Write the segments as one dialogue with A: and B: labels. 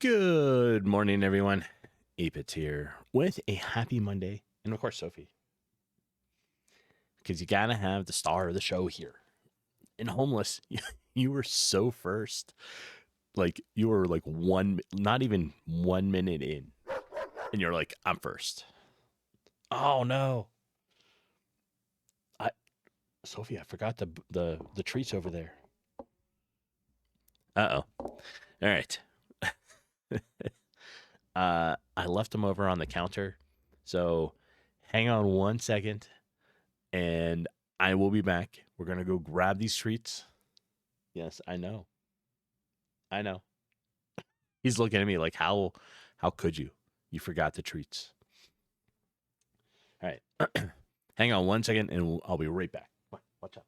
A: Good morning, everyone. 8Bits here with a happy Monday. And of course, Sophie. Because you got to have the star of the show here. And Homeless, you were so first. Like, you were like not even 1 minute in. And you're like, I'm first. Oh, no. Sophie, I forgot the treats over there. Uh-oh. All right. I left them over on the counter. So hang on 1 second and I will be back. We're going to go grab these treats. Yes, I know. I know. He's looking at me like, how could you? You forgot the treats. All right. Hang on 1 second and I'll be right back. Watch out.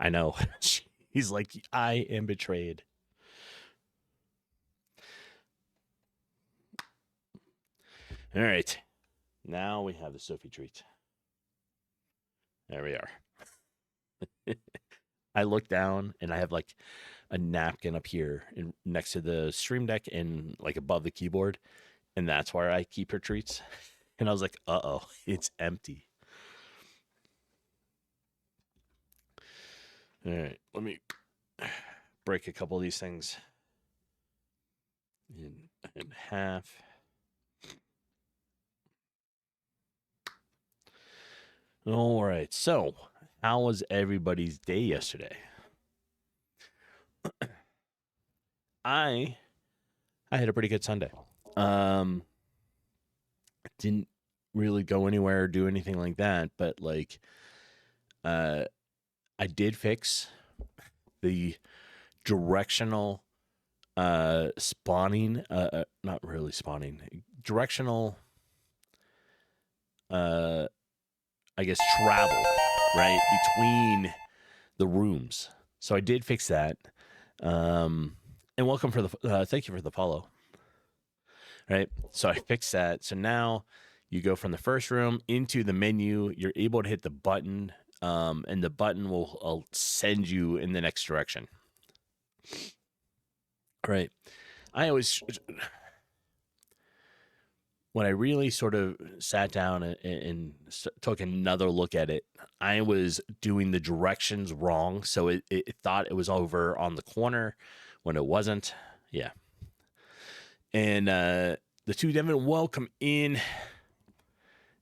A: I know. He's like, I am betrayed. All right. Now we have the Sophie treat. There we are. I look down and I have like a napkin up here next to the stream deck and like above the keyboard. And that's where I keep her treats. And I was like, uh-oh, it's empty. All right, let me break a couple of these things in half. All right, so how was everybody's day yesterday? I had a pretty good Sunday. Didn't really go anywhere or do anything like that, but like I did fix the directional spawning, not really spawning, directional I guess travel, right, between the rooms. So I did fix that. And welcome for the thank you for the follow. Right. So I fixed that. So now you go from the first room into the menu. You're able to hit the button, and the button will send you in the next direction. Right. I always, when I really sort of sat down and took another look at it, I was doing the directions wrong. So it thought it was over on the corner when it wasn't. Yeah. And the two Devin, welcome in.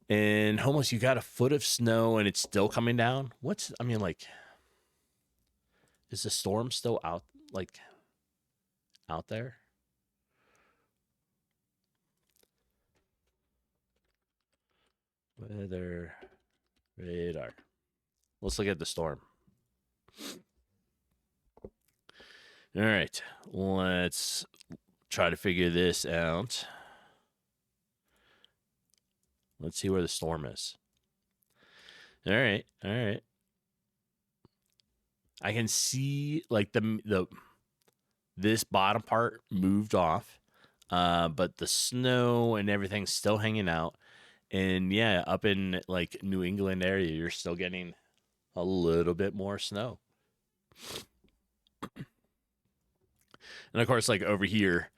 A: And Homeless, you got a foot of snow and it's still coming down. Like, is the storm still out there? Weather radar. Let's look at the storm. All right, let's try to figure this out. Let's see where the storm is. All right. I can see like this bottom part moved off, but the snow and everything's still hanging out. And yeah, up in like New England area, you're still getting a little bit more snow. And of course, like over here,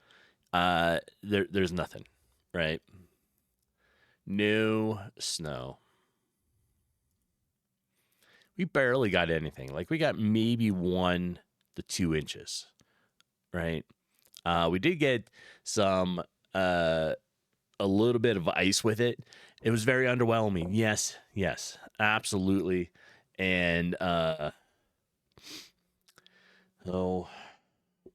A: there's nothing, right? No snow. We barely got anything. Like we got maybe 1 to 2 inches, right? We did get some a little bit of ice with it. It was very underwhelming. Yes, absolutely. And my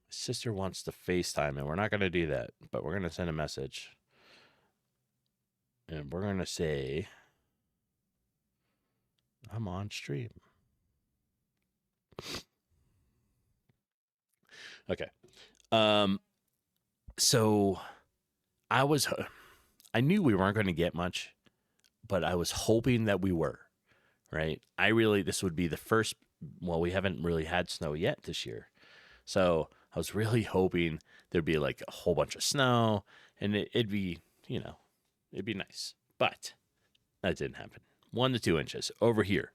A: sister wants to FaceTime, and we're not going to do that, but we're going to send a message. And we're going to say, I'm on stream. Okay. So I knew we weren't going to get much, but I was hoping that we were, right? This would be the first, well, we haven't really had snow yet this year. So I was really hoping there'd be like a whole bunch of snow and it'd be, it'd be nice. But that didn't happen. 1 to 2 inches over here,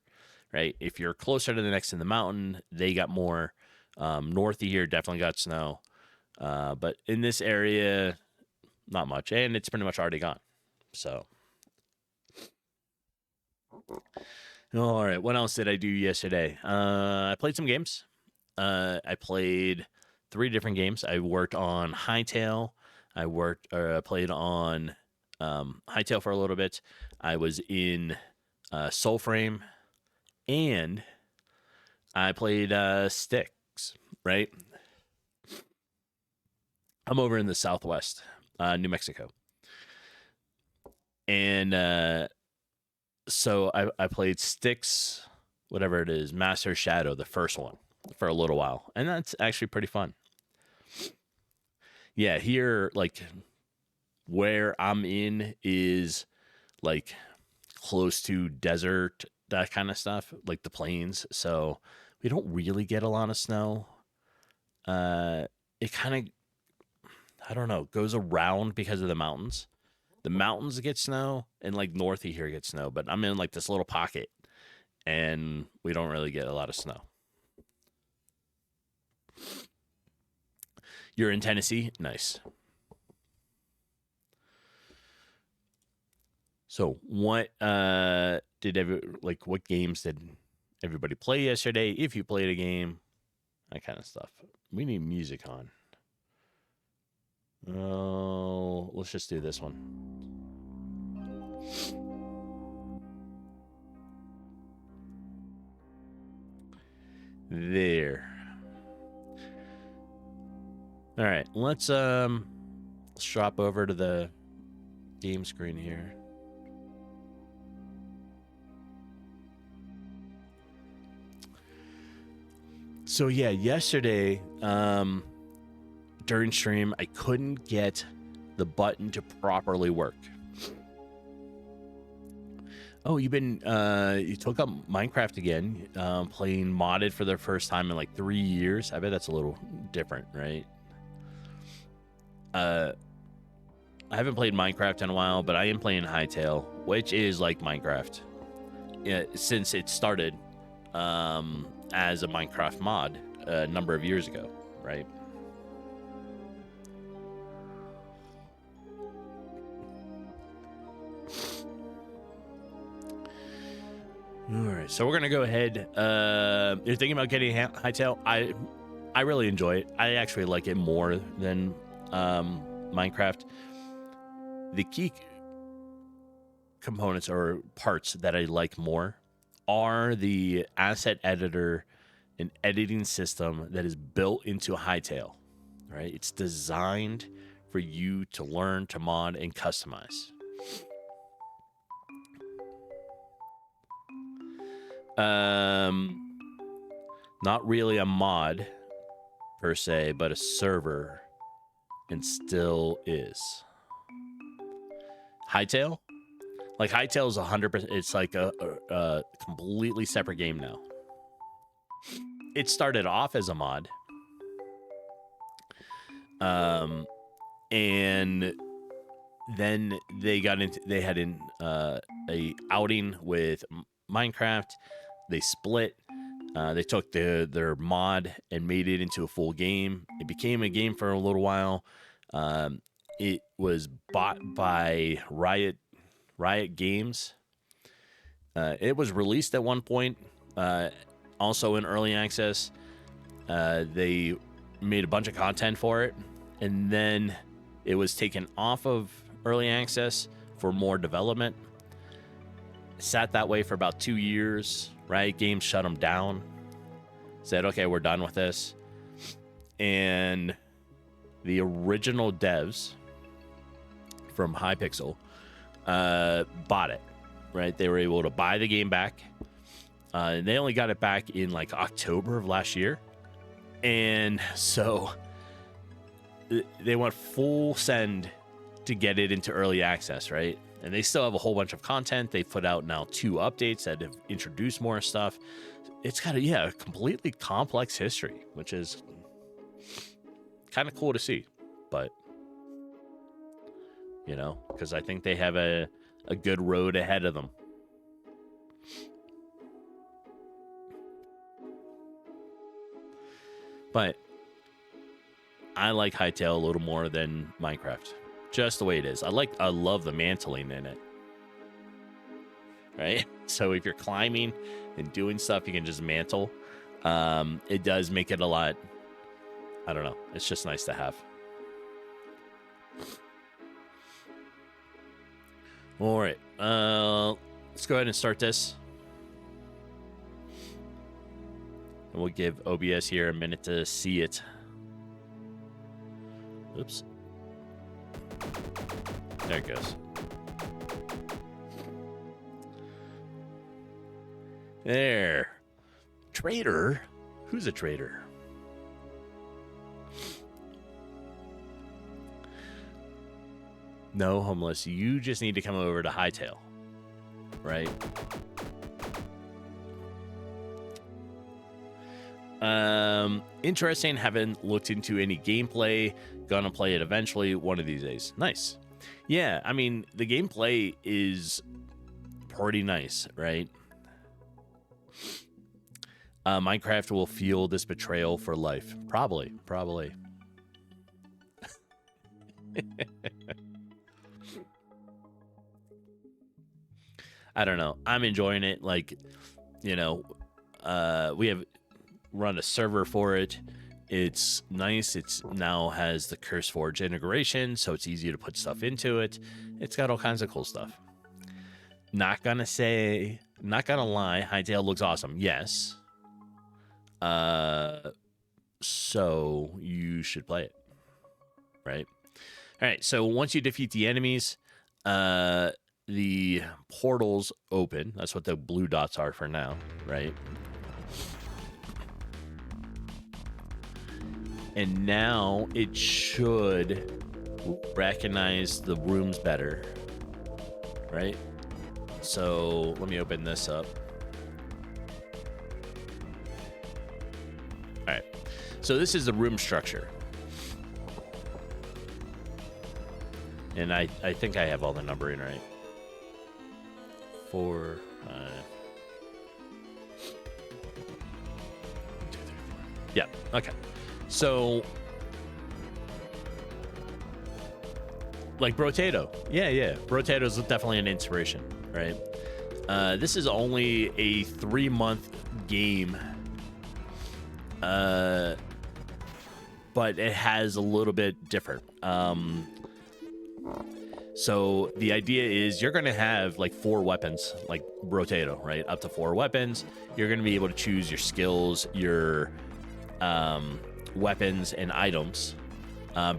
A: right? If you're closer to the next in the mountain, they got more. North of here definitely got snow. But in this area, not much. And it's pretty much already gone. So, all right. What else did I do yesterday? I played some games. I played 3 different games. I worked on Hightail. Played on Hightail for a little bit. I was in Soulframe, and I played Sticks, right? I'm over in the Southwest, New Mexico. And so I played Sticks, whatever it is, Master Shadow, the first one, for a little while. And that's actually pretty fun. Yeah, here, like, where I'm in is, like, close to desert, that kind of stuff, like the plains. So we don't really get a lot of snow. It kind of, I don't know, goes around because of the mountains. The mountains get snow, and like north of here gets snow, but I'm in like this little pocket, and we don't really get a lot of snow. You're in Tennessee? Nice. So what what games did everybody play yesterday? If you played a game, that kind of stuff. We need music on. Oh, let's just do this one. There. All right, let's drop over to the game screen here. So yeah, yesterday, during stream, I couldn't get the button to properly work. Oh, you took up Minecraft again, playing modded for the first time in like 3 years. I bet that's a little different, right? I haven't played Minecraft in a while, but I am playing Hightail, which is like Minecraft. Yeah, since it started as a Minecraft mod a number of years ago, right? All right, so we're gonna go ahead. You're thinking about getting Hightail? I really enjoy it. I actually like it more than Minecraft. The key components or parts that I like more are the asset editor and editing system that is built into Hightail, right? It's designed for you to learn to mod and customize. Not really a mod per se, but a server, and still is. Hightail? Like, Hightail is 100%. It's like a completely separate game now. It started off as a mod. And then they had a outing with Minecraft. They split. They took their mod and made it into a full game. It became a game for a little while. It was bought by Riot Games. It was released at one point, also in early access. They made a bunch of content for it, and then it was taken off of early access for more development. Sat that way for about 2 years. Riot Games shut them down. Said, okay, we're done with this. And the original devs from Hypixel bought it, right? They were able to buy the game back. They only got it back in like October of last year. And so they went full send to get it into early access, right? And they still have a whole bunch of content. They've put out now 2 updates that have introduced more stuff. It's got a completely complex history, which is kind of cool to see. But, you know, because I think they have a good road ahead of them. But I like Hytale a little more than Minecraft. Just the way it is. I love the mantling in it. Right? So if you're climbing and doing stuff, you can just mantle. It does make it a lot, I don't know. It's just nice to have. All right. Let's go ahead and start this. And we'll give OBS here a minute to see it. Oops. There it goes. There. Trader? Who's a trader? No, homeless. You just need to come over to Hytale. Right? Interesting. Haven't looked into any gameplay. Gonna play it eventually one of these days. Nice. Yeah, I mean, the gameplay is pretty nice, right? Minecraft will feel this betrayal for life. Probably. I don't know. I'm enjoying it. Like, you know, we have run a server for it. It's nice. It's now has the CurseForge integration, so it's easy to put stuff into it. It's got all kinds of cool stuff. Not gonna lie, Hytale looks awesome. Yes. So you should play it. Right? All right, so once you defeat the enemies, the portals open. That's what the blue dots are for now, right? And now it should recognize the rooms better, right? So let me open this up. All right. So this is the room structure. And I think I have all the numbering right. 4, 5. 1, 2, 3, 4. Yeah, okay. So, like Brotato. Yeah. Brotato is definitely an inspiration, right? This is only a 3-month game. But it has a little bit different. So the idea is you're going to have like 4 weapons, like Brotato, right? Up to 4 weapons. You're going to be able to choose your skills, your weapons and items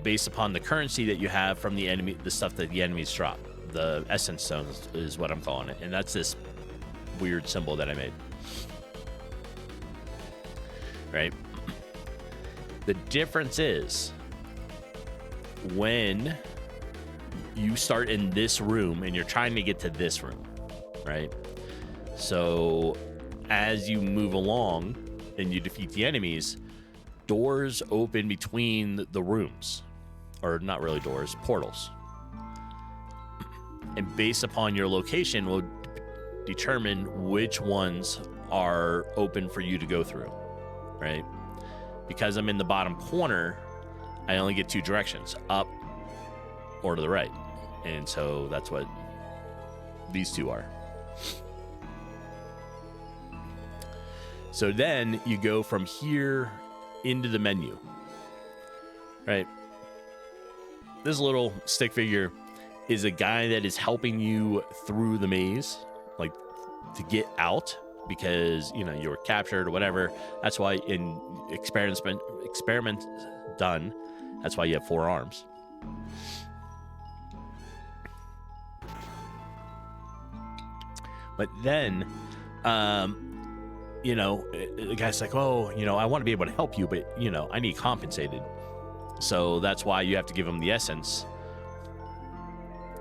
A: based upon the currency that you have from the enemy, the stuff that the enemies drop. The essence stones is what I'm calling it. And that's this weird symbol that I made. Right? The difference is when you start in this room and you're trying to get to this room, right? So as you move along and you defeat the enemies, doors open between the rooms, or not really doors, portals. And based upon your location will determine which ones are open for you to go through, right? Because I'm in the bottom corner, I only get 2 directions, up or to the right. And so that's what these 2 are. So then you go from here into the menu, right? This little stick figure is a guy that is helping you through the maze, like to get out, because, you know, you were captured or whatever. That's why in experiment done, that's why you have 4 arms. But then you know, the guy's like, oh, you know, I want to be able to help you, but, you know, I need compensated. So that's why you have to give him the essence.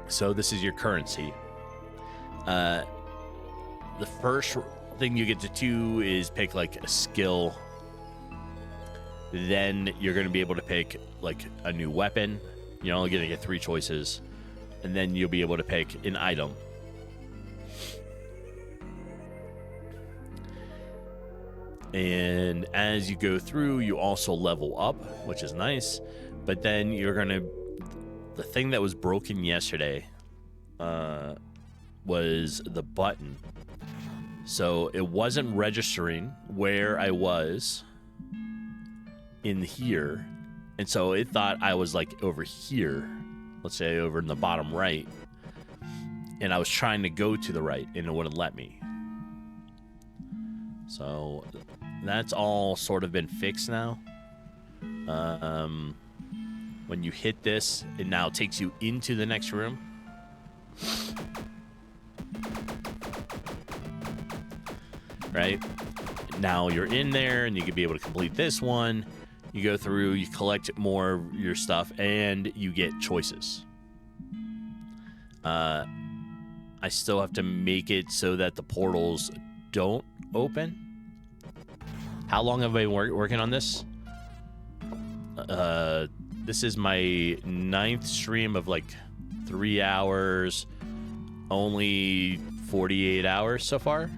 A: So this is your currency. The first thing you get to do is pick like a skill. Then you're going to be able to pick like a new weapon. You're only going to get 3 choices. And then you'll be able to pick an item. And as you go through, you also level up, which is nice. But then you're going to... The thing that was broken yesterday was the button. So it wasn't registering where I was in here. And so it thought I was like over here. Let's say over in the bottom right. And I was trying to go to the right and it wouldn't let me. So that's all sort of been fixed now. When you hit this, it now takes you into the next room. Right? Now you're in there and you can be able to complete this one. You go through, you collect more of your stuff, and you get choices. I still have to make it so that the portals don't open. How long have I been working on this? This is my 9th stream of like 3 hours, only 48 hours so far.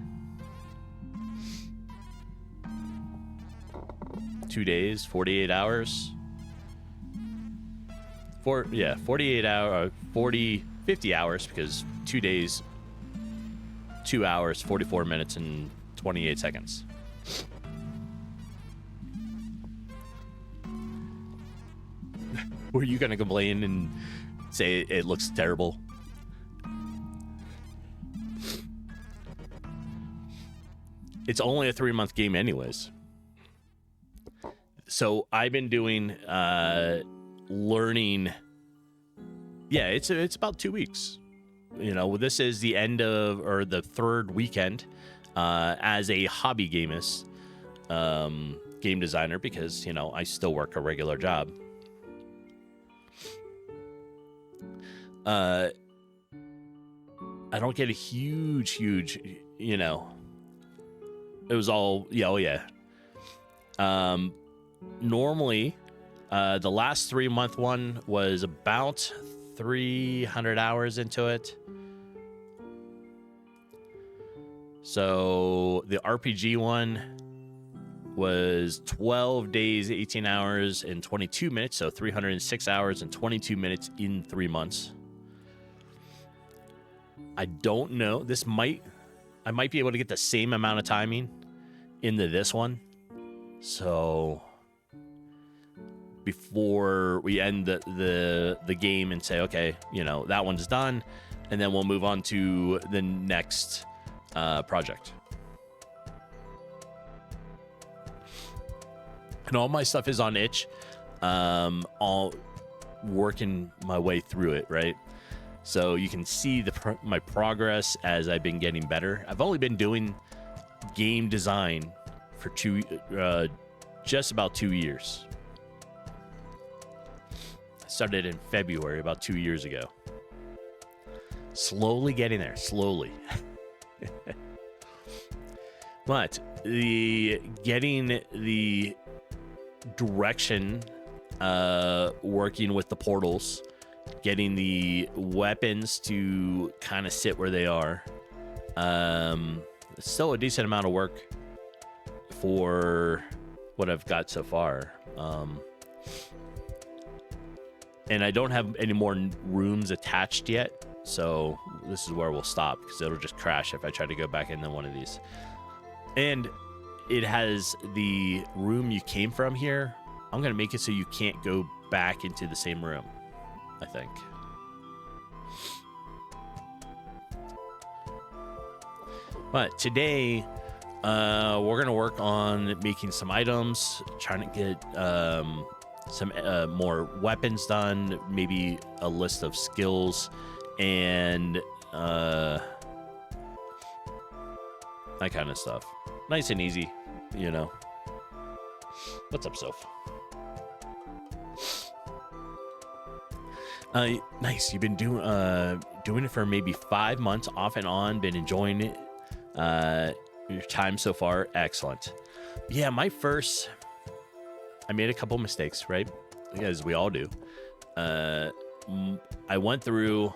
A: 2 days, 48 hours. 48 hours, 50 hours because 2 days, 2 hours, 44 minutes, and 28 seconds. Were you going to complain and say it looks terrible? It's only a 3-month game anyways. So I've been doing learning. Yeah, it's about 2 weeks. You know, this is the end of, or the 3rd weekend as a hobby gamist, game designer, because, you know, I still work a regular job. I don't get a huge, you know, it was all, yeah, oh yeah. Normally, the last 3-month one was about 300 hours into it. So the RPG one was 12 days, 18 hours, and 22 minutes. So 306 hours and 22 minutes in 3 months. I don't know. I might be able to get the same amount of timing into this one. So before we end the game and say, okay, you know, that one's done, and then we'll move on to the next project. And all my stuff is on itch. All working my way through it, right? So you can see my progress as I've been getting better. I've only been doing game design for just about 2 years. I started in February, about 2 years ago. Slowly getting there, slowly. But getting the direction, working with the portals, getting the weapons to kind of sit where they are. It's still a decent amount of work for what I've got so far. And I don't have any more rooms attached yet, so this is where we'll stop because it'll just crash if I try to go back into one of these. And it has the room you came from here. I'm going to make it so you can't go back into the same room, I think. But today, we're going to work on making some items, trying to get some more weapons done, maybe a list of skills, and that kind of stuff. nice and easy, you know. What's up, Soph? Nice. You've been doing it for maybe 5 months, off and on. Been enjoying it. Your time so far, excellent. Yeah, I made a couple mistakes, right? As we all do. I went through,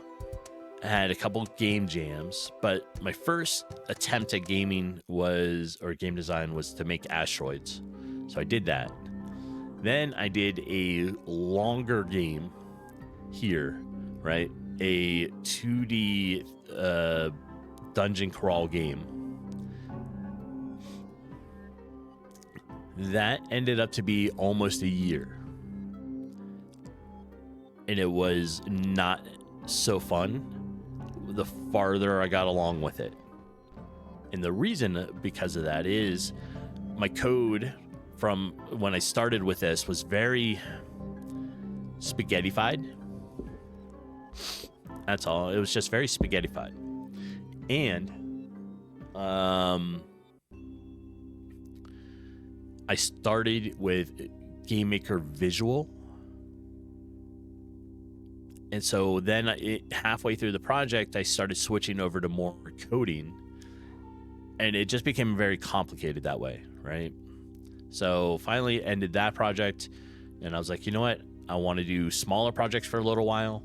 A: had a couple game jams, but my first attempt at game design was to make asteroids. So I did that. Then I did a longer game here, right? A 2D dungeon crawl game. That ended up to be almost a year. And it was not so fun the farther I got along with it. And the reason because of that is my code from when I started with this was very spaghettified. That's all. It was just very spaghettified. And I started with GameMaker Visual. And so then halfway through the project, I started switching over to more coding. And it just became very complicated that way, right? So finally ended that project. And I was like, you know what? I want to do smaller projects for a little while.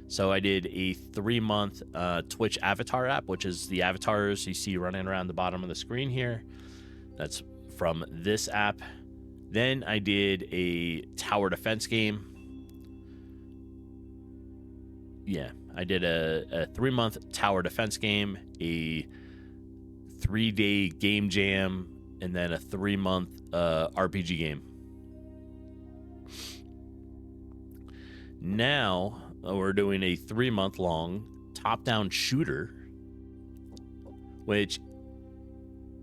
A: So I did a 3-month Twitch avatar app, which is the avatars you see running around the bottom of the screen here. That's from this app. Then I did a tower defense game. Yeah, I did a 3-month tower defense game, a 3-day game jam, and then a 3-month RPG game. Now we're doing a 3-month long top-down shooter, which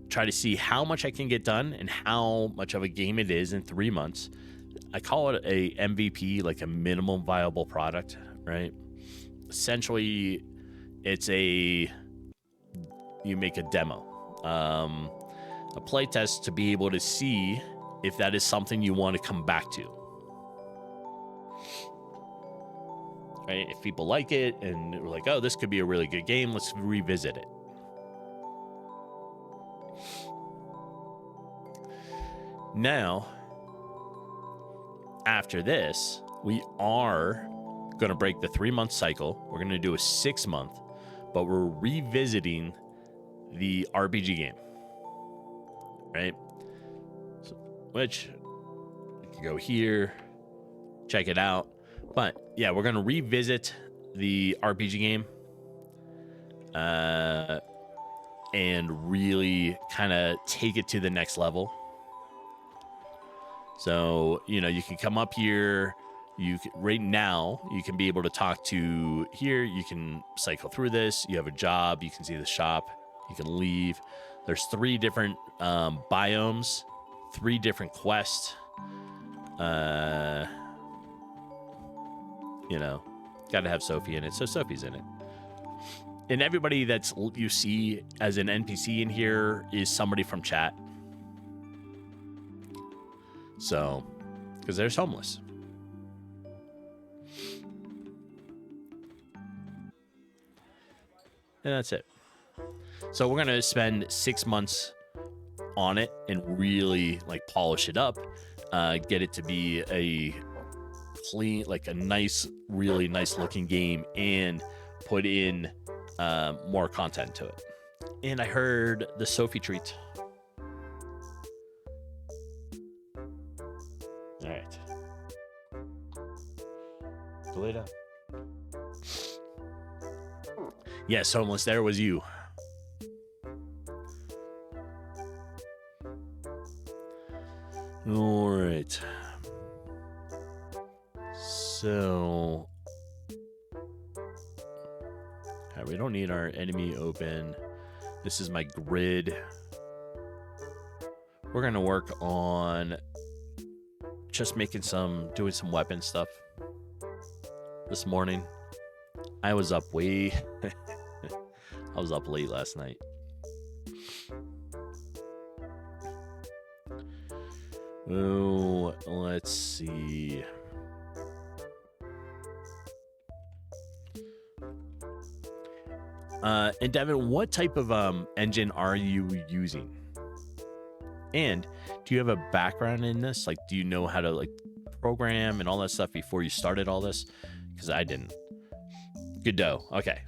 A: try to see how much I can get done and how much of a game it is in 3 months. I call it a MVP, like a minimum viable product, right? Essentially, it's you make a demo, a play test to be able to see if that is something you want to come back to. Right? If people like it and we're like, oh, this could be a really good game, let's revisit it. Now, after this, we are going to break the 3-month cycle. We're going to do a 6-month, but we're revisiting the RPG game, right? So, which you can go here, check it out. But yeah, we're going to revisit the RPG game and really kind of take it to the next level. So, you know, you can come up here. Right now, you can be able to talk to here. You can cycle through this. You have a job. You can see the shop. You can leave. There's 3 different biomes, 3 different quests. You know, got to have Sophie in it. So Sophie's in it. And everybody that's you see as an NPC in here is somebody from chat. So, because there's homeless. And that's it. So we're going to spend 6 months on it and really like polish it up, get it to be a clean, like a nice, really nice looking game, and put in more content to it. And I heard the Sophie treat. All right. Go lay down. Yes, homeless, there was you. All right. So, we don't need our enemy open. This is my grid. We're going to work on just doing some weapon stuff. This morning, I was up I was up late last night. Oh, let's see. And Devin, what type of engine are you using? And do you have a background in this? Like, do you know how to like program and all that stuff before you started all this? Because I didn't. Godot. Okay.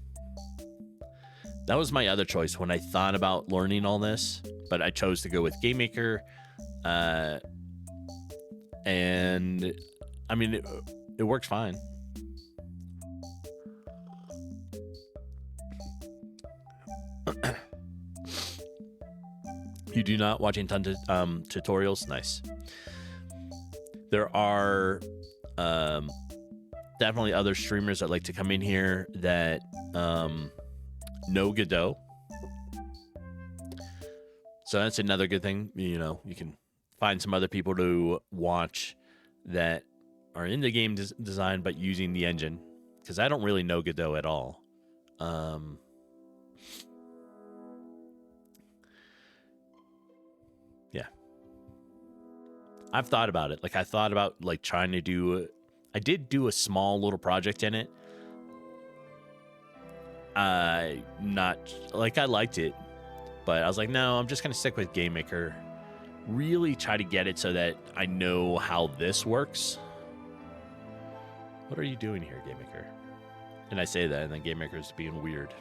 A: That was my other choice when I thought about learning all this, but I chose to go with GameMaker. And I mean, it works fine. You do not watching tons of tutorials? Nice. There are definitely other streamers that like to come in here that know Godot. So that's another good thing. You know, you can find some other people to watch that are into game design but using the engine, because I don't really know Godot at all. Yeah. I've thought about it. Like, I thought about like trying to do I did do a small little project in it. Not like I liked it, but I was like, no, I'm just gonna stick with GameMaker. Really try to get it so that I know how this works. What are you doing here, GameMaker? And I say that, and then GameMaker is being weird.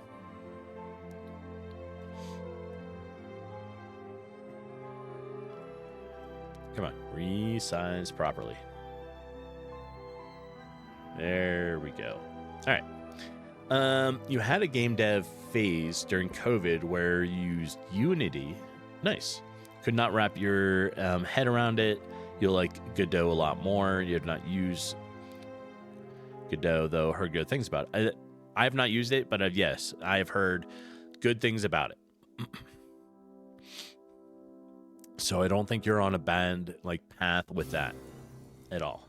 A: Come on, resize properly. There we go. All right. You had a game dev phase during COVID where you used Unity. Nice. Could not wrap your head around it. You'll like Godot a lot more. You have not used Godot, though. Heard good things about it. I have not used it, but yes, I have heard good things about it. So I don't think you're on a bad like path with that at all.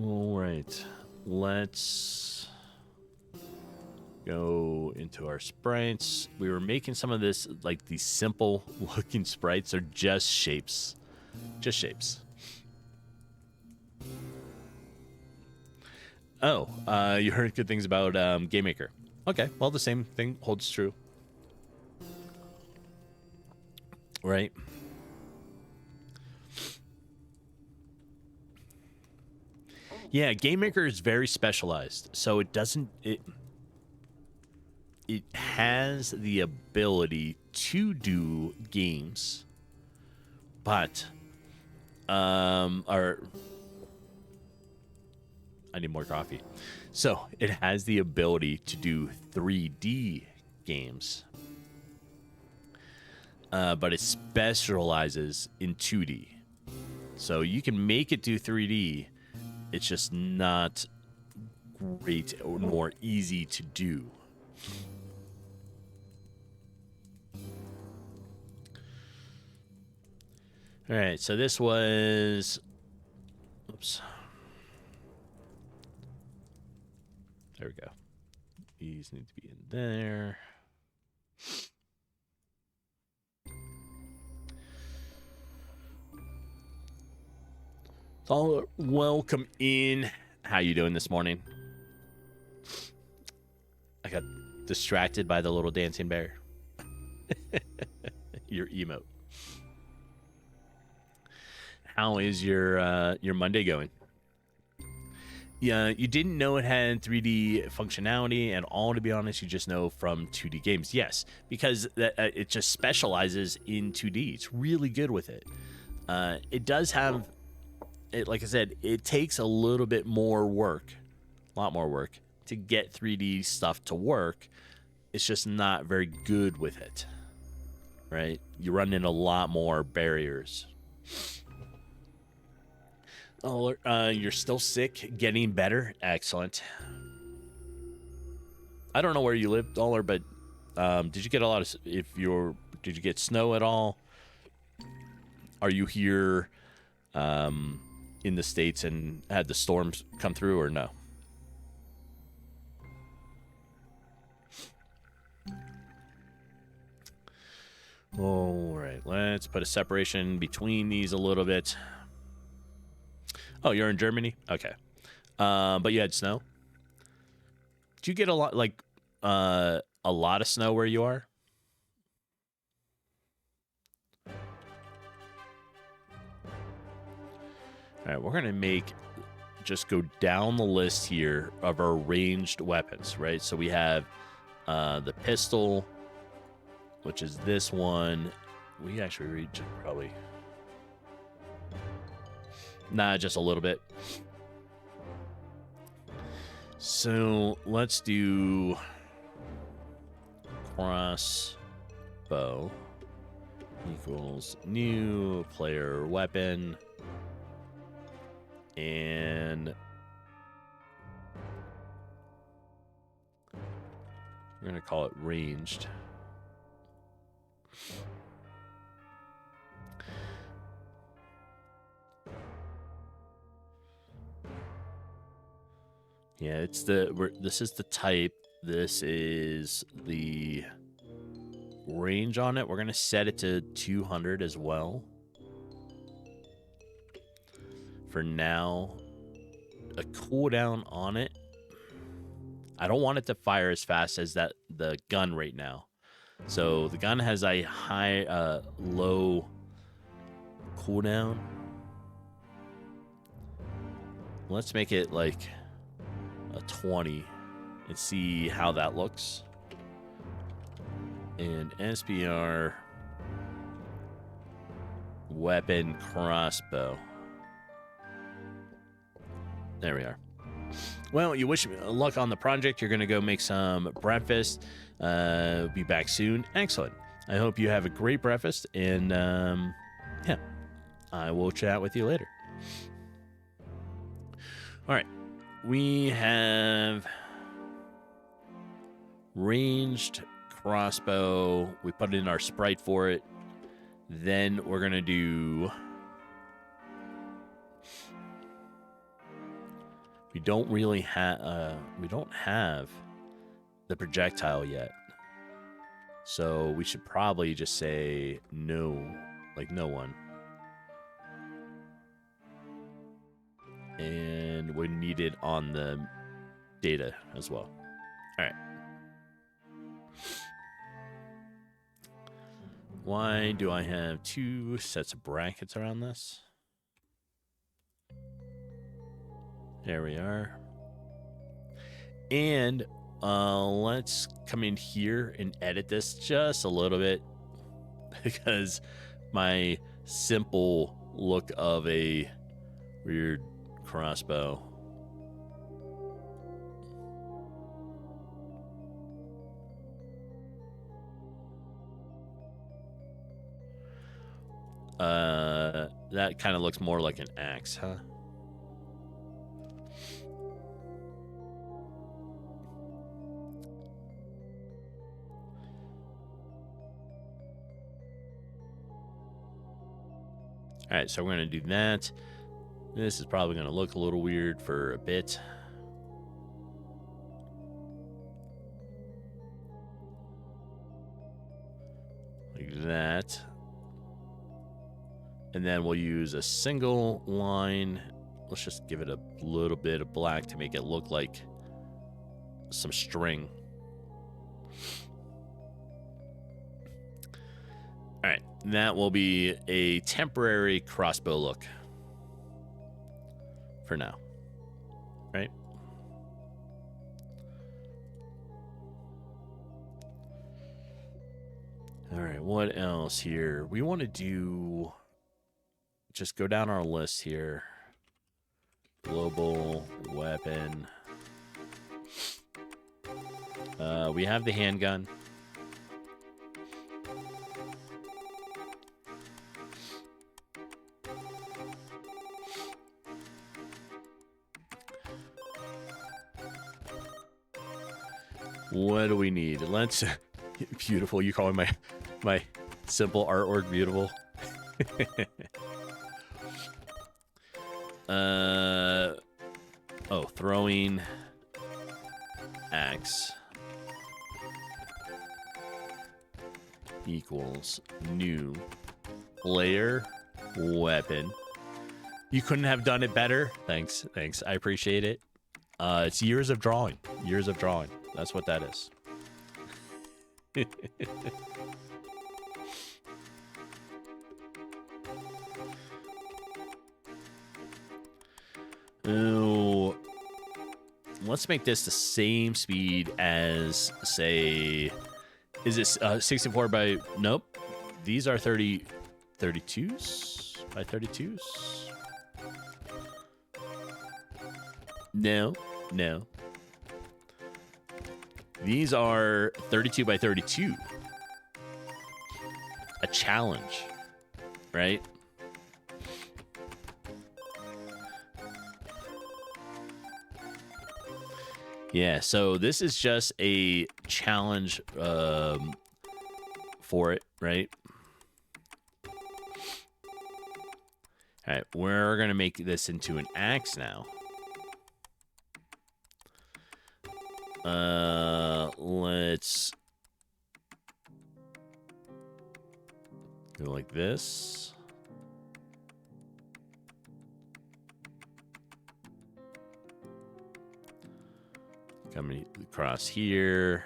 A: All right, let's go into our sprites. We were making some of this, like these simple looking sprites are just shapes. Just shapes. Oh, you heard good things about GameMaker. Okay, well, the same thing holds true. Right? Yeah, GameMaker is very specialized, so it doesn't... It has the ability to do games, but... I need more coffee. So it has the ability to do 3D games, but it specializes in 2D. So you can make it do 3D. It's just not great or more easy to do. All right, so this was... Oops. There we go. These need to be in there. So, welcome in. How you doing this morning? I got distracted by the little dancing bear. Your emote. How is your Monday going? Yeah, you didn't know it had 3D functionality, and all, to be honest, you just know from 2D games. Yes, because it just specializes in 2D. It's really good with it. It does have, like I said, it takes a little bit more work, a lot more work, to get 3D stuff to work. It's just not very good with it, right? You run into a lot more barriers. Oh, you're still sick, getting better. Excellent. I don't know where you live, Dollar, but did you get a lot of... Did you get snow at all? Are you here in the States and had the storms come through, or no? All right, let's put a separation between these a little bit. Oh, you're in Germany? Okay. But you had snow? Did you get a lot, like, a lot of snow where you are? All right, we're going to just go down the list here of our ranged weapons, right? So we have the pistol, which is this one. We actually reach probably. Nah, just a little bit. So let's do crossbow equals new player weapon. And we're going to call it ranged. Yeah, it's this is the type. This is the range on it. We're going to set it to 200 as well. For now, a cooldown on it. I don't want it to fire as fast as the gun right now. So the gun has a low cooldown. Let's make it like a 20 and see how that looks. And SPR weapon crossbow. There we are. Well, you wish me luck on the project. You're going to go make some breakfast. Be back soon. Excellent. I hope you have a great breakfast. And, yeah, I will chat with you later. All right. We have ranged crossbow. We put in our sprite for it. Then we're going to do... We don't have the projectile yet. So we should probably just say no, like no one. And we need it on the data as well. All right. Why do I have 2 sets of brackets around this? There we are. And let's come in here and edit this just a little bit because my simple look of a weird crossbow. That kind of looks more like an axe, huh? All right, so we're going to do that. This is probably going to look a little weird for a bit. Like that. And then we'll use a single line. Let's just give it a little bit of black to make it look like some string. All right, that will be a temporary crossbow look for now, right? All right, what else here? We want to do, just go down our list here. Global weapon. We have the handgun. What do we need? Let's... Beautiful. You calling my simple artwork beautiful? Oh, throwing axe. equals new player weapon. You couldn't have done it better. Thanks. I appreciate it. It's years of drawing. Years of drawing. That's what that is. Oh, let's make this the same speed as, say, is this 64 by, nope. These are 32s by 32s. No. These are 32 by 32. A challenge, right? Yeah, so this is just a challenge for it, right? All right, we're going to make this into an axe now. Let's go like this. Coming across here.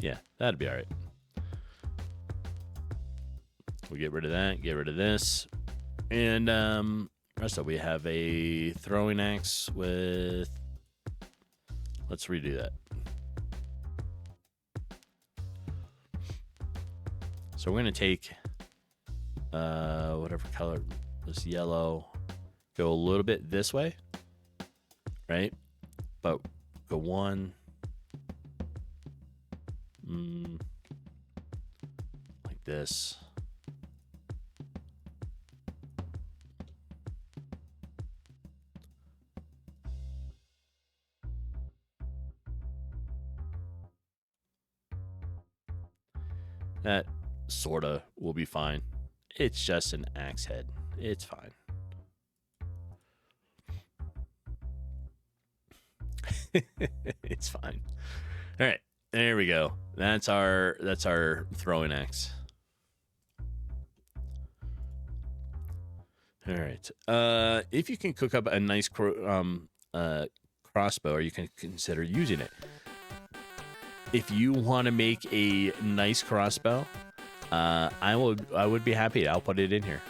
A: Yeah, that'd be all right. We'll get rid of that, get rid of this. And so we have a throwing axe with, let's redo that. So we're going to take whatever color, this yellow, go a little bit this way, right? But go one, like this. That sorta will be fine. It's just an axe head. It's fine. It's fine. All right, there we go. That's our throwing axe. All right. If you can cook up a nice crossbow, or you can consider using it. If you want to make a nice crossbow, I would be happy. I'll put it in here.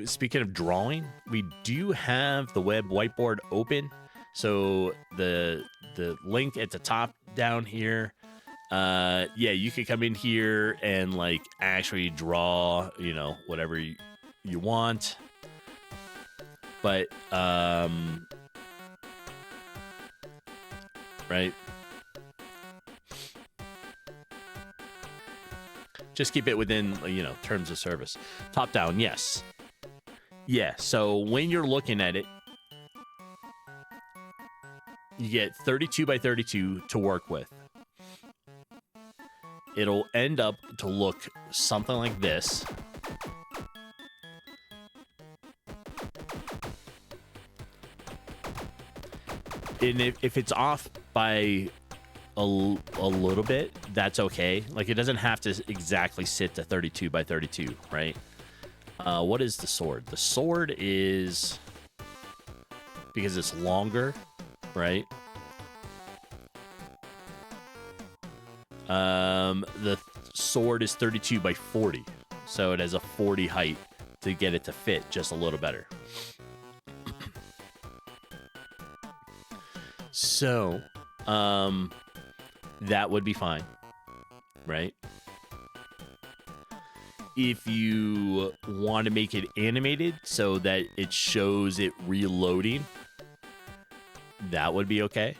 A: Speaking of drawing, we do have the web whiteboard open. So the link at the top down here, yeah, you could come in here and like actually draw, whatever you want. But, right. Just keep it within, terms of service. Top down, yes. Yeah, so when you're looking at it, you get 32 by 32 to work with. It'll end up to look something like this. And if it's off by a little bit, that's okay. Like, it doesn't have to exactly sit to 32 by 32, right? What is the sword? The sword is, because it's longer, right? The sword is 32 by 40, so it has a 40 height to get it to fit just a little better. So, that would be fine, right? If you want to make it animated so that it shows it reloading, that would be okay.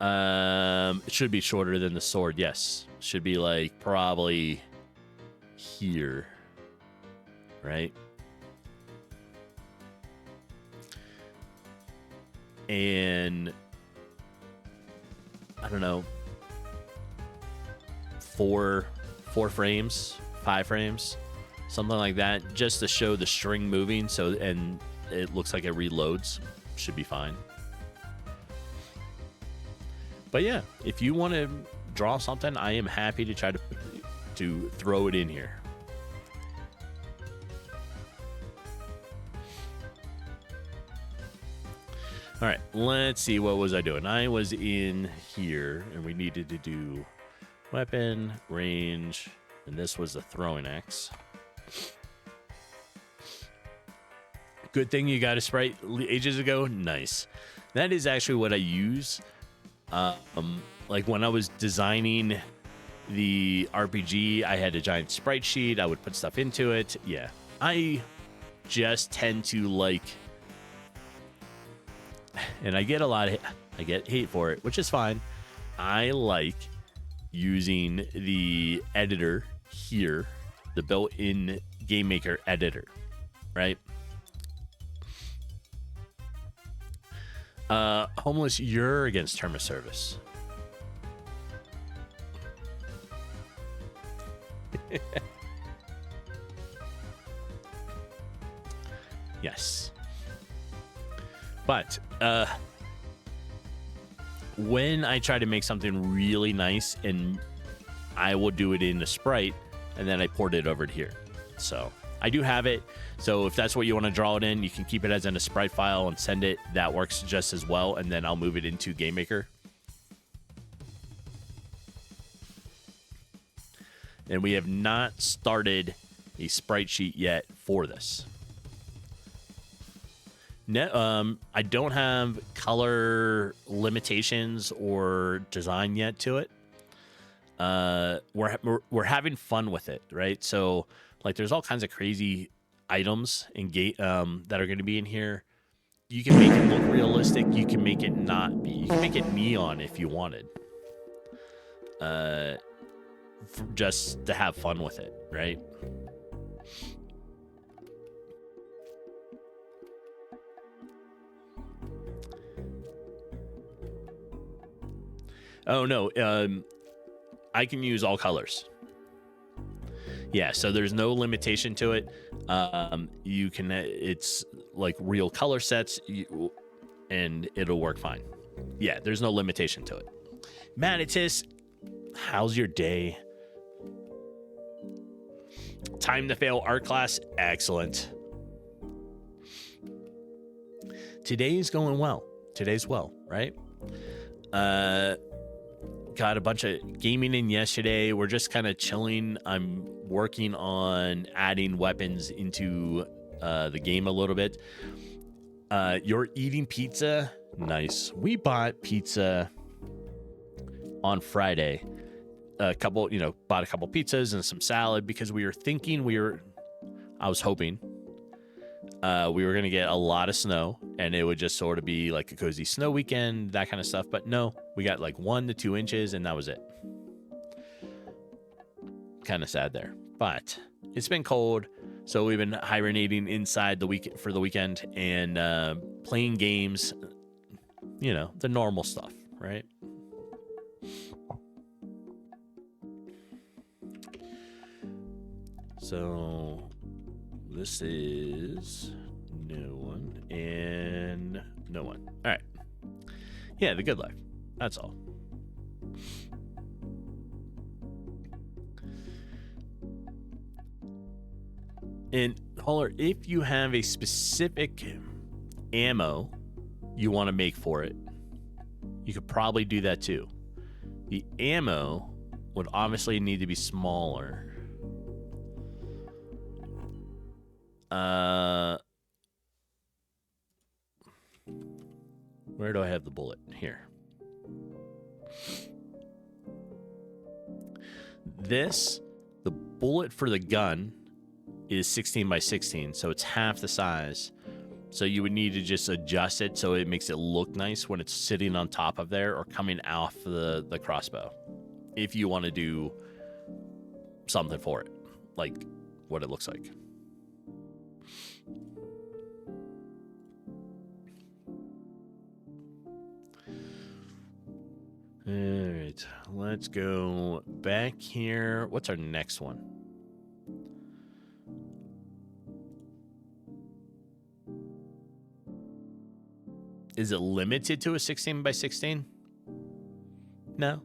A: It should be shorter than the sword. Yes, should be like probably here, right? And I don't know, four frames, 5 frames, something like that, just to show the string moving. So, and it looks like it reloads. Should be fine. But yeah, if you want to draw something, I am happy to try to throw it in here. All right, let's see. What was I doing? I was in here, and we needed to do weapon, range, and this was the throwing axe. Good thing you got a sprite ages ago. Nice. That is actually what I use. Like when I was designing the RPG, I had a giant sprite sheet. I would put stuff into it. Yeah, I just tend to like, and I get hate for it, which is fine. I like using the editor here, the built-in GameMaker editor, right? Homeless, you're against term of service. Yes. But when I try to make something really nice, and I will do it in a sprite, and then I port it over to here. So I do have it. So if that's what you want to draw it in, you can keep it as in a sprite file and send it. That works just as well. And then I'll move it into GameMaker. And we have not started a sprite sheet yet for this. I don't have color limitations or design yet to it. We're having fun with it, right? So like there's all kinds of crazy items and that are going to be in here. You can make it look realistic. You can make it not be. You can make it neon if you wanted. Just to have fun with it, right? Oh no, I can use all colors. Yeah, so there's no limitation to it. You can, it's like real color sets, and it'll work fine. Yeah, there's no limitation to it. Manitus, how's your day? Time to fail art class, excellent. Today's going well. Today's well, right? Got a bunch of gaming in yesterday. We're just kind of chilling. I'm working on adding weapons into the game a little bit. You're eating pizza? Nice. We bought pizza on Friday. Bought a couple pizzas and some salad because we were thinking I was hoping we were going to get a lot of snow and it would just sort of be like a cozy snow weekend, that kind of stuff. But no, we got like 1 to 2 inches and that was it. Kind of sad there, but it's been cold. So we've been hibernating inside for the weekend and playing games, the normal stuff, right? So this is no one and no one. All right. Yeah, the good life. That's all. And Holler, if you have a specific ammo you want to make for it, you could probably do that too. The ammo would obviously need to be smaller. Where do I have the bullet? Here. The bullet for the gun is 16 by 16, so it's half the size. So you would need to just adjust it so it makes it look nice when it's sitting on top of there or coming off the crossbow. If you want to do something for it, like what it looks like. All right, let's go back here. What's our next one? Is it limited to a 16 by 16? No.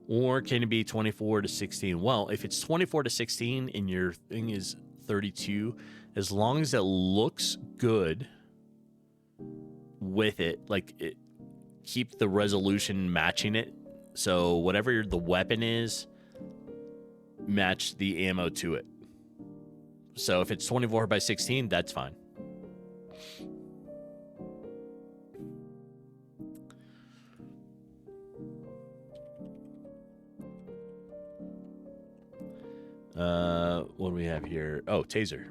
A: Or can it be 24 to 16? Well, if it's 24 to 16 and your thing is 32, as long as it looks good with it, like keep the resolution matching it. So whatever the weapon is, match the ammo to it. So if it's 24 by 16, that's fine. What do we have here? Oh, taser.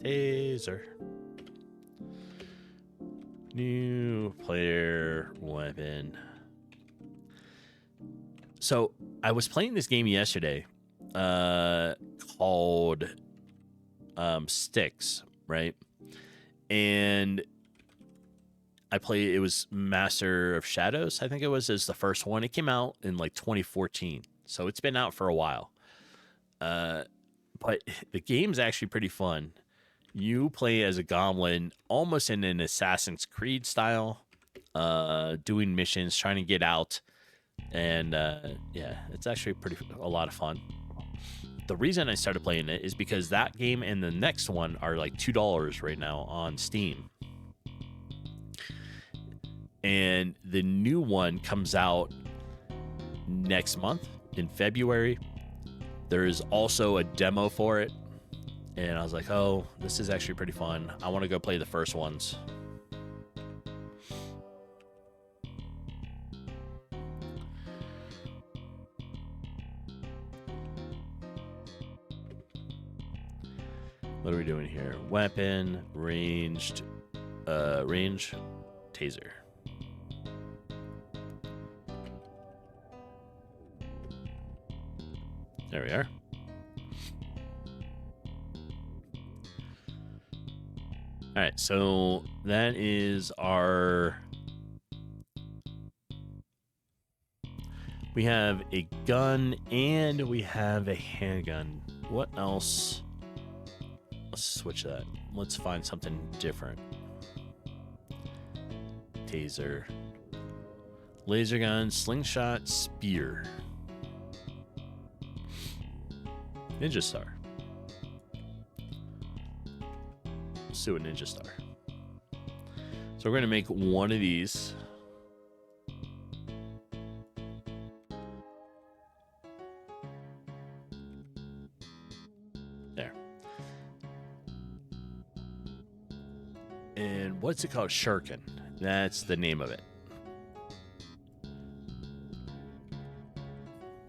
A: Taser. New player weapon. So I was playing this game yesterday called Sticks, right? And I played, it was Master of Shadows, I think it was, as the first one. It came out in like 2014, so it's been out for a while. But the game's actually pretty fun. You play as a goblin, almost in an Assassin's Creed style, doing missions, trying to get out, and yeah, it's actually a lot of fun. The reason I started playing it is because that game and the next one are like $2 right now on Steam. And the new one comes out next month in February. There is also a demo for it. And I was like, oh, this is actually pretty fun. I want to go play the first ones. What are we doing here? Weapon, ranged, range, taser. There we are. All right, so that is our... We have a gun and we have a handgun. What else? Let's switch that. Let's find something different. Taser. Laser gun, slingshot, spear. Ninja Star. Let's do a Ninja Star. So we're going to make one of these. There. And what's it called? Shuriken. That's the name of it.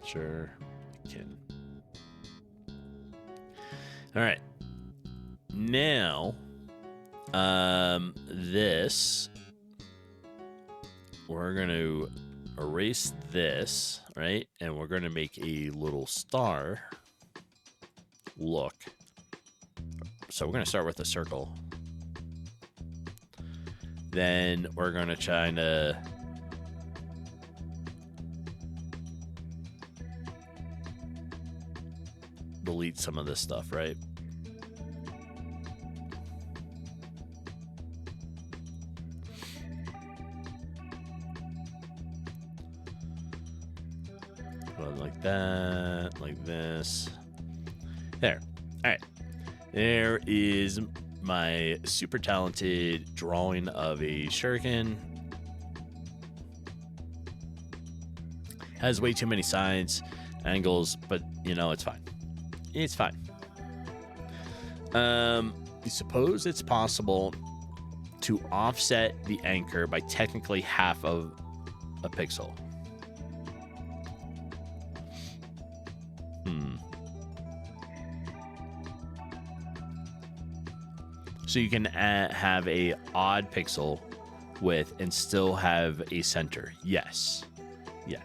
A: Shuriken. All right. Now, this, we're going to erase this, right? And we're going to make a little star look. So we're going to start with a circle. Then we're going to try to delete some of this stuff, right? Like that, like this. There. All right. There is my super talented drawing of a shuriken. Has way too many sides, angles, but you know, it's fine. It's fine. I suppose it's possible to offset the anchor by technically half of a pixel. So you can have a odd pixel width and still have a center. Yes. Yeah.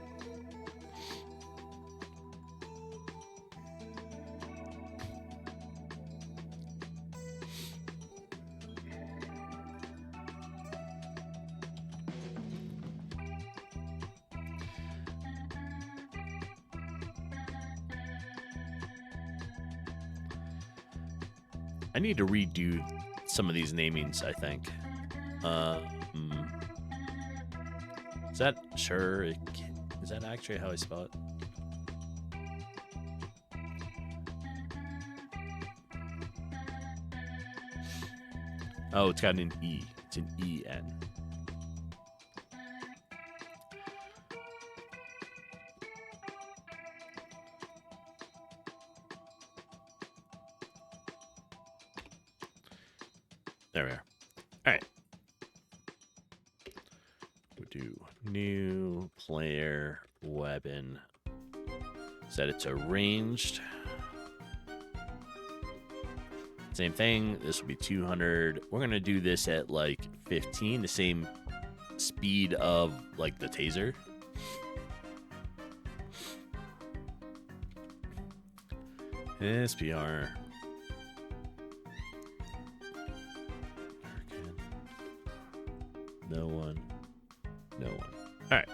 A: I need to redo some of these namings, I think. Is that sure? Is that actually how I spell it? Oh, it's got an E. It's an E-N. There we are. All right. We'll do new player weapon. Set it to ranged. Same thing. This will be 200. We're going to do this at like 15, the same speed of like the taser. SPR. No one. No one. All right.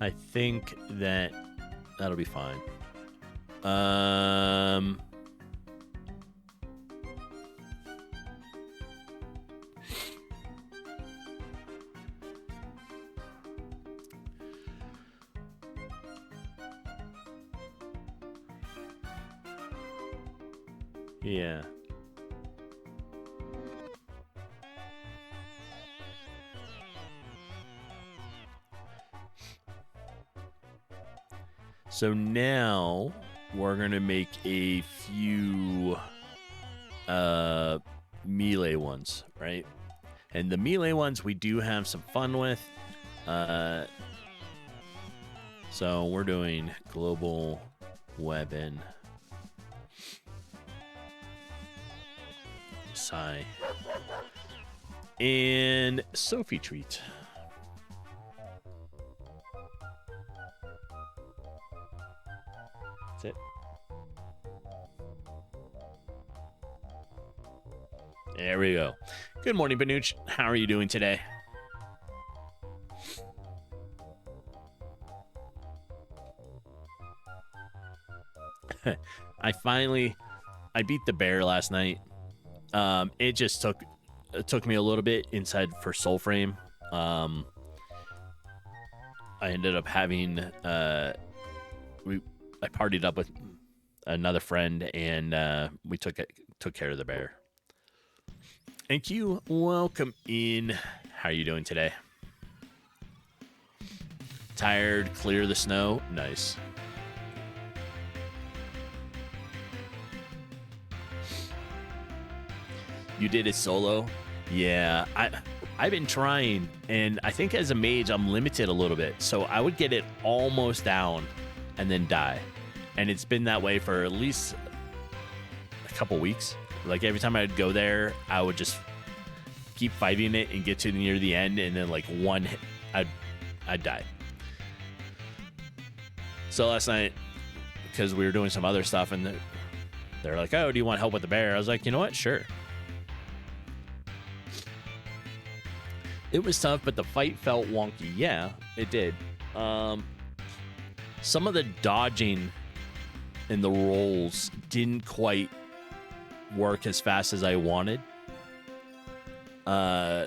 A: I think that'll be fine. Yeah. So now we're going to make a few melee ones, right? And the melee ones we do have some fun with. So we're doing global weapon. Sigh. And Sophie treat. That's it. There we go. Good morning, Banuch. How are you doing today? I beat the bear last night. It just took me a little bit inside for Soul Frame. I ended up having I partied up with another friend and we took care of the bear. And Q, welcome in. How are you doing today? Tired, clear the snow. Nice. You did it solo? Yeah, I've been trying, and I think as a mage I'm limited a little bit. So I would get it almost down and then die. And it's been that way for at least a couple weeks. Like every time I'd go there, I would just keep fighting it and get to near the end, and then like one hit, I'd die. So last night, because we were doing some other stuff, and they're like, "Oh, do you want help with the bear?" I was like, "You know what? Sure." It was tough, but the fight felt wonky. Yeah, it did. Some of the dodging and the rolls didn't quite work as fast as I wanted.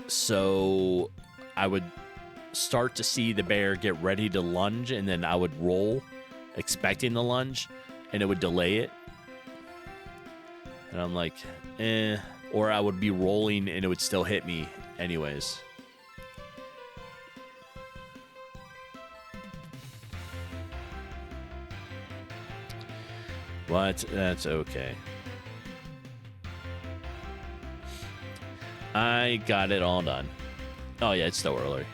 A: So I would start to see the bear get ready to lunge, and then I would roll, expecting the lunge, and it would delay it. And I'm like, eh. Or I would be rolling, and it would still hit me anyways. But that's okay. I got it all done. Oh, yeah, it's still early.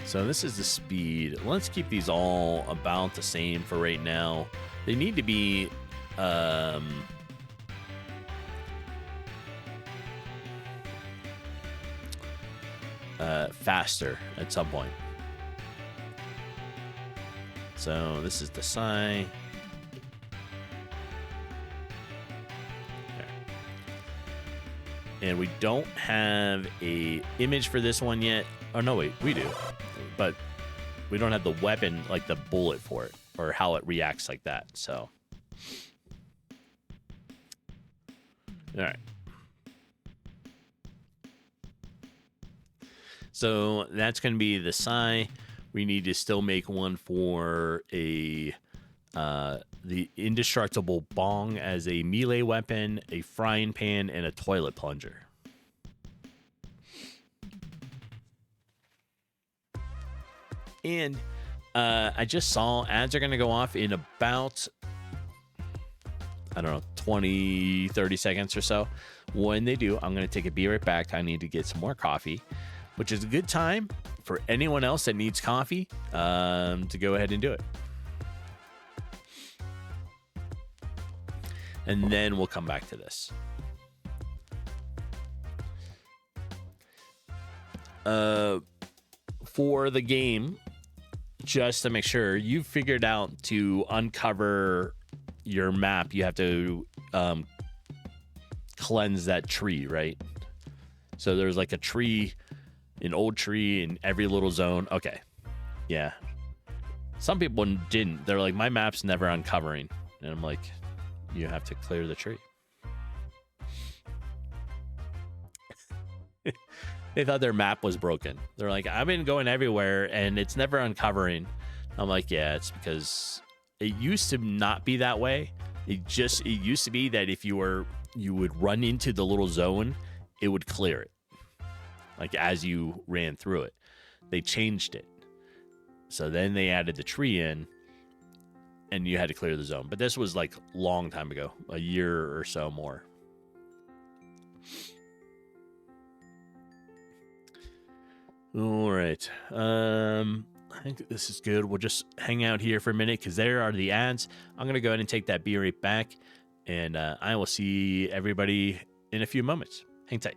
A: So this is the speed. Let's keep these all about the same for right now. They need to be faster at some point. So this is the Psy. And we don't have a image for this one yet. Oh, no, wait, we do. But we don't have the weapon, like the bullet for it, or how it reacts like that, so. All right. So that's going to be the Psy. We need to still make one for a the indestructible bong as a melee weapon, a frying pan, and a toilet plunger. And I just saw ads are going to go off in about, I don't know, 20, 30 seconds or so. When they do, I'm going to take a be right back. I need to get some more coffee, which is a good time for anyone else that needs coffee to go ahead and do it. And then we'll come back to this. For the game, just to make sure you've figured out to uncover your map, you have to cleanse that tree, right? So there's like a tree, an old tree in every little zone. Okay. Yeah. Some people didn't. They're like, my map's never uncovering. And I'm like, you have to clear the tree. They thought their map was broken. They're like, I've been going everywhere and it's never uncovering. I'm like, yeah, it's because it used to not be that way. It used to be that if you would run into the little zone, it would clear it. Like as you ran through it. They changed it. So then they added the tree in and you had to clear the zone. But this was like a long time ago, a year or so more. All right. I think this is good. We'll just hang out here for a minute because there are the ads. I'm going to go ahead and take that be right back. And I will see everybody in a few moments. Hang tight.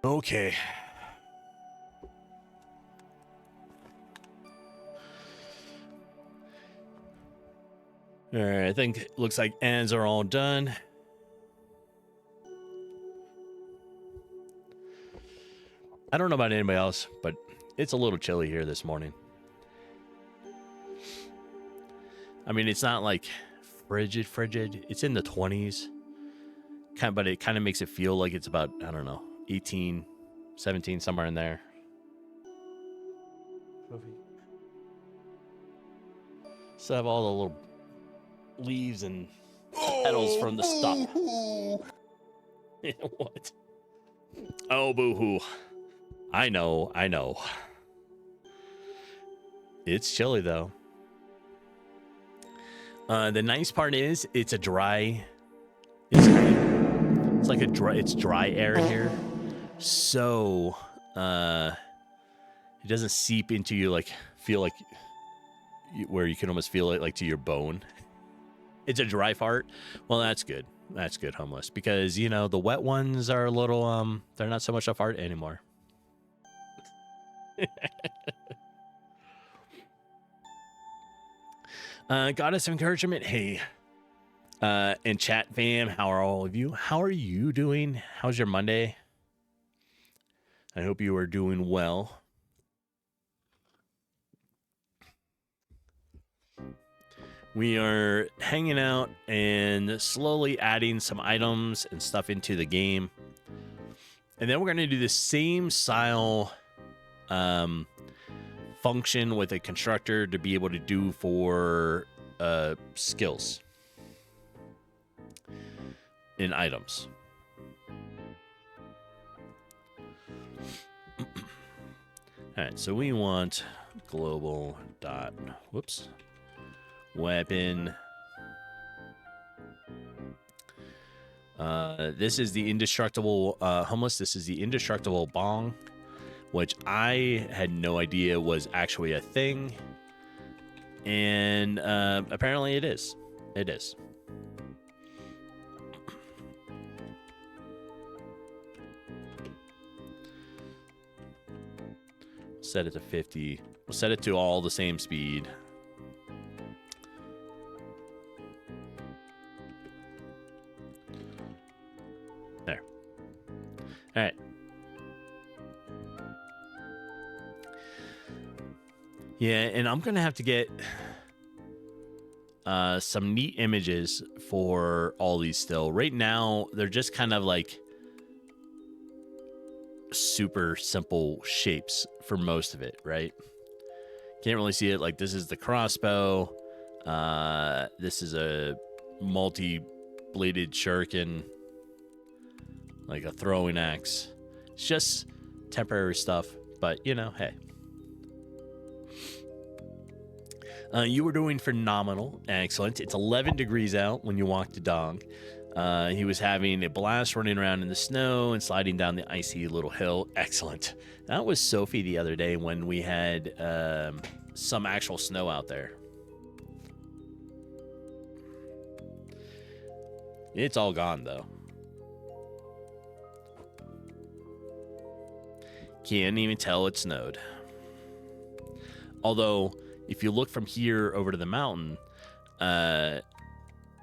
A: Okay. All right, I think it looks like ends are all done. I don't know about anybody else, but it's a little chilly here this morning. I mean, it's not like frigid. It's in the 20s. But it kind of makes it feel like it's about, I don't know, 18, 17, somewhere in there. So I have all the little leaves and petals from the stuff. What? Oh, boo-hoo. I know. It's chilly, though. The nice part is it's a dry... It's like it's dry air here. So, it doesn't seep into you, like, feel like... where you can almost feel it, like, to your bone. It's a dry fart. Well, that's good. That's good, homeless. Because, you know, the wet ones are a little, they're not so much a fart anymore. Goddess of Encouragement, hey. And chat fam, how are all of you? How are you doing? How's your Monday? I hope you are doing well. We are hanging out and slowly adding some items and stuff into the game. And then we're going to do the same style function with a constructor to be able to do for skills in items. All right, so we want global dot, whoops, weapon. This is the indestructible homeless. This is the indestructible bong, which I had no idea was actually a thing. And apparently it is. It is. Set it to 50. We'll set it to all the same speed. There. All right. Yeah, and I'm going to have to get some neat images for all these still. Right now, they're just kind of like super simple shapes for most of it, right? Can't really see it. Like, this is the crossbow. This is a multi-bladed shuriken, like a throwing axe. It's just temporary stuff, but you know, hey. You were doing phenomenal. Excellent. It's 11 degrees out when you walked the dog. He was having a blast running around in the snow and sliding down the icy little hill. Excellent. That was Sophie the other day when we had some actual snow out there. It's all gone, though. Can't even tell it snowed. Although, if you look from here over to the mountain,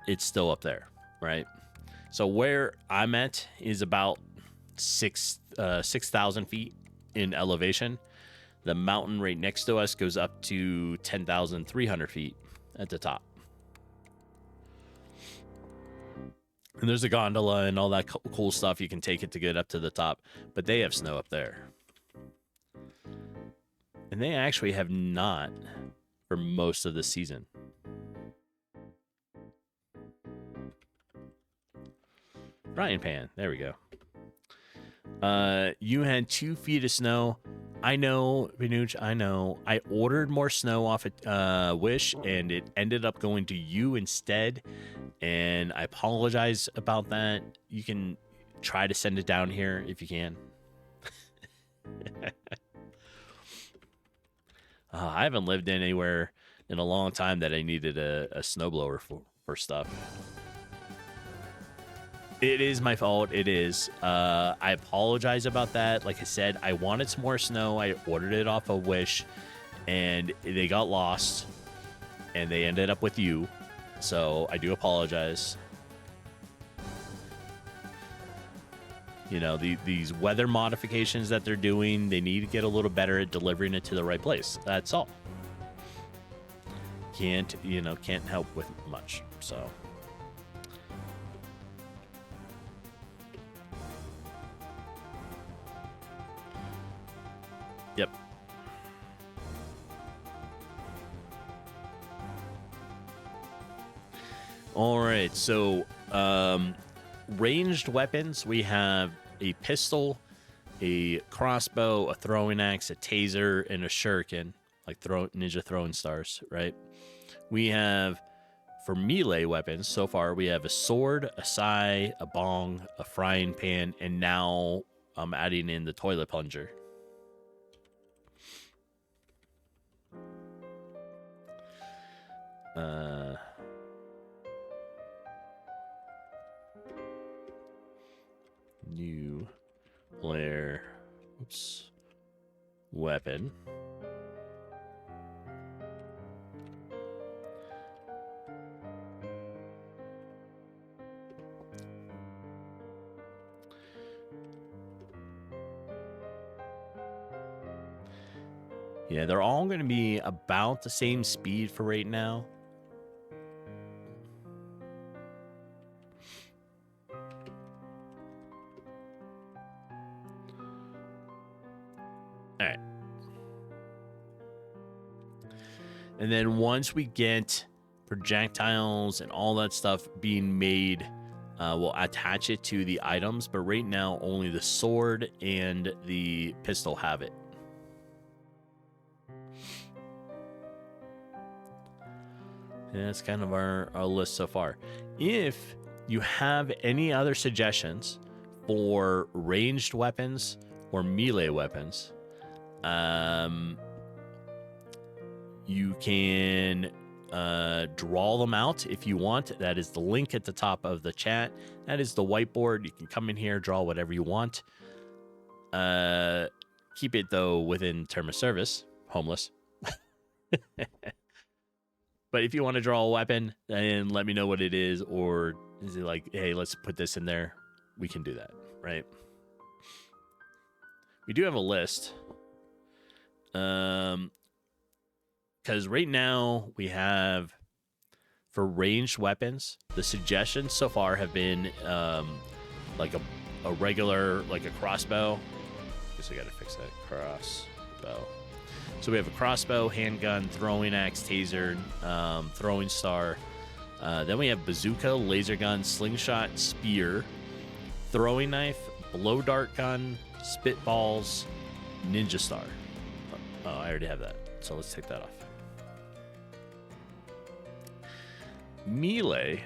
A: it's still up there, right? So where I'm at is about 6,000 feet in elevation. The mountain right next to us goes up to 10,300 feet at the top. And there's a gondola and all that cool stuff. You can take it to get up to the top, but they have snow up there. And they actually have not for most of the season. Frying pan. There we go. You had 2 feet of snow. I know, Vinuch, I know. I ordered more snow off at Wish, and it ended up going to you instead. And I apologize about that. You can try to send it down here if you can. I haven't lived anywhere in a long time that I needed a snowblower for stuff. It is my fault. It is. I apologize about that. Like I said, I wanted some more snow. I ordered it off of Wish, and they got lost, and they ended up with you. So I do apologize. You know, these weather modifications that they're doing, they need to get a little better at delivering it to the right place. That's all. Can't help with much. So. Yep. All right. So, ranged weapons, we have a pistol, a crossbow, a throwing axe, a taser, and a shuriken, like ninja throwing stars, right? We have, for melee weapons, so far, we have a sword, a sai, a bong, a frying pan, and now I'm adding in the toilet plunger. New player, weapon. Yeah, they're all going to be about the same speed for right now. All right. And then once we get projectiles and all that stuff being made, we'll attach it to the items. But right now, only the sword and the pistol have it. And that's kind of our list so far. If you have any other suggestions for ranged weapons or melee weapons, you can draw them out if you want. That is the link at the top of the chat. That is the whiteboard. You can come in here, draw whatever you want. Keep it, though, within term of service. Homeless. But if you want to draw a weapon, then let me know what it is. Or is it like, hey, let's put this in there? We can do that, right? We do have a list. Because right now we have, for ranged weapons, the suggestions so far have been like a regular, like a crossbow. Guess I got to fix that. Crossbow. So we have a crossbow, handgun, throwing axe, taser, throwing star. Then we have bazooka, laser gun, slingshot, spear, throwing knife, blow dart gun, spitballs, ninja star. Oh, I already have that. So let's take that off. Melee,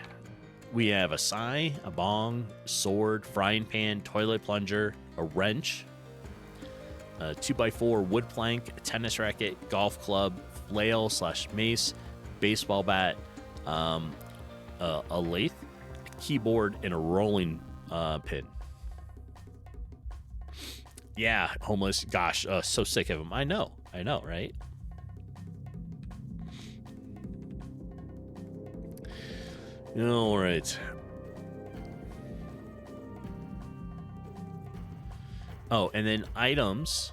A: we have a sai, a bong, sword, frying pan, toilet plunger, a wrench, a 2x4 wood plank, a tennis racket, golf club, flail / mace, baseball bat, a lathe, a keyboard, and a rolling pin. Yeah, homeless. Gosh, so sick of them. I know, right? All right. Oh, and then items.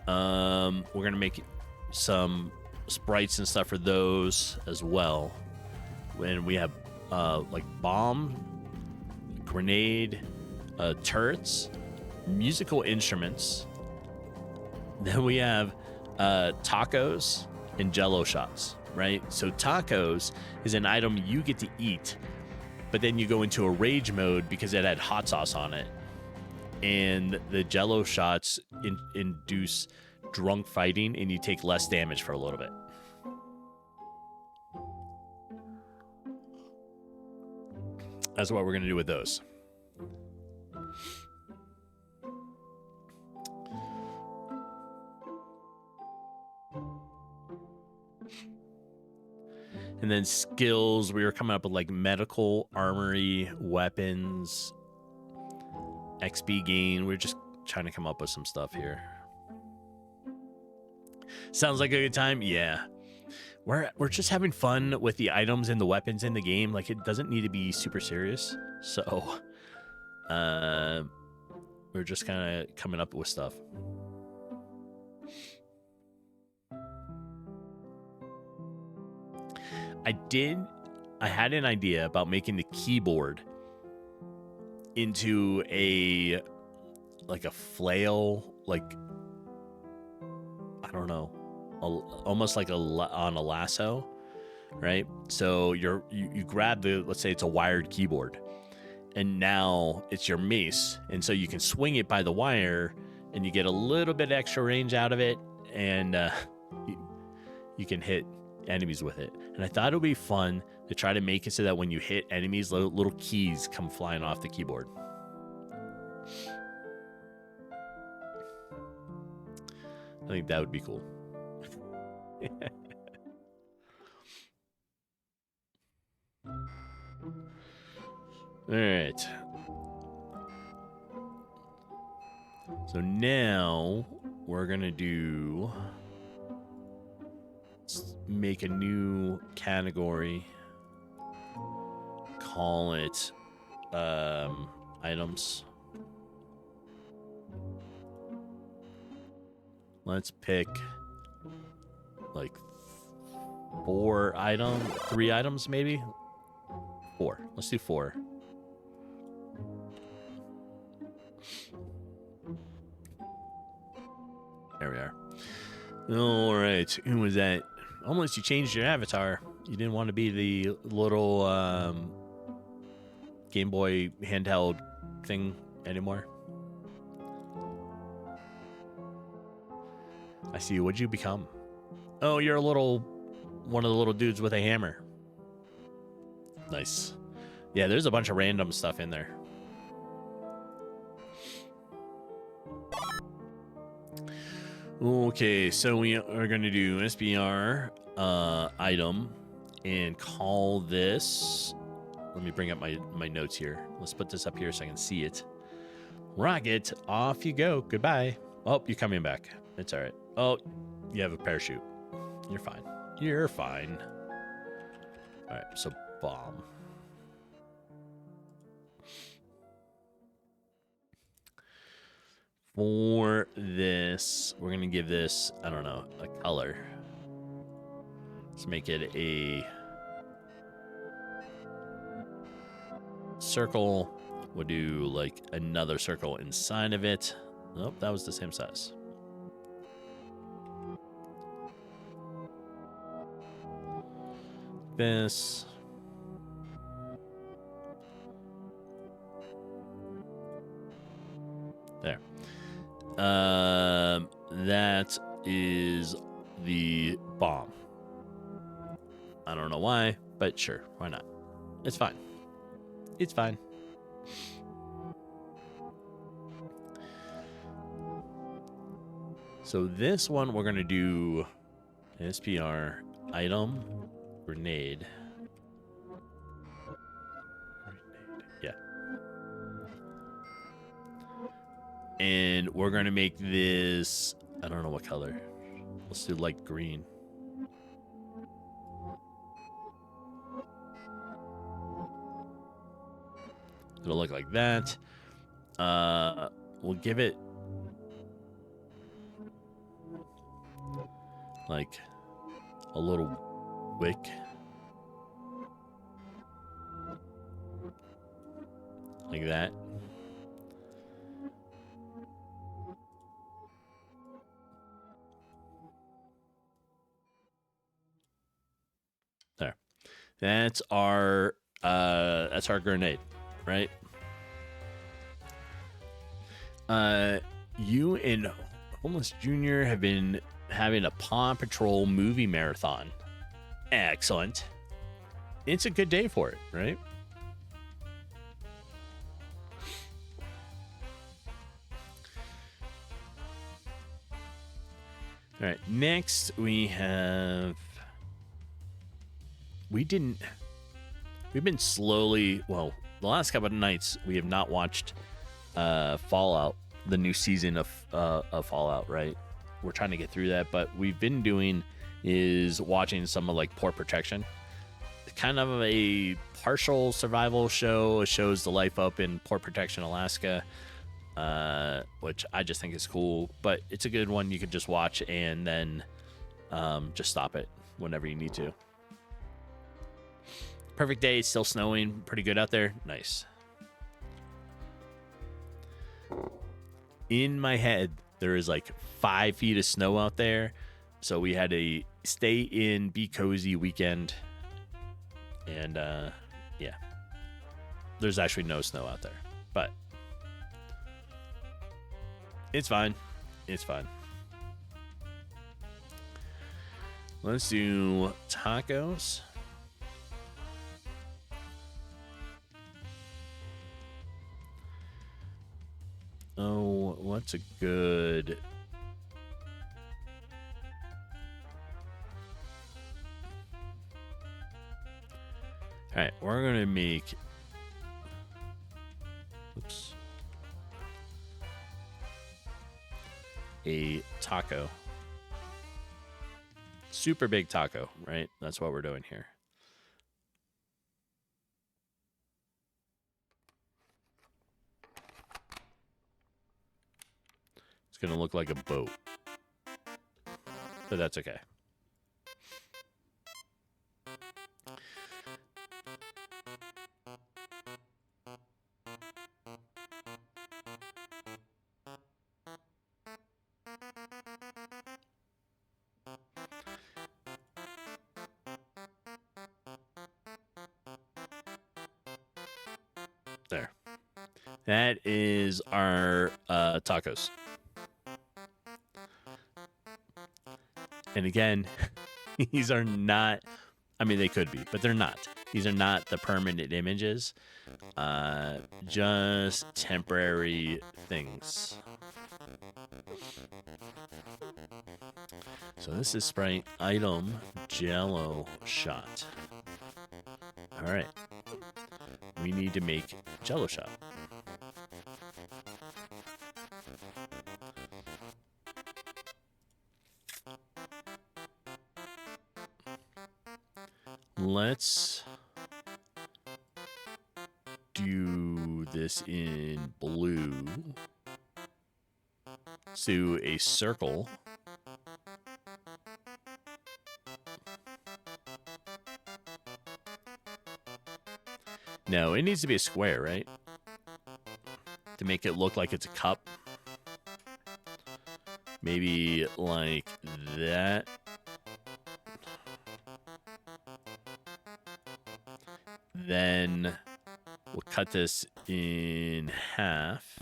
A: We're gonna make some sprites and stuff for those as well. When we have like bomb, grenade, turrets, musical instruments. Then we have tacos and jello shots, right? So tacos is an item you get to eat, but then you go into a rage mode because it had hot sauce on it. And the jello shots induce drunk fighting, and you take less damage for a little bit. That's what we're going to do with those. And then skills, we were coming up with like medical, armory, weapons, XP gain. We're just trying to come up with some stuff here. Sounds like a good time? Yeah. We're just having fun with the items and the weapons in the game. Like, it doesn't need to be super serious. So, we're just kind of coming up with stuff. I had an idea about making the keyboard into like a flail, like, I don't know, almost like on a lasso, right? So you grab let's say it's a wired keyboard, and now it's your mace, and so you can swing it by the wire, and you get a little bit extra range out of it, and you can hit enemies with it. And I thought it would be fun to try to make it so that when you hit enemies, little keys come flying off the keyboard. I think that would be cool. All right. So now we're going to make a new category. Call it items. Let's pick like 3 items maybe. 4. Let's do 4. There we are. All right. Who was that? Almost you changed your avatar. You didn't want to be the little Game Boy handheld thing anymore. I see. What'd you become? Oh, you're one of the little dudes with a hammer. Nice. Yeah, there's a bunch of random stuff in there. Okay, so we are going to do SBR item and call this. Let me bring up my notes here. Let's put this up here so I can see it. Rocket, off you go. Goodbye. Oh, you're coming back. It's all right. Oh, you have a parachute. You're fine. You're fine. All right, so bomb. For this, we're going to give this, I don't know, a color. Let's make it a circle. We'll do like another circle inside of it. Nope, that was the same size. This. There. That is the bomb. I don't know why, but sure, why not? It's fine. It's fine. So this one we're gonna do SPR item grenade. Yeah. And we're gonna make this, I don't know what color. Let's do light green. It'll look like that. We'll give it like a little wick. Like that. There. That's our grenade, right? You and Homeless Jr. have been having a Paw Patrol movie marathon. Excellent. It's a good day for it, right? All right, next we have we didn't. We've been slowly. Well, the last couple of nights we have not watched Fallout, the new season of Fallout. Right, we're trying to get through that, but we've been doing is watching some of like Port Protection, kind of a partial survival show. It shows the life up in Port Protection, Alaska, which I just think is cool. But it's a good one you could just watch and then just stop it whenever you need to. Perfect day. It's still snowing. Pretty good out there. Nice. In my head, there is like 5 feet of snow out there. So we had a stay in, be cozy weekend. And yeah, there's actually no snow out there, but it's fine. It's fine. Let's do tacos. Oh, what's a good... All right, we're going to make... Oops. A taco. Super big taco, right? That's what we're doing here. It's going to look like a boat. But that's okay. There. That is our tacos. And again, these are not, I mean, they could be, but they're not. These are not the permanent images, just temporary things. So this is Sprite item Jello shot. All right. We need to make Jello shot. Let's do this in blue. Let's do a circle. No, it needs to be a square, right? To make it look like it's a cup. Maybe like that. Then we'll cut this in half.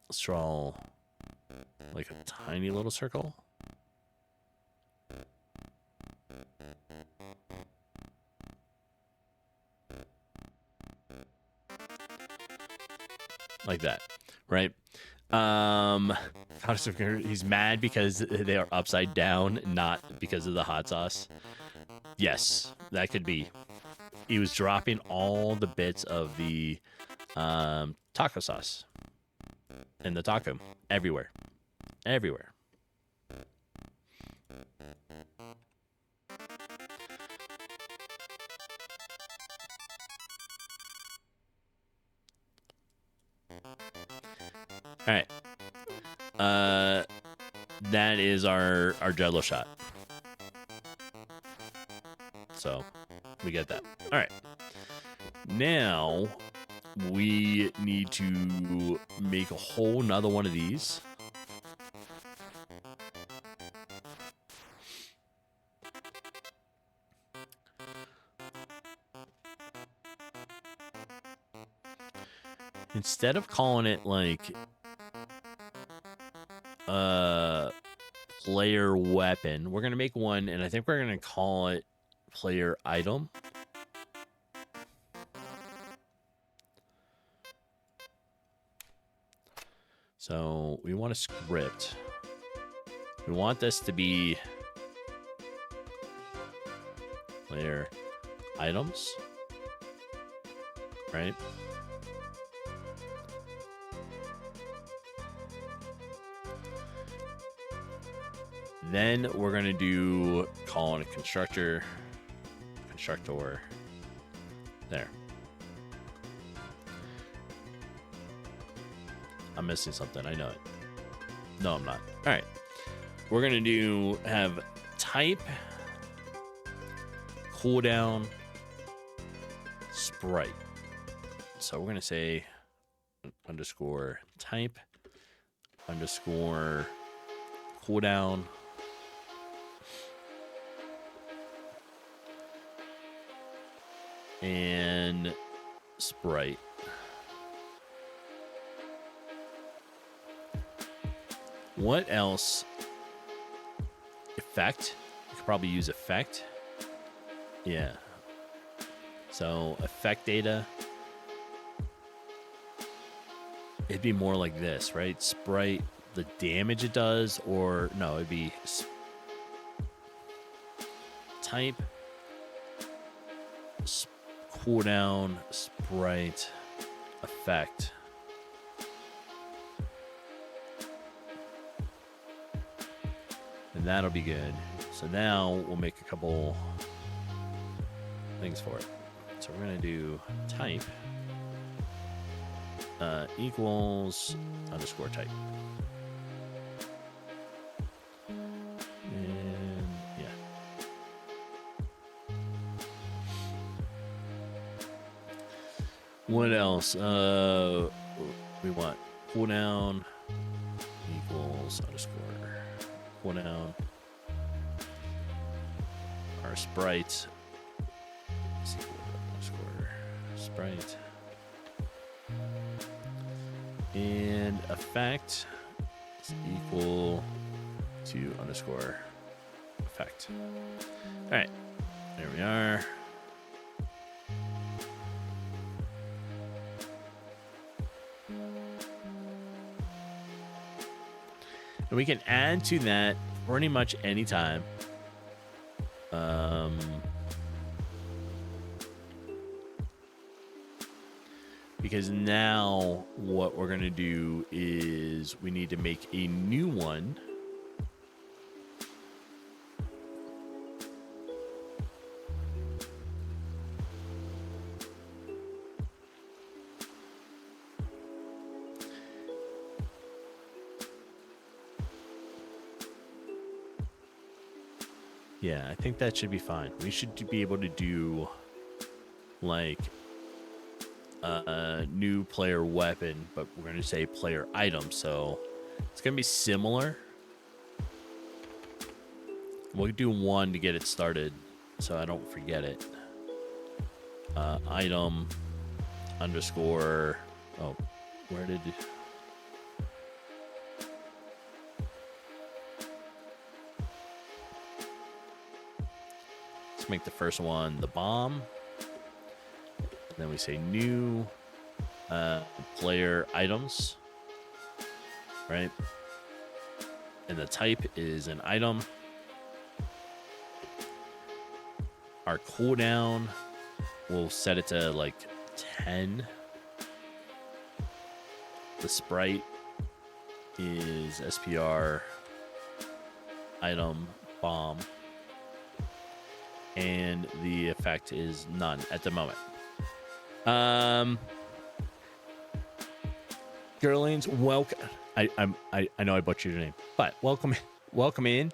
A: Let's draw like a tiny little circle. Like that, right? He's mad because they are upside down, not because of the hot sauce. Yes, that could be. He was dropping all the bits of the taco sauce and the taco everywhere. Everywhere. All right. That is our Jello shot. So we get that. All right. Now we need to make a whole nother one of these. Instead of calling it like player weapon, we're gonna make one, and I think we're gonna call it player item. So we want a script. We want this to be player items, right? Then we're going to do call on a constructor. There. I'm missing something. I know it. No, I'm not. All right. We're going to have type cooldown sprite. So we're going to say underscore type underscore cooldown and sprite. What else? Effect. You could probably use effect. Yeah. So effect data. It'd be more like this, right? Sprite, the damage it does, or no, it'd be type cooldown sprite effect. And that'll be good. So now we'll make a couple things for it. So we're going to do type equals underscore type. And yeah. What else? We want cooldown equals underscore cooldown. Our sprite is equal to underscore sprite. And effect is equal to underscore effect. All right, there we are. And we can add to that pretty much anytime. Because now what we're going to do is we need to make a new one. Yeah, I think that should be fine. We should be able to do like a new player weapon, but we're going to say player item. So it's going to be similar. We'll do one to get it started so I don't forget it. Item underscore. Oh, where did... Make the first one the bomb. Then we say new player items, right? And the type is an item. Our cooldown, we'll set it to like 10. The sprite is SPR item bomb. And the effect is none at the moment. Girlings, welcome. I know I butchered your name, but welcome in.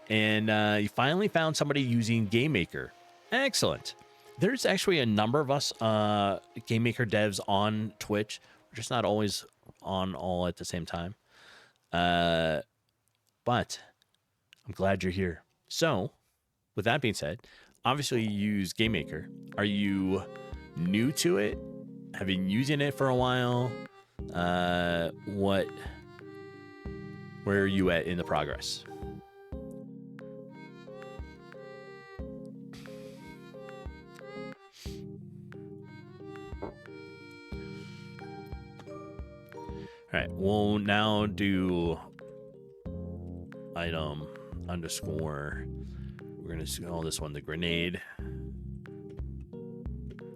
A: And you finally found somebody using GameMaker. Excellent. There's actually a number of us GameMaker devs on Twitch. We're just not always on all at the same time. But I'm glad you're here. So, with that being said, obviously you use GameMaker. Are you new to it? Have you been using it for a while? Where are you at in the progress? All right, we'll now do item underscore We're going to call this one the grenade.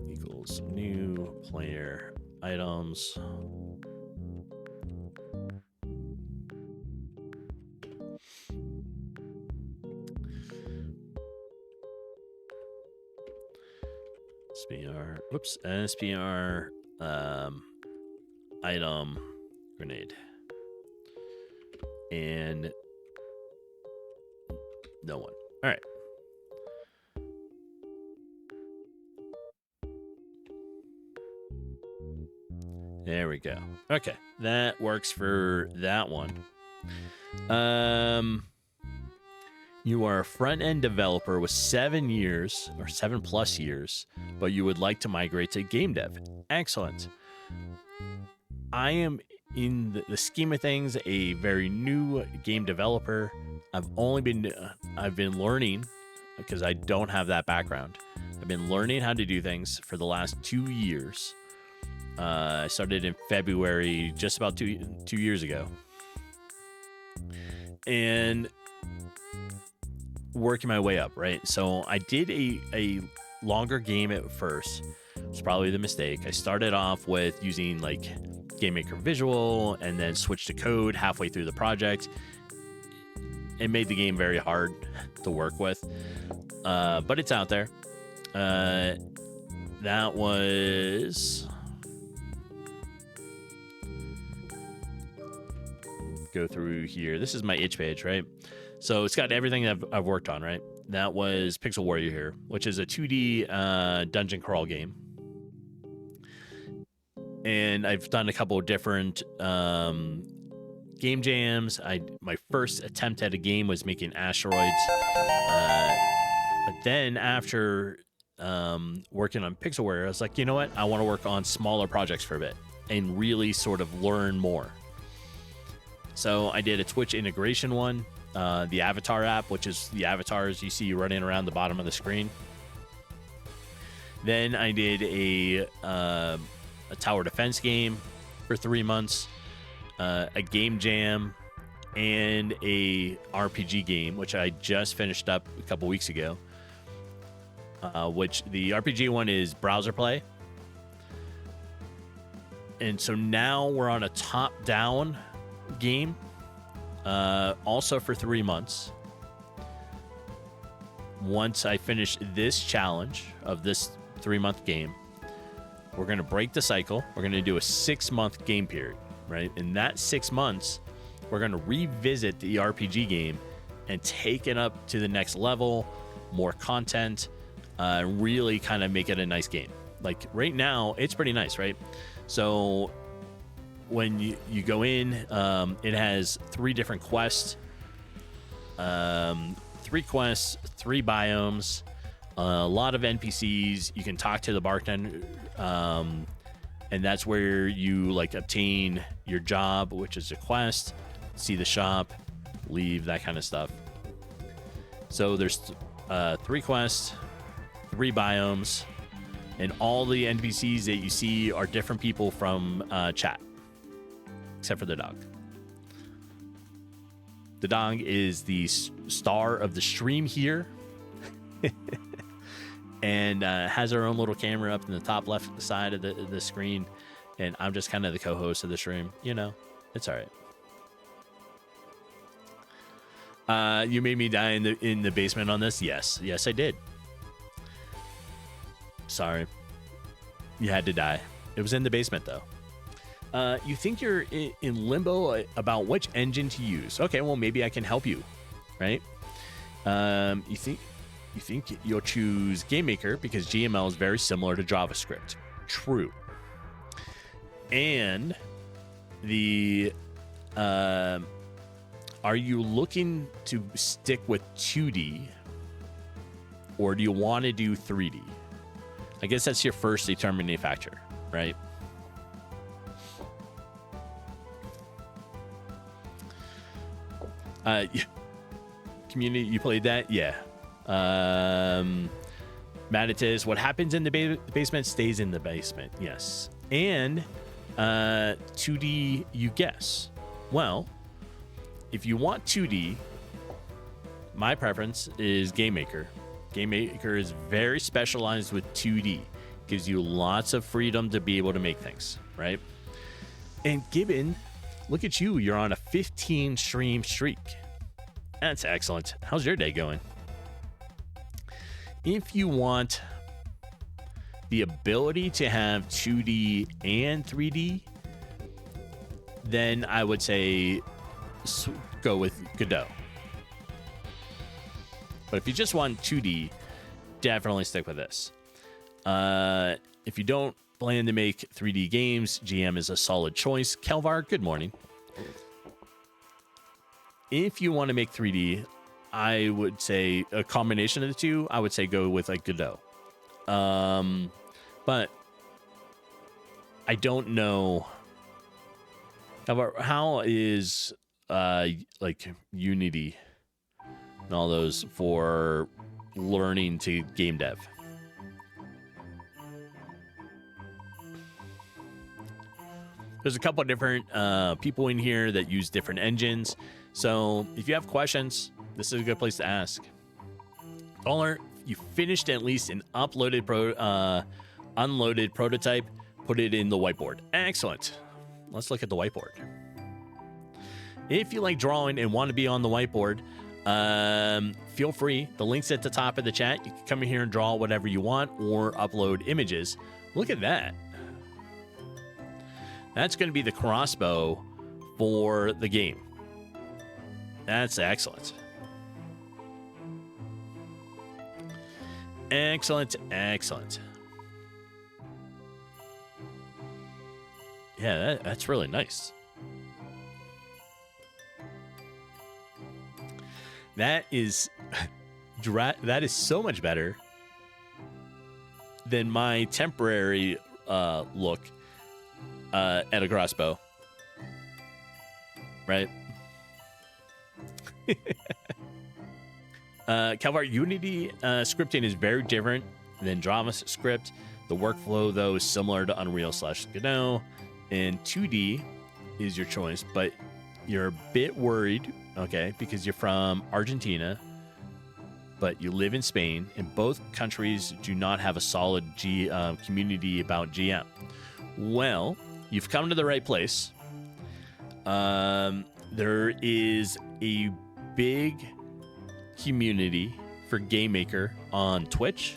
A: Equals new player items. SPR, oops, SPR item grenade. And no one. All right. There we go. Okay, that works for that one. You are a front-end developer with 7 years or 7+ years, but you would like to migrate to game dev. Excellent. I am, in the scheme of things, a very new game developer. I've been learning, because I don't have that background. I've been learning how to do things for the last 2 years. I started in February, just about two years ago. And working my way up, right? So I did a longer game at first. It's probably the mistake. I started off with using like GameMaker Visual and then switched to code halfway through the project. It made the game very hard to work with, but it's out there. That was... Go through here. This is my itch page, right? So it's got everything that I've worked on, right? That was Pixel Warrior here, which is a 2D dungeon crawl game. And I've done a couple of different game jams. My first attempt at a game was making asteroids. But then after working on Pixel Warrior, I was like, you know what? I want to work on smaller projects for a bit and really sort of learn more. So I did a Twitch integration one, the Avatar app, which is the avatars you see running around the bottom of the screen. Then I did a tower defense game for 3 months, a game jam, and a RPG game, which I just finished up a couple weeks ago. Which the RPG one is browser play. And so now we're on a top-down game, also for 3 months. Once I finish this challenge of this 3-month game, we're going to break the cycle. We're going to do a 6-month game period, right? In that 6 months, we're going to revisit the RPG game and take it up to the next level, more content, really kind of make it a nice game. Like right now, it's pretty nice, right? So when you go in, it has 3 different quests, 3 quests, 3 biomes, a lot of NPCs. You can talk to the bartender, and that's where you like obtain your job, which is a quest, see the shop, leave, that kind of stuff. So there's 3 quests, 3 biomes, and all the NPCs that you see are different people from chat. Except for the dog. The dog is the star of the stream here. And has our own little camera up in the top left side of the screen. And I'm just kind of the co-host of the stream. You know, it's all right. You made me die in the basement on this? Yes, I did. Sorry. You had to die. It was in the basement, though. You think you're in limbo about which engine to use. Okay, well, maybe I can help you, right? You think you'll choose GameMaker because GML is very similar to JavaScript. True. And are you looking to stick with 2D, or do you want to do 3D? I guess that's your first determining factor, right? Community, you played that? Yeah. Manatis, what happens in the basement stays in the basement. Yes. And 2D, you guess. Well, if you want 2D, My preference is GameMaker. GameMaker is very specialized with 2D. Gives you lots of freedom to be able to make things, right? And Gibbon, look at you. You're on a 15 stream streak. That's excellent. How's your day going? If you want the ability to have 2D and 3D, then I would say go with Godot. But if you just want 2D, definitely stick with this. If you don't plan to make 3D games, GM is a solid choice. Kelvar, good morning. If you want to make 3D, I would say a combination of the two. I would say go with like Godot. But I don't know. How is like Unity and all those for learning to game dev? There's a couple of different people in here that use different engines. So if you have questions, this is a good place to ask. Caller, you finished at least an unloaded prototype, put it in the whiteboard. Excellent. Let's look at the whiteboard. If you like drawing and want to be on the whiteboard, feel free. The link's at the top of the chat. You can come in here and draw whatever you want or upload images. Look at that. That's going to be the crossbow for the game. That's excellent. Excellent, excellent. Yeah, that's really nice. That is so much better than my temporary look at a crossbow. Right? Calvar, Unity scripting is very different than JavaScript. The workflow, though, is similar to Unreal/Godot, and 2D is your choice, but you're a bit worried, okay, because you're from Argentina, but you live in Spain, and both countries do not have a solid community about GM. Well, you've come to the right place. There is a big community for GameMaker on Twitch,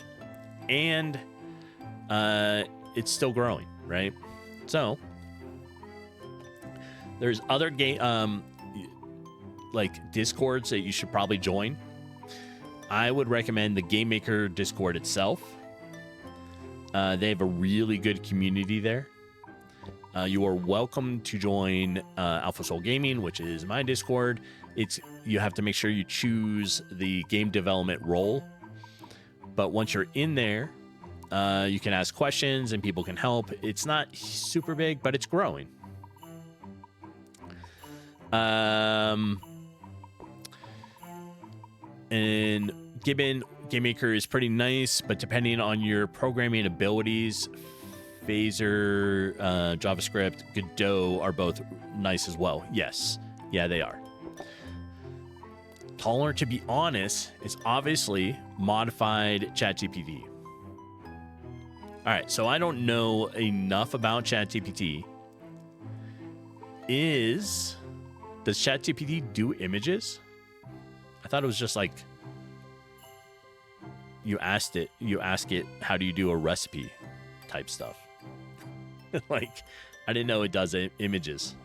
A: and it's still growing, right? So there's other game like Discords that you should probably join. I would recommend the GameMaker Discord itself. They have a really good community there. You are welcome to join Alpha Soul Gaming, which is my Discord. You have to make sure you choose the game development role. But once you're in there, you can ask questions and people can help. It's not super big, but it's growing. And GameMaker is pretty nice, but depending on your programming abilities, Phaser, JavaScript, Godot are both nice as well. Yes. Yeah, they are. Taller, to be honest, is obviously modified ChatGPT. All right, so I don't know enough about ChatGPT. Does ChatGPT do images? I thought it was just like you ask it how do you do a recipe type stuff. Like, I didn't know it does images.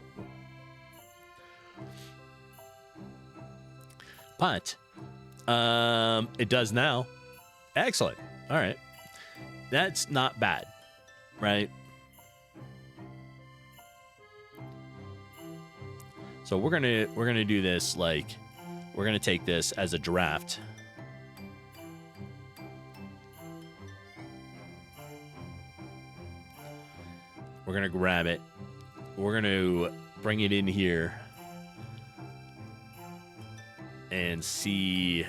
A: But it does now. Excellent. All right. That's not bad, right? So we're gonna do this like we're gonna take this as a draft. We're gonna grab it. We're gonna bring it in here and see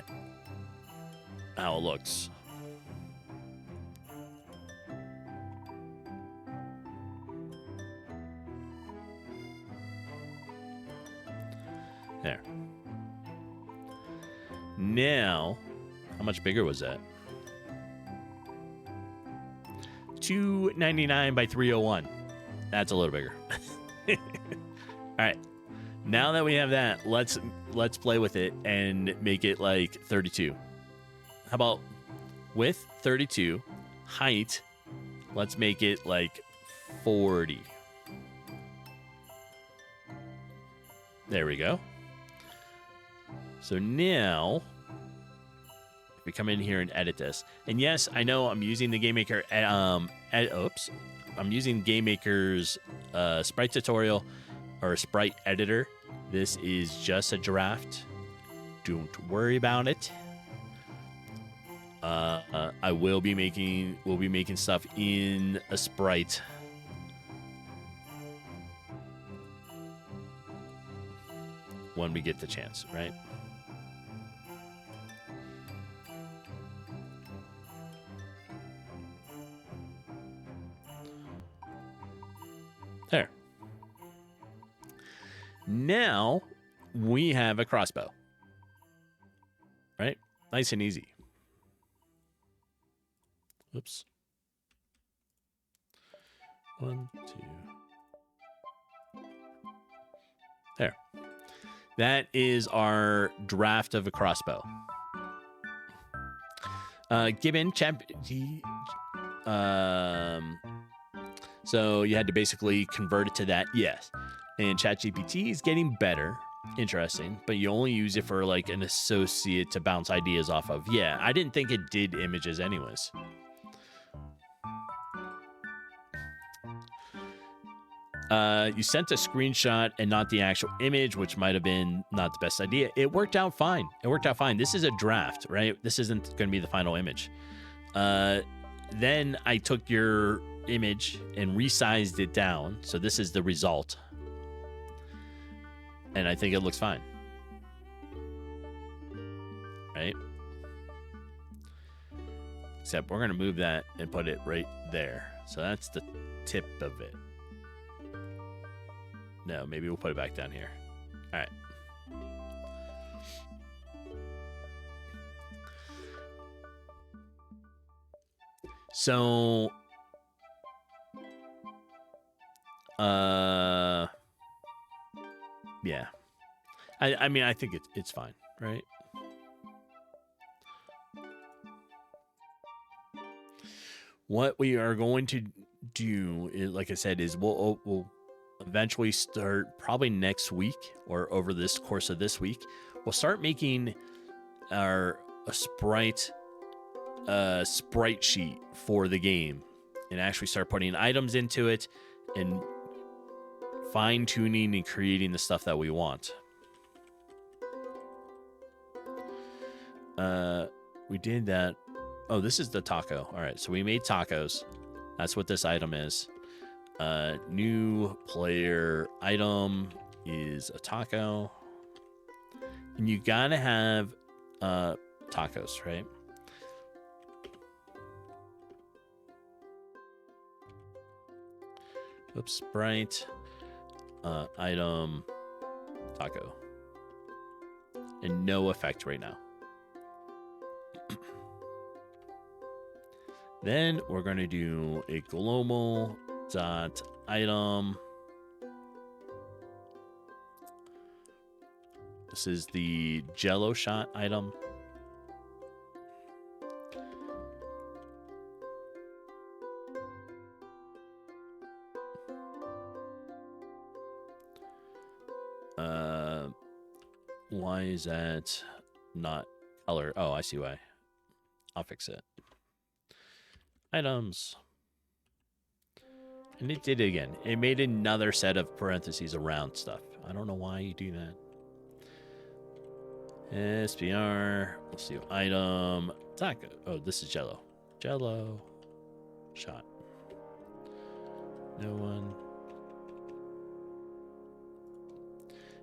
A: how it looks. There. Now, how much bigger was that? 299 by 301. That's a little bigger. All right. Now that we have that, let's play with it and make it like 32. How about with 32 height? Let's make it like 40. There we go. So now, if we come in here and edit this, and yes, I know I'm using the GameMaker. I'm using GameMaker's sprite tutorial or sprite editor. This is just a draft. Don't worry about it. I will be making stuff in a sprite. When we get the chance, right? There. Now we have a crossbow. Right? Nice and easy. Oops. 1, 2. There. That is our draft of a crossbow. Given so you had to basically convert it to that, yes. And ChatGPT is getting better, interesting, but you only use it for like an associate to bounce ideas off of. Yeah, I didn't think it did images anyways. You sent a screenshot and not the actual image, which might have been not the best idea. It worked out fine. This is a draft, right? This isn't going to be the final image. Then I took your image and resized it down. So this is the result. And I think it looks fine. Right? Except we're going to move that and put it right there. So that's the tip of it. No, maybe we'll put it back down here. All right. So, yeah. I mean, I think it's fine, right? What we are going to do is, like I said, is we'll eventually start probably next week or over this course of this week. We'll start making a sprite sheet for the game and actually start putting items into it and fine-tuning and creating the stuff that we want. We did that. Oh, this is the taco. All right, so we made tacos. That's what this item is. New player item is a taco. And you gotta have tacos, right? Oops, sprite. Item. Taco. And no effect right now. Then we're going to do a global dot item. This is the Jello shot item. Why is that not color? Oh, I see why. I'll fix it. Items. And it did it again. It made another set of parentheses around stuff. I don't know why you do that. SPR. Let's do item. Taco. Oh, this is Jello. Jello. Shot. No one.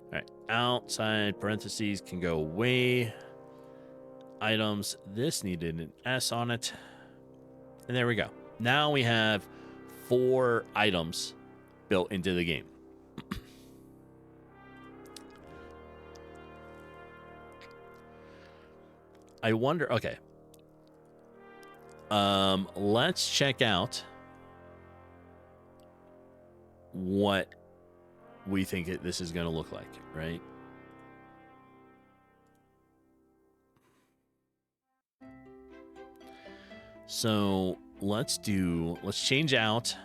A: All right. Outside parentheses can go away. Items. This needed an S on it. And there we go. Now we have 4 items built into the game. I wonder. Okay. Let's check out what we think this is going to look like, right? So let's change out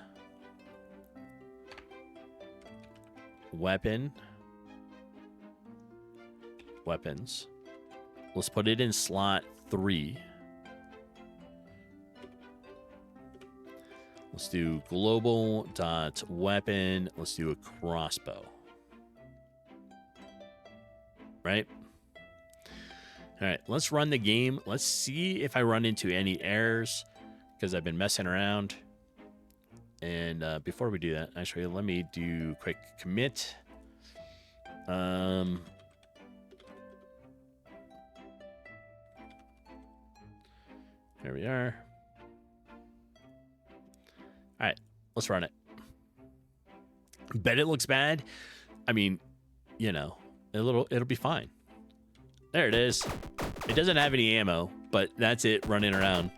A: weapons. Let's put it in slot 3. Let's do global dot weapon. Let's do a crossbow. Right? All right, let's run the game. Let's see if I run into any errors because I've been messing around. And before we do that, actually, let me do quick commit. There we are. All right, let's run it. Bet it looks bad. I mean, you know, it'll be fine. There it is. It doesn't have any ammo, but that's it running around.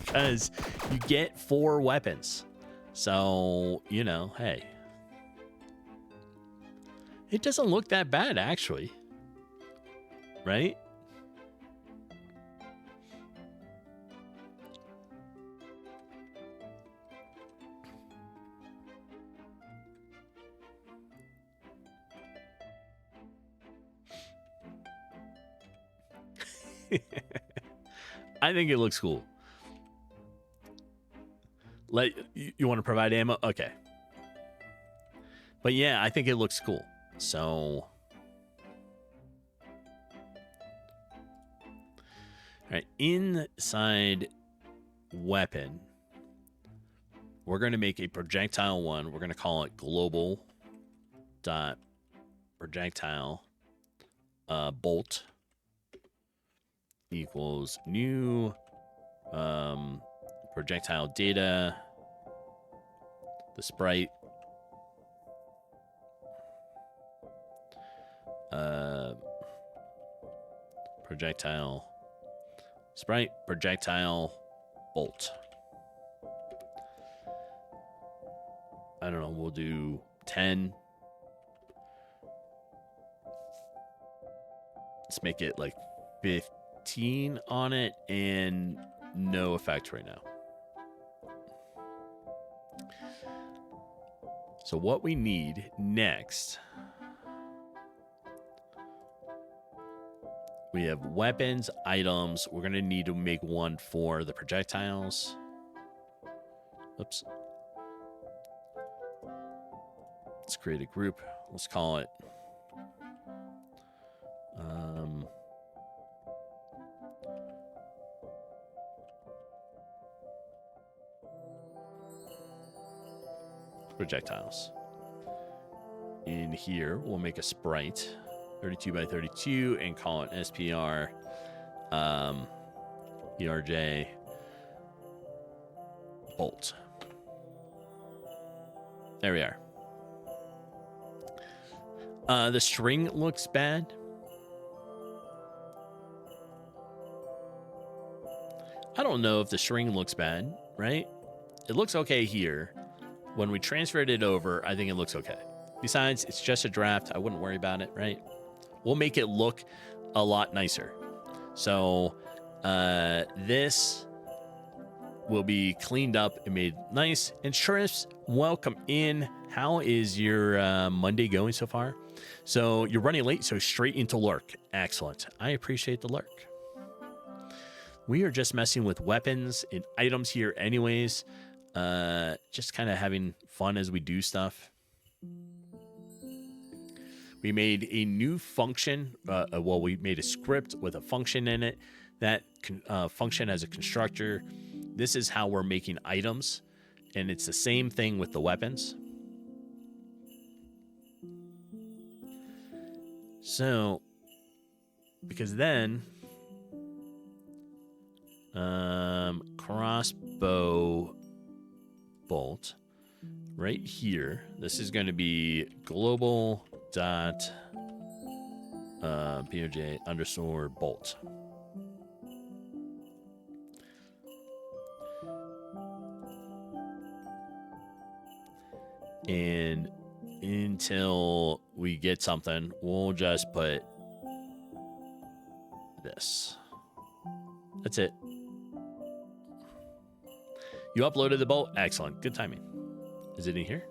A: Because you get 4 weapons. So, you know, hey. It doesn't look that bad, actually. Right? I think it looks cool. You want to provide ammo? Okay. But yeah, I think it looks cool. So, all right, inside weapon, we're going to make a projectile one. We're going to call it global dot projectile bolt equals new projectile data, the sprite, projectile sprite, projectile bolt. I don't know, we'll do 10. Let's make it like 15 on it and no effect right now. So what we need next, we have weapons, items. We're going to need to make one for the projectiles. Oops. Let's create a group. Let's call it projectiles. In here, we'll make a sprite 32 by 32 and call it SPR ERJ bolt. There we are. The string looks bad. I don't know if the string looks bad, right? It looks okay here. When we transferred it over, I think it looks okay. Besides, it's just a draft. I wouldn't worry about it, right? We'll make it look a lot nicer. So this will be cleaned up and made nice. And Shrimps, welcome in. How is your Monday going so far? So you're running late, so straight into lurk. Excellent. I appreciate the lurk. We are just messing with weapons and items here anyways. Just kind of having fun as we do stuff. We made a new function. We made a script with a function in it. That function has a constructor. This is how we're making items. And it's the same thing with the weapons. So, because then, crossbow bolt right here. This is going to be global dot POJ underscore bolt. And until we get something, we'll just put this. That's it. You uploaded the bolt? Excellent. Good timing. Is it in here?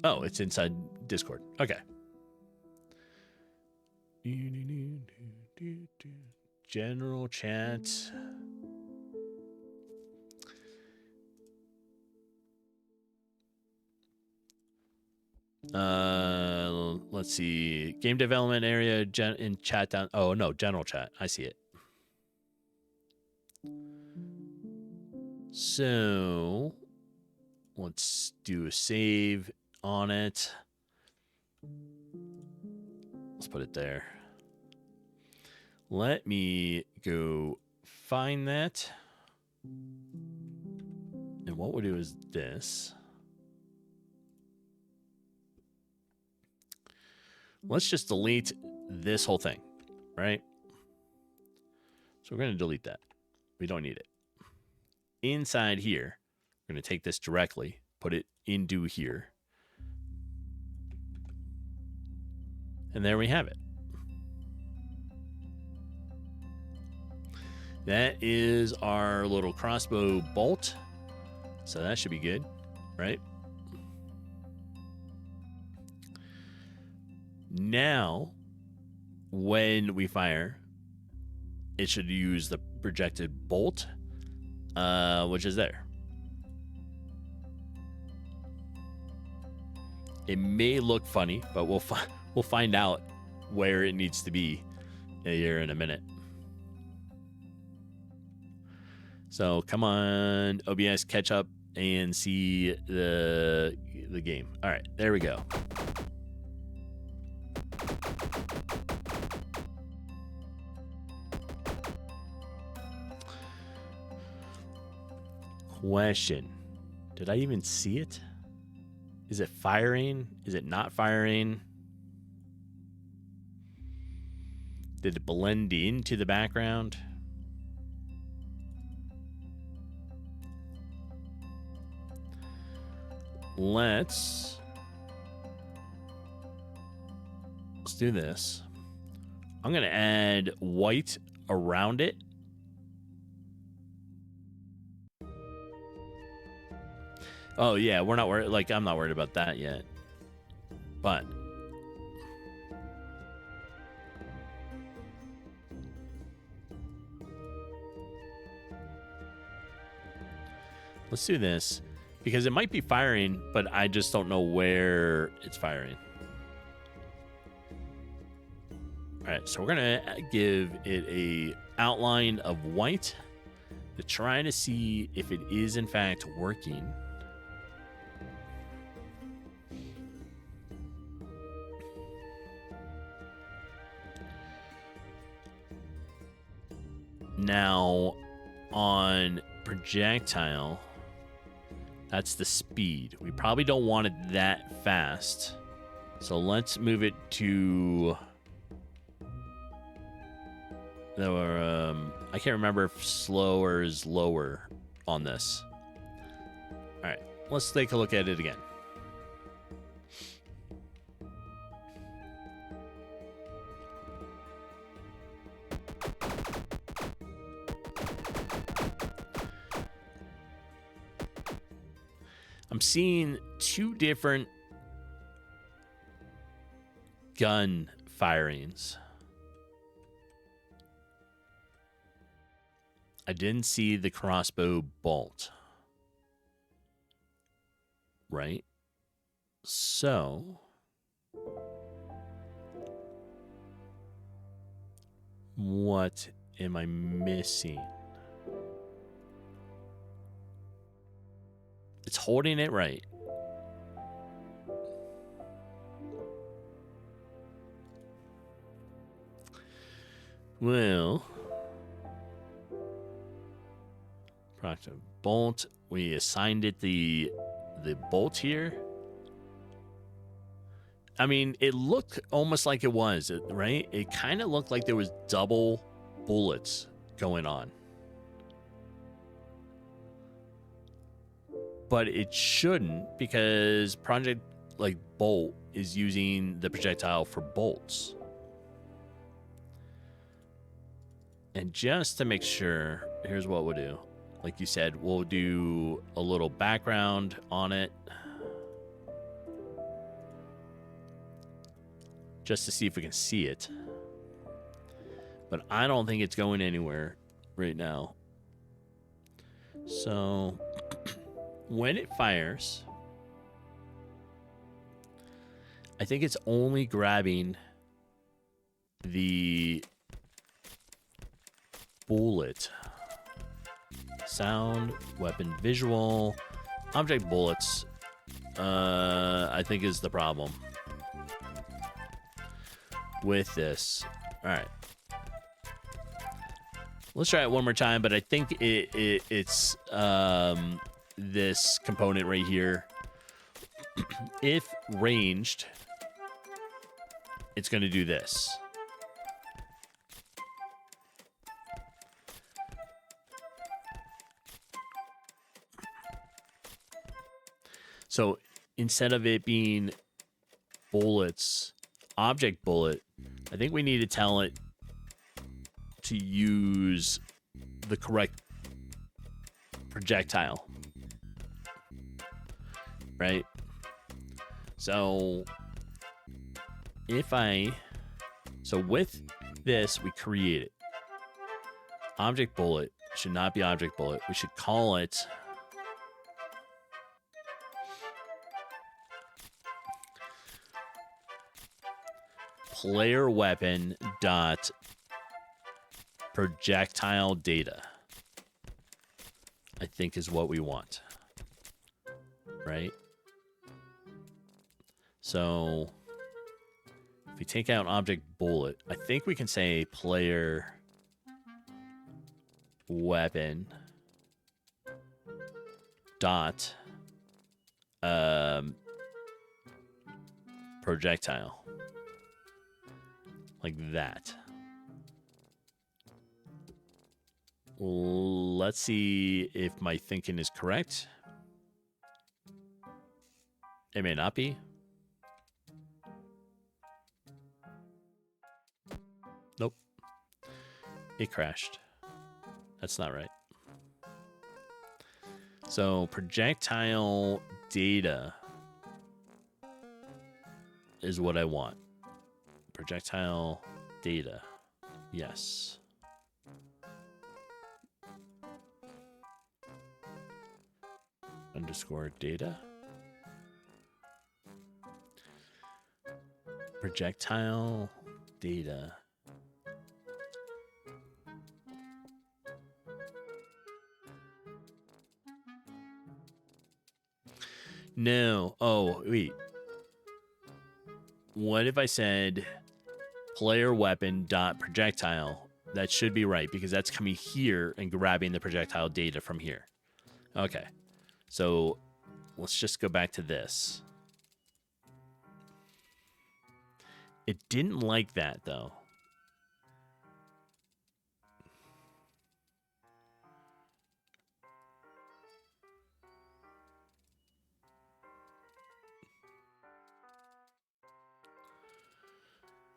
A: Oh, it's inside Discord. Okay. General chat. Let's see. Game development area in chat down. Oh no, general chat. I see it. So let's do a save on it. Let's put it there. Let me go find that. And what we'll do is this. Let's just delete this whole thing, right? So we're going to delete that. We don't need it. Inside here, we're going to take this directly, put it into here. And there we have it. That is our little crossbow bolt. So that should be good, right? Now, when we fire, it should use the projected bolt, which is there. It may look funny, but we'll find out where it needs to be here in a minute. So come on, OBS, catch up and see the game. All right, there we go. Question. Did I even see it? Is it firing? Is it not firing? Did it blend into the background? Let's do this. I'm going to add white around it. Oh, yeah, we're not worried. Like, I'm not worried about that yet. But let's do this because it might be firing, but I just don't know where it's firing. All right, so we're going to give it a outline of white to try to see if it is, in fact, working. Now, on projectile, that's the speed. We probably don't want it that fast. So let's move it to... I can't remember if slower is lower on this. All right, let's take a look at it again. I'm seeing two different gun firings. I didn't see the crossbow bolt. Right? So what am I missing? It's holding it right. Well, product bolt. We assigned it the bolt here. I mean, it looked almost like it was, right? It kind of looked like there was double bullets going on. But it shouldn't, because Project like Bolt is using the projectile for bolts. And just to make sure, here's what we'll do. Like you said, we'll do a little background on it, just to see if we can see it. But I don't think it's going anywhere right now. So when it fires, I think it's only grabbing the bullet. Sound, weapon, visual, object bullets, I think is the problem with this. All right. Let's try it one more time, but I think it's this component right here. If ranged, it's going to do this. So instead of it being bullets, object bullet, I think we need to tell it to use the correct projectile, right? So with this, we create it. Object bullet should not be object bullet. We should call it player weapon dot projectile data, I think is what we want, right? So if we take out object bullet, I think we can say player weapon dot projectile, like that. Let's see if my thinking is correct. It may not be. Nope. It crashed. That's not right. So projectile data is what I want. Projectile data. Yes. Underscore data. Projectile data. No. Oh, wait. What if I said player weapon dot projectile? That should be right, because that's coming here and grabbing the projectile data from here. Okay. So let's just go back to this. It didn't like that, though.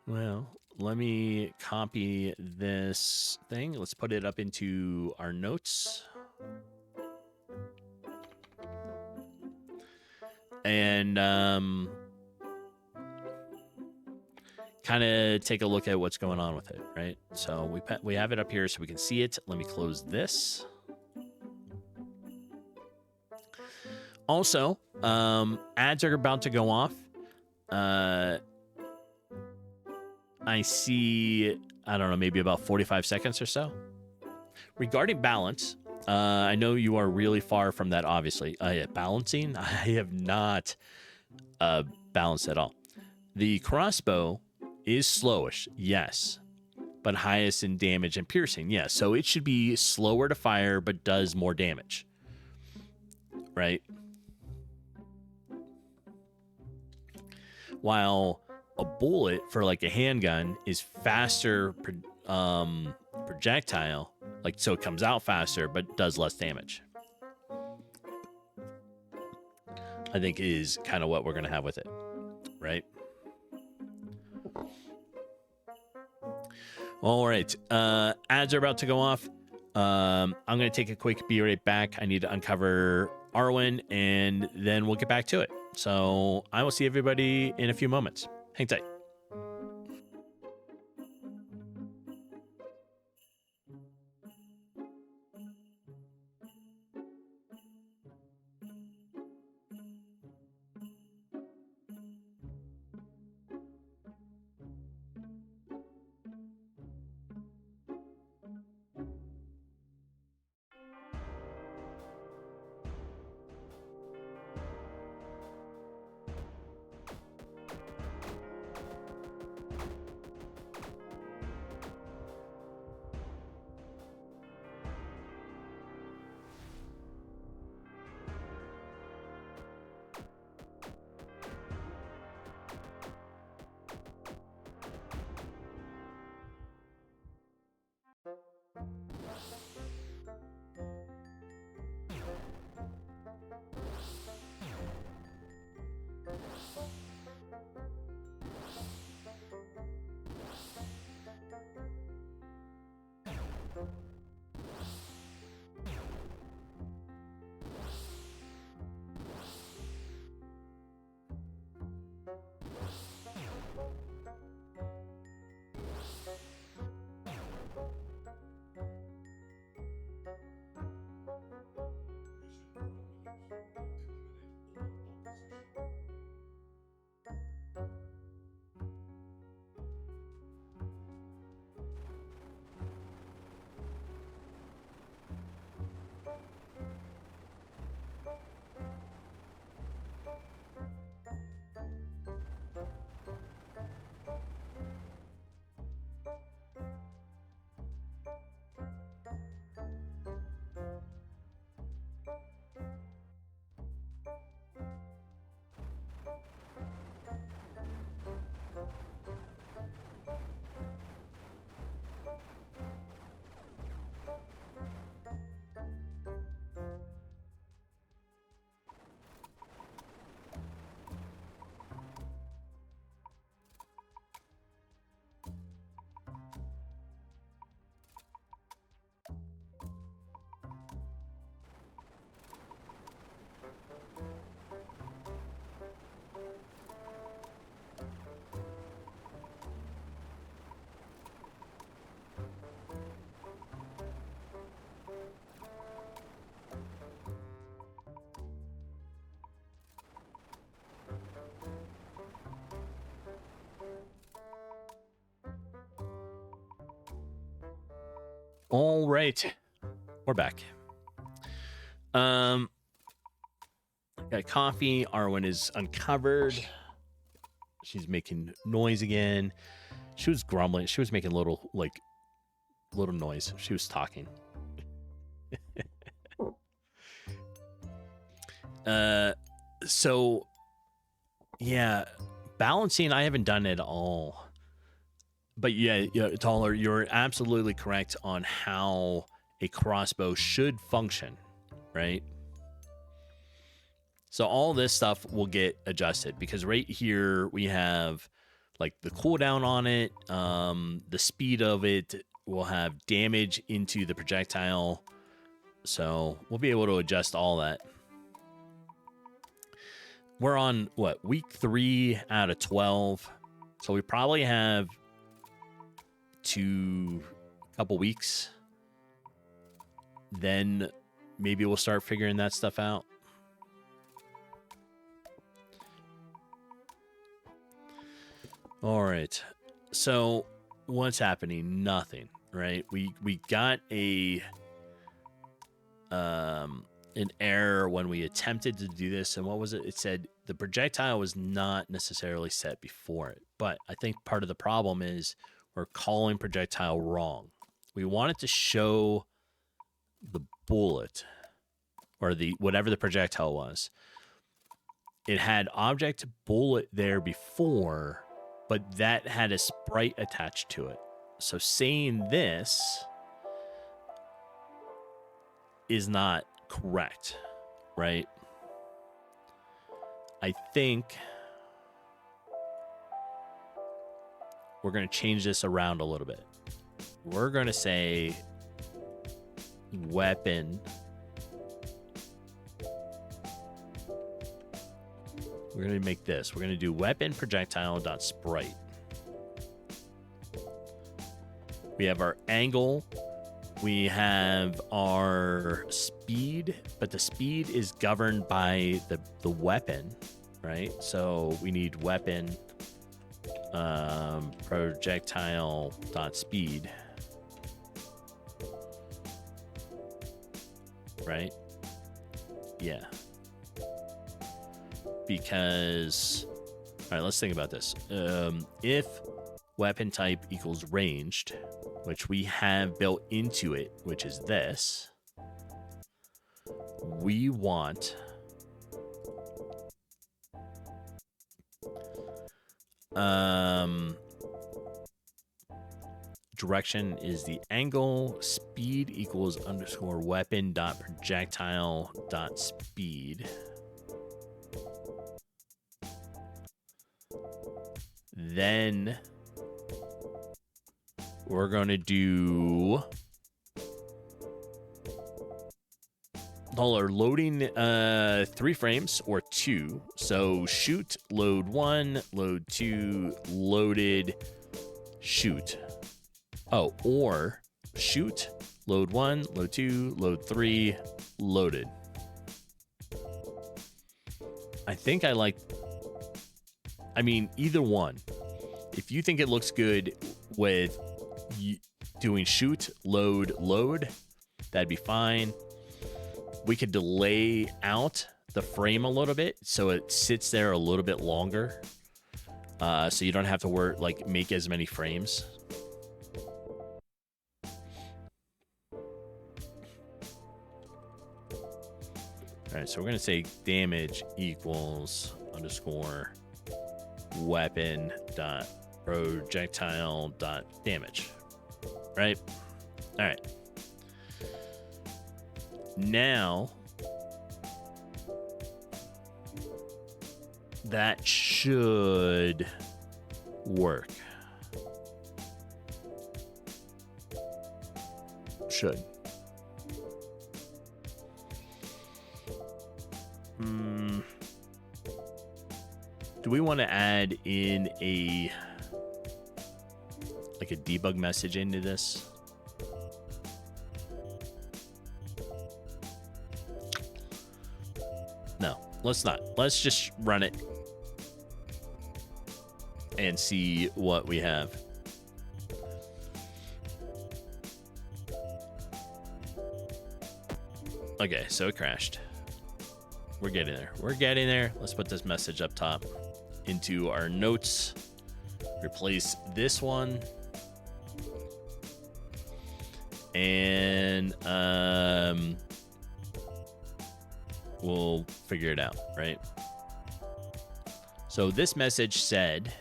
A: Well, let me copy this thing. Let's put it up into our notes. And kind of take a look at what's going on with it, right? So we have it up here so we can see it. Let me close this. Also, ads are about to go off. I see, I don't know, maybe about 45 seconds or so. Regarding balance, I know you are really far from that, obviously. Balancing? I have not balanced at all. The crossbow is slowish, yes. but highest in damage and piercing. Yeah, so it should be slower to fire, but does more damage, right? While a bullet for like a handgun is faster projectile, like so it comes out faster, but does less damage. I think is kind of what we're going to have with it, right? All right. Ads are about to go off. I'm going to take a quick be right back. I need to uncover Arwen, and then we'll get back to it. So I will see everybody in a few moments. Hang tight. All right, we're back. Got coffee. Arwen is uncovered. She's making noise again. She was grumbling. She was making little noise. She was talking. So yeah, balancing I haven't done it all. But yeah, Taller, you're absolutely correct on how a crossbow should function, right? So all this stuff will get adjusted because right here we have like the cooldown on it, the speed of it will have damage into the projectile. So we'll be able to adjust all that. We're on what, week 3 out of 12. So we probably have a couple weeks. Then maybe we'll start figuring that stuff out. All right. So what's happening? Nothing, right? We got an error when we attempted to do this, and what was it? It said the projectile was not necessarily set before it. But I think part of the problem is or calling projectile wrong. We want it to show the bullet or the whatever the projectile was. It had object bullet there before, but that had a sprite attached to it. So saying this is not correct, right? I think we're going to change this around a little bit. We're going to say weapon. We're going to make this. We're going to do weapon projectile.sprite. We have our angle. We have our speed, but the speed is governed by the weapon, right? So we need weapon projectile.speed, right? Yeah. Because, all right, let's think about this. If weapon type equals ranged, which we have built into it, which is this, we want direction is the angle, speed equals underscore weapon dot projectile dot speed. Then we're going to do loading 3 frames or 2. So shoot, load 1, load 2, loaded, shoot. Oh, or shoot, load 1, load 2, load 3, loaded. I think I like, I mean, either one. If you think it looks good with doing shoot, load, load, that'd be fine. We could delay out the frame a little bit so it sits there a little bit longer, so you don't have to make as many frames. All right, so we're gonna say damage equals underscore weapon dot projectile dot damage, right? All right. Now that should work. Should. Do we want to add in a debug message into this? No, let's not. Let's just run it and see what we have. Okay, so it crashed. We're getting there. We're getting there. Let's put this message up top into our notes. Replace this one. And we'll figure it out, right? So this message said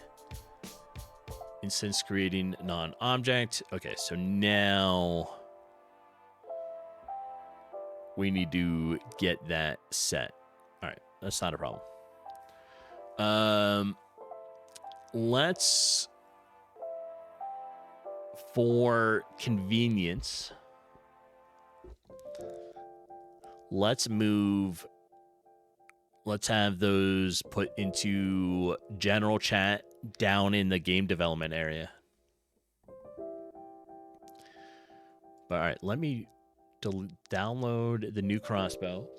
A: instance creating non-object. Okay, so now we need to get that set. All right, that's not a problem. Let's, for convenience, let's have those put into general chat down in the game development area. But all right, let me download the new crossbow.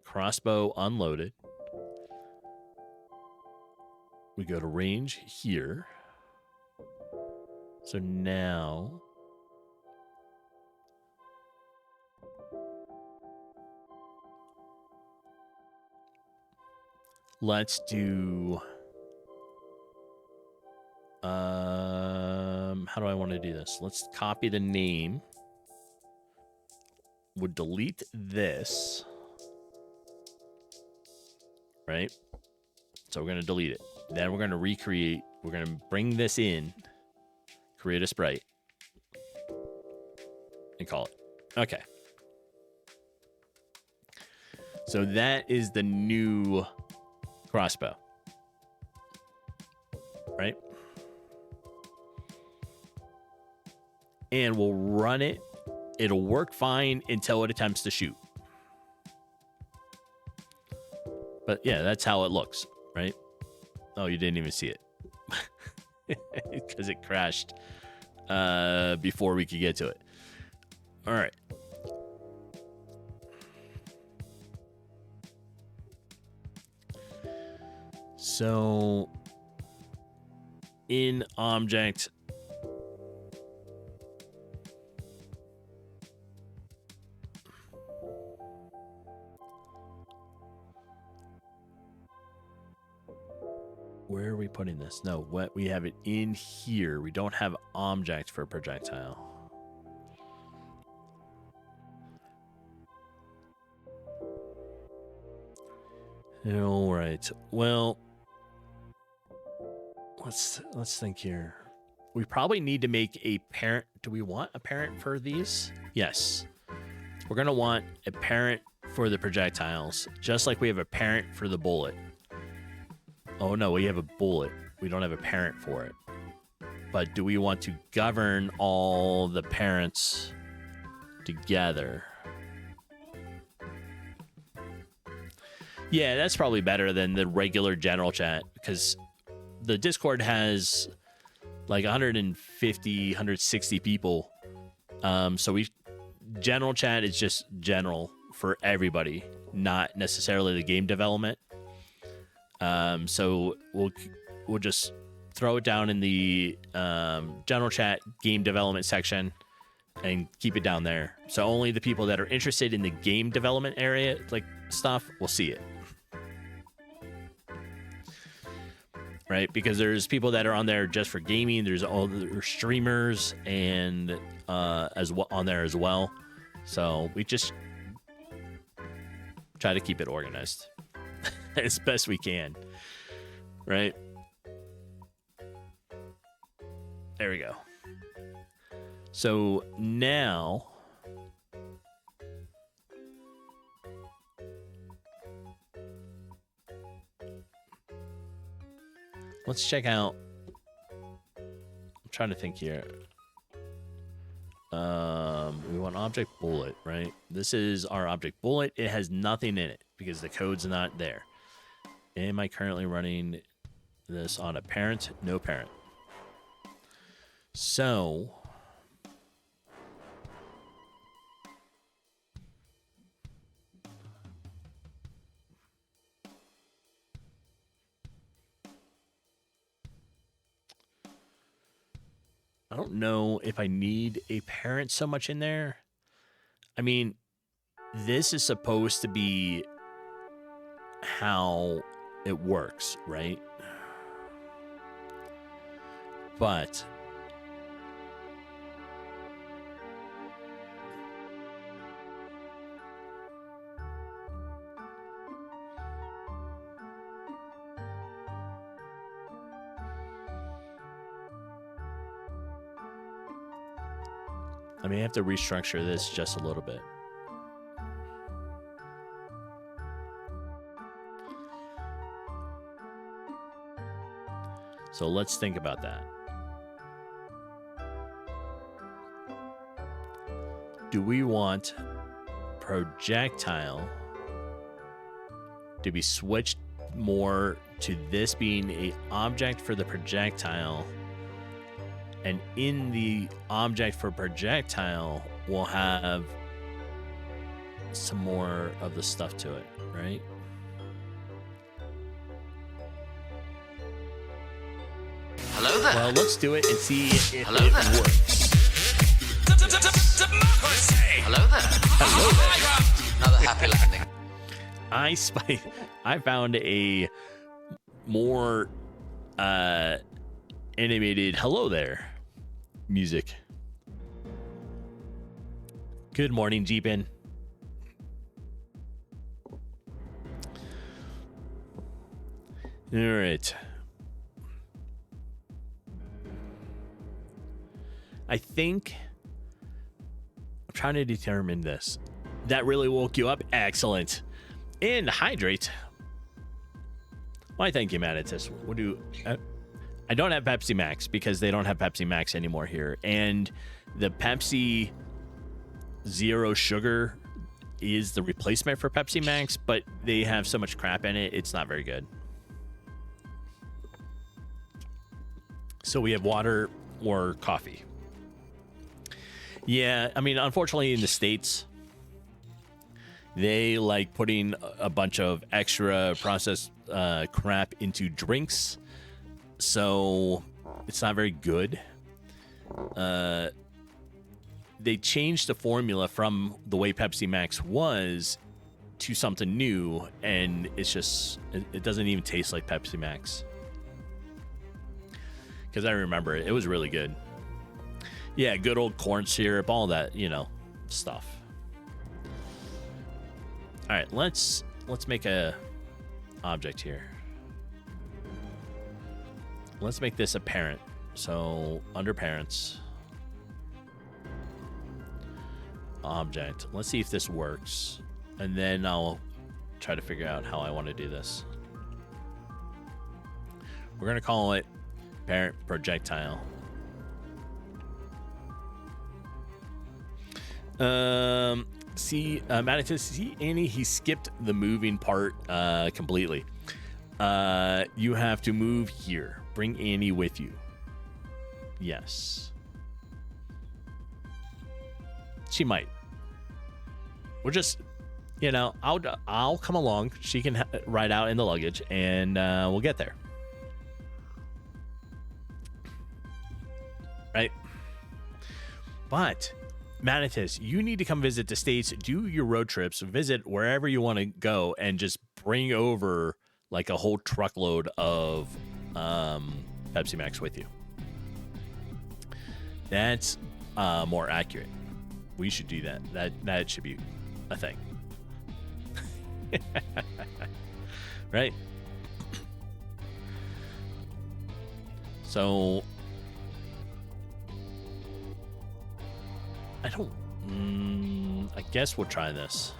A: Crossbow unloaded. We go to range here. So now let's do How do I want to do this? Let's copy the name. Would delete this, right? So we're going to delete it. Then we're going to recreate. We're going to bring this in, create a sprite, and call it. Okay. So that is the new crossbow, right? And we'll run it. It'll work fine until it attempts to shoot. But yeah, that's how it looks, right? Oh, you didn't even see it. Because it crashed before we could get to it. All right. So in object, where are we putting this? No, what we have it in here. We don't have object for projectile. All right. Well, let's think here. We probably need to make a parent. Do we want a parent for these? Yes. We're going to want a parent for the projectiles, just like we have a parent for the bullet. Oh, no, we have a bullet. We don't have a parent for it. But do we want to govern all the parents together? Yeah, that's probably better than the regular general chat, because the Discord has like 150, 160 people. So general chat is just general for everybody, not necessarily the game development. So we'll just throw it down in the general chat game development section and keep it down there. So only the people that are interested in the game development area, like stuff, will see it. Right? Because there's people that are on there just for gaming. There's all the streamers and as well on there as well. So we just try to keep it organized as best we can. Right? There we go. So now let's check out. I'm trying to think here. We want object bullet, right? This is our object bullet. It has nothing in it because the code's not there. Am I currently running this on a parent? No parent. So I don't know if I need a parent so much in there. I mean, this is supposed to be how it works, right? But I may have to restructure this just a little bit. So let's think about that. Do we want projectile to be switched more to this being an object for the projectile? And in the object for projectile, we'll have some more of the stuff to it, right?
B: Hello there.
A: Well, let's do it and see if
B: Hello
A: it
B: there.
A: works.
B: Hello there.
A: Hello there.
B: Another happy landing.
A: I found a more animated hello there music. Good morning, Jeepin. All right. I think I'm trying to determine this. That really woke you up? Excellent. And hydrate. Why, thank you, Manitus. What do I don't have Pepsi Max because they don't have Pepsi Max anymore here. And the Pepsi Zero Sugar is the replacement for Pepsi Max, but they have so much crap in it, it's not very good. So we have water or coffee. Yeah, I mean, unfortunately in the States, they like putting a bunch of extra processed crap into drinks. So it's not very good. They changed the formula from the way Pepsi Max was to something new, and it's just, it doesn't even taste like Pepsi Max. Because I remember it was really good. Yeah, good old corn syrup, all that, stuff. All right, let's make a object here. Let's make this a parent. So under parents, object. Let's see if this works, and then I'll try to figure out how I want to do this. We're gonna call it parent projectile. Manitus, see Annie, he skipped the moving part completely. You have to move here. Bring Annie with you. Yes. She might. We're just, I'll come along. She can ride out in the luggage, and we'll get there. Right? But Manitus, you need to come visit the States, do your road trips, visit wherever you want to go, and just bring over like a whole truckload of Pepsi Max with you. That's more accurate. We should do that. That should be a thing. Right? So I guess we'll try this.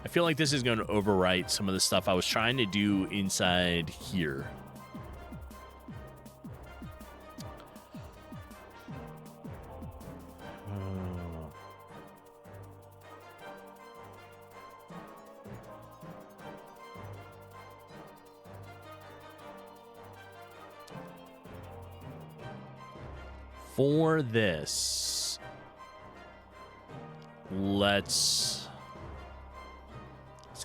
A: I feel like this is going to overwrite some of the stuff I was trying to do inside here. For this, let's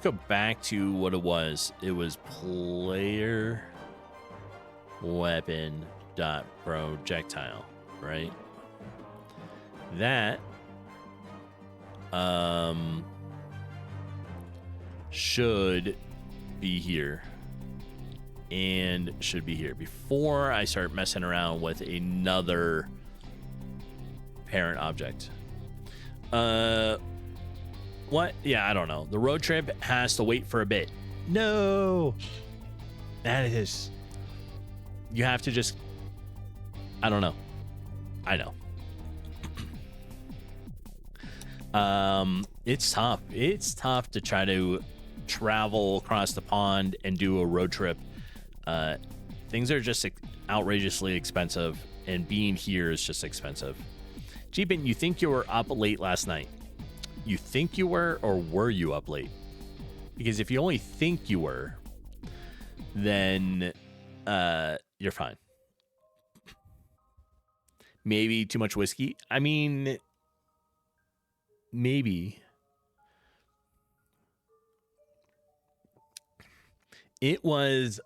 A: go back to what it was. It was player weapon dot projectile, right? That should be here and should be here before I start messing around with another parent object. What? Yeah, I don't know. The road trip has to wait for a bit. No. That is. You have to just. I don't know. I know. It's tough. It's tough to try to travel across the pond and do a road trip. Things are just outrageously expensive, and being here is just expensive. Jeepin, you think you were up late last night? You think you were, or were you up late? Because if you only think you were, then you're fine. Maybe too much whiskey. I mean, maybe. It was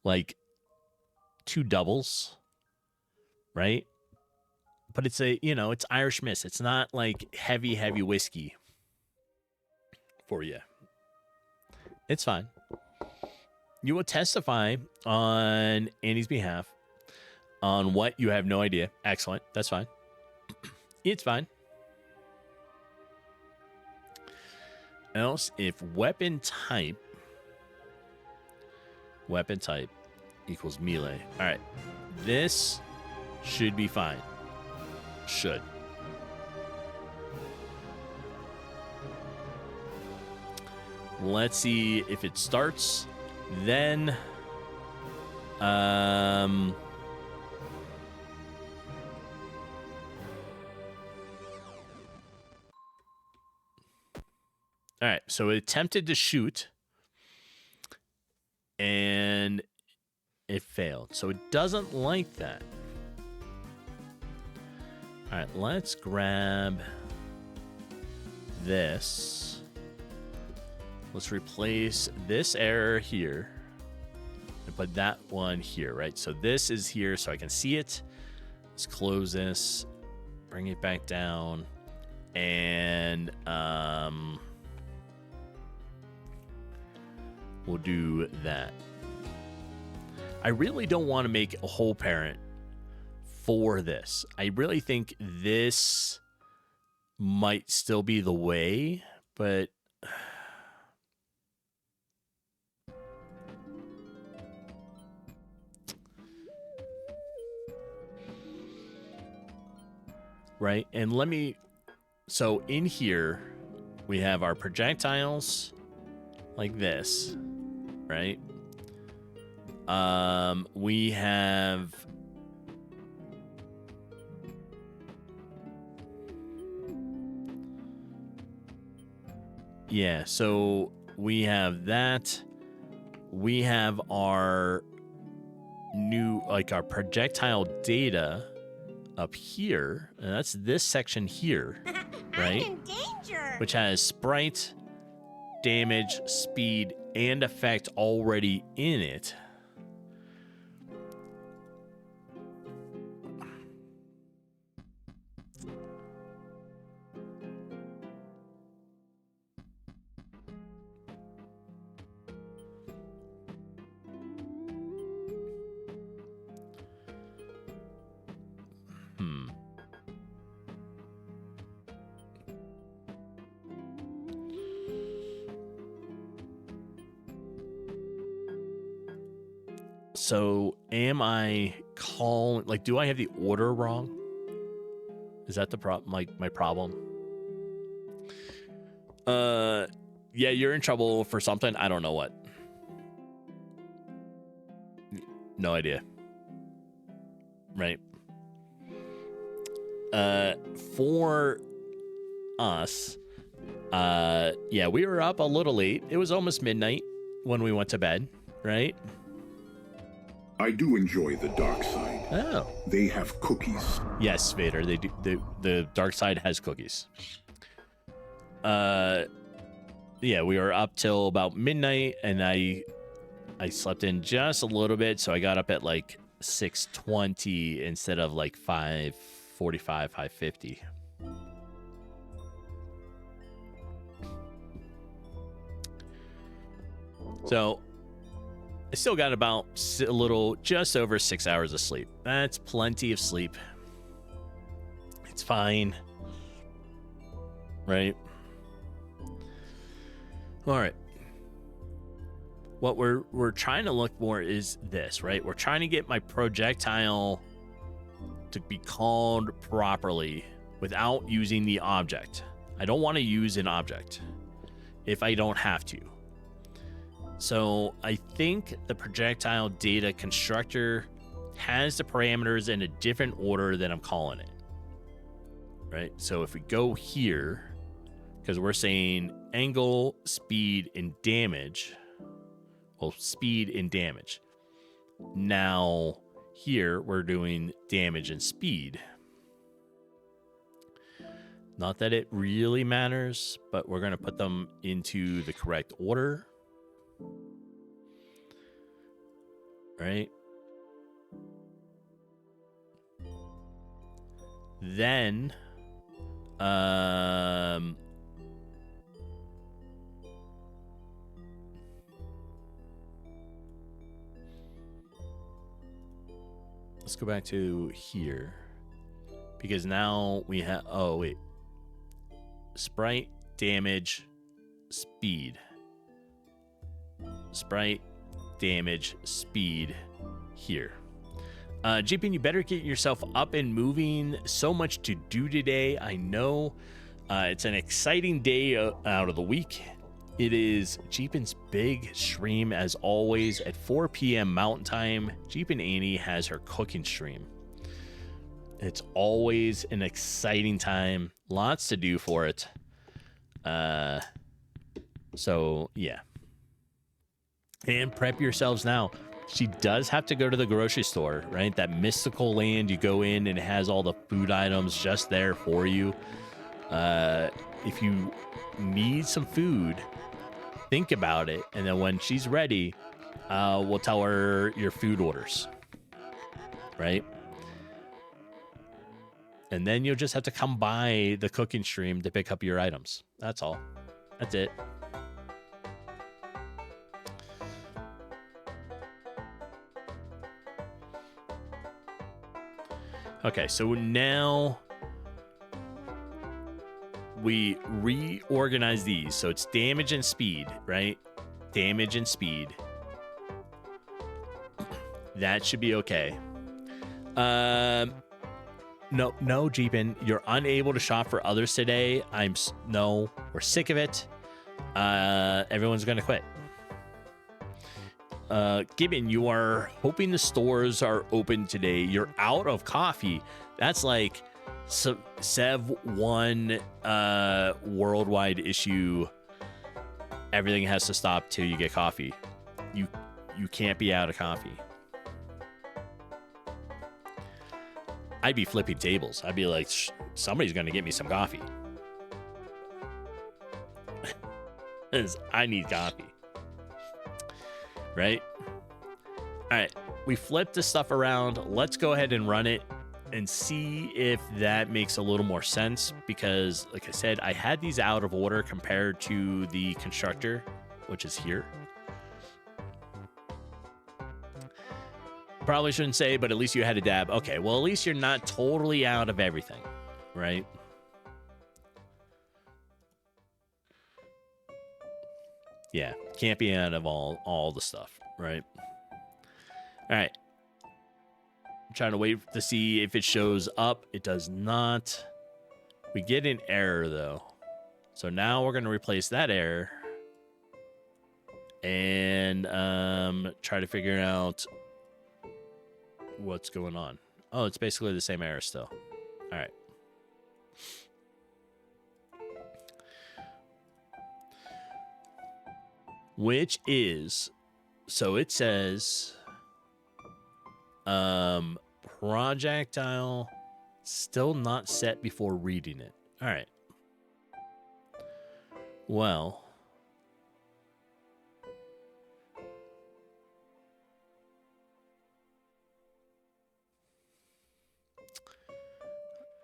A: like 2 doubles, right? But it's it's Irish Mist. It's not like heavy whiskey for you. It's fine. You will testify on Annie's behalf on what you have no idea. Excellent. That's fine. It's fine. Else, if weapon type equals melee. All right. This should be fine. Should. Let's see if it starts. Then, all right, so it attempted to shoot, and it failed. So it doesn't like that. All right, let's grab this. Let's replace this error here and put that one here, right? So this is here so I can see it. Let's close this, bring it back down, and we'll do that. I really don't want to make a whole parent for this. I really think this might still be the way, but right? And let me, so in here, we have our projectiles like this, right? We have yeah, so we have that. We have our new, like our projectile data up here, and that's this section here, right?
C: I'm in danger.
A: Which has sprite, damage, speed, and effect already in it. So am I calling, like, do I have the order wrong? Is that the problem? Like, my problem? Yeah, you're in trouble for something. I don't know what. No idea. Right. For us, yeah, we were up a little late. It was almost midnight when we went to bed, right?
D: I do enjoy the dark side.
A: Oh.
D: They have cookies.
A: Yes, Vader, they do. The dark side has cookies. Yeah, we were up till about midnight, and I slept in just a little bit, so I got up at like 6:20 instead of like 5:45, 5:50. So I still got about a little, just over 6 hours of sleep. That's plenty of sleep. It's fine. Right? All right. What we're trying to look for is this, right? We're trying to get my projectile to be called properly without using the object. I don't want to use an object if I don't have to. So I think the projectile data constructor has the parameters in a different order than I'm calling it. Right? So if we go here, because we're saying angle, speed, and damage. Well, speed and damage. Now here we're doing damage and speed. Not that it really matters, but we're going to put them into the correct order. Right? Then, let's go back to here. Because now we have, oh, wait. Sprite, damage, speed. Sprite, damage, speed here. Jeepin, you better get yourself up and moving. So much to do today. I know it's an exciting day out of the week. It is Jeepin's big stream, as always, at 4 p.m. Mountain Time. Jeepin Annie has her cooking stream. It's always an exciting time. Lots to do for it. So, yeah. And prep yourselves now. She does have to go to the grocery store, right? That mystical land you go in and it has all the food items just there for you. If you need some food, think about it. And then when she's ready, we'll tell her your food orders, right? And then you'll just have to come by the cooking stream to pick up your items. That's all. That's it. Okay, so now we reorganize these. So it's damage and speed, right? Damage and speed. That should be okay. No, Jeepin, you're unable to shop for others today. No, we're sick of it. Everyone's gonna quit. Gibbon, you are hoping the stores are open today. You're out of coffee. That's like Sev 1 worldwide issue. Everything has to stop till you get coffee. You can't be out of coffee. I'd be flipping tables. I'd be like, somebody's going to get me some coffee. Because I need coffee. Right? All right. We flipped the stuff around. Let's go ahead and run it and see if that makes a little more sense. Because, like I said, I had these out of order compared to the constructor, which is here. Probably shouldn't say, but at least you had a dab. Okay, well, at least you're not totally out of everything, right? Yeah, can't be out of all the stuff, right? All right. I'm trying to wait to see if it shows up. It does not. We get an error, though. So now we're going to replace that error and try to figure out what's going on. Oh, it's basically the same error still. All right. Which is, so it says projectile still not set before reading it. All right. Well,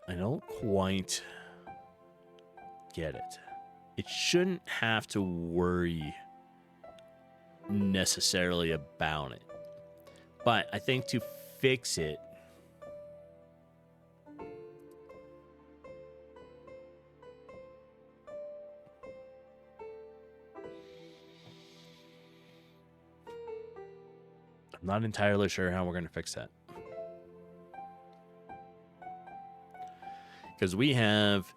A: I don't quite get it. It shouldn't have to worry necessarily about it. But I think to fix it, I'm not entirely sure how we're going to fix that. Because we have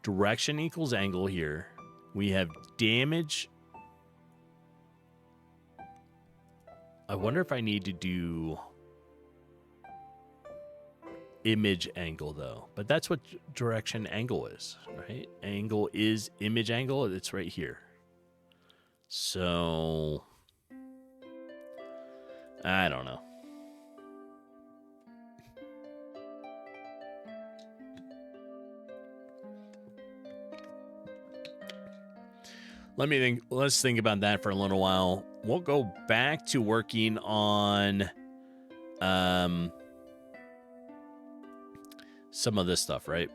A: direction equals angle here. We have damage. I wonder if I need to do image angle, though. But that's what direction angle is, right? Angle is image angle. It's right here. So, I don't know. Let's think about that for a little while. We'll go back to working on some of this stuff, right?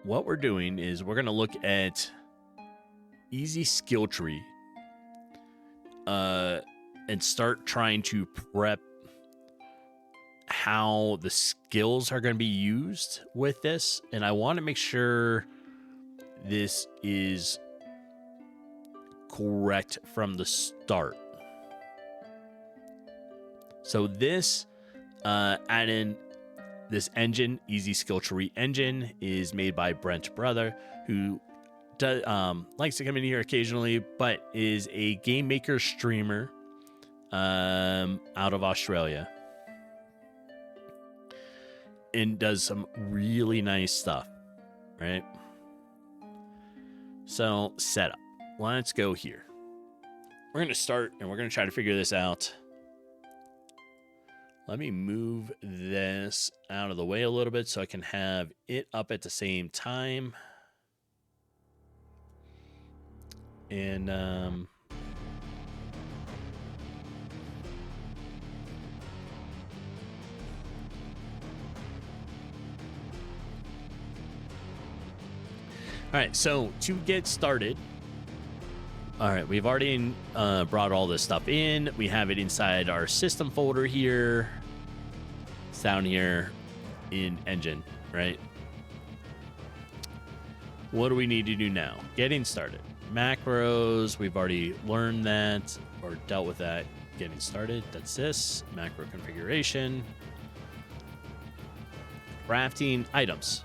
A: What we're doing is we're going to look at easy skill tree. and start trying to prep how the skills are going to be used with this. And I want to make sure this is correct from the start. So this add in this engine, Easy Skill Tree Engine, is made by Brent Brother, who does likes to come in here occasionally, but is a GameMaker streamer out of Australia, and does some really nice stuff, right? So setup. Let's go here. We're going to start and we're going to try to figure this out. Let me move this out of the way a little bit so I can have it up at the same time. And all right, so to get started, all right, we've already brought all this stuff in. We have it inside our system folder here. It's down here in engine, right? What do we need to do now? Getting started. Macros, we've already learned that or dealt with that. Getting started, that's this. Macro configuration. Crafting items.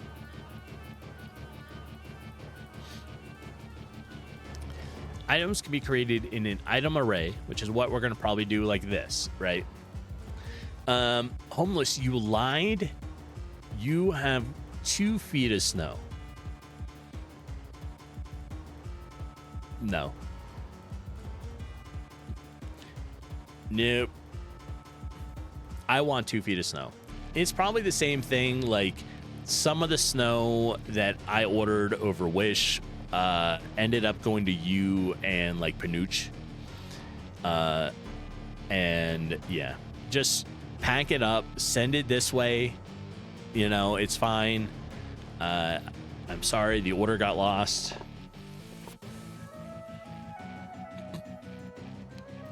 A: Items can be created in an item array, which is what we're going to probably do like this, right? Homeless, you lied. You have 2 feet of snow. No. Nope. I want 2 feet of snow. It's probably the same thing. Like some of the snow that I ordered over Wish ended up going to you and like Panuch. And yeah, just pack it up, send it this way. You know, it's fine. I'm sorry, the order got lost.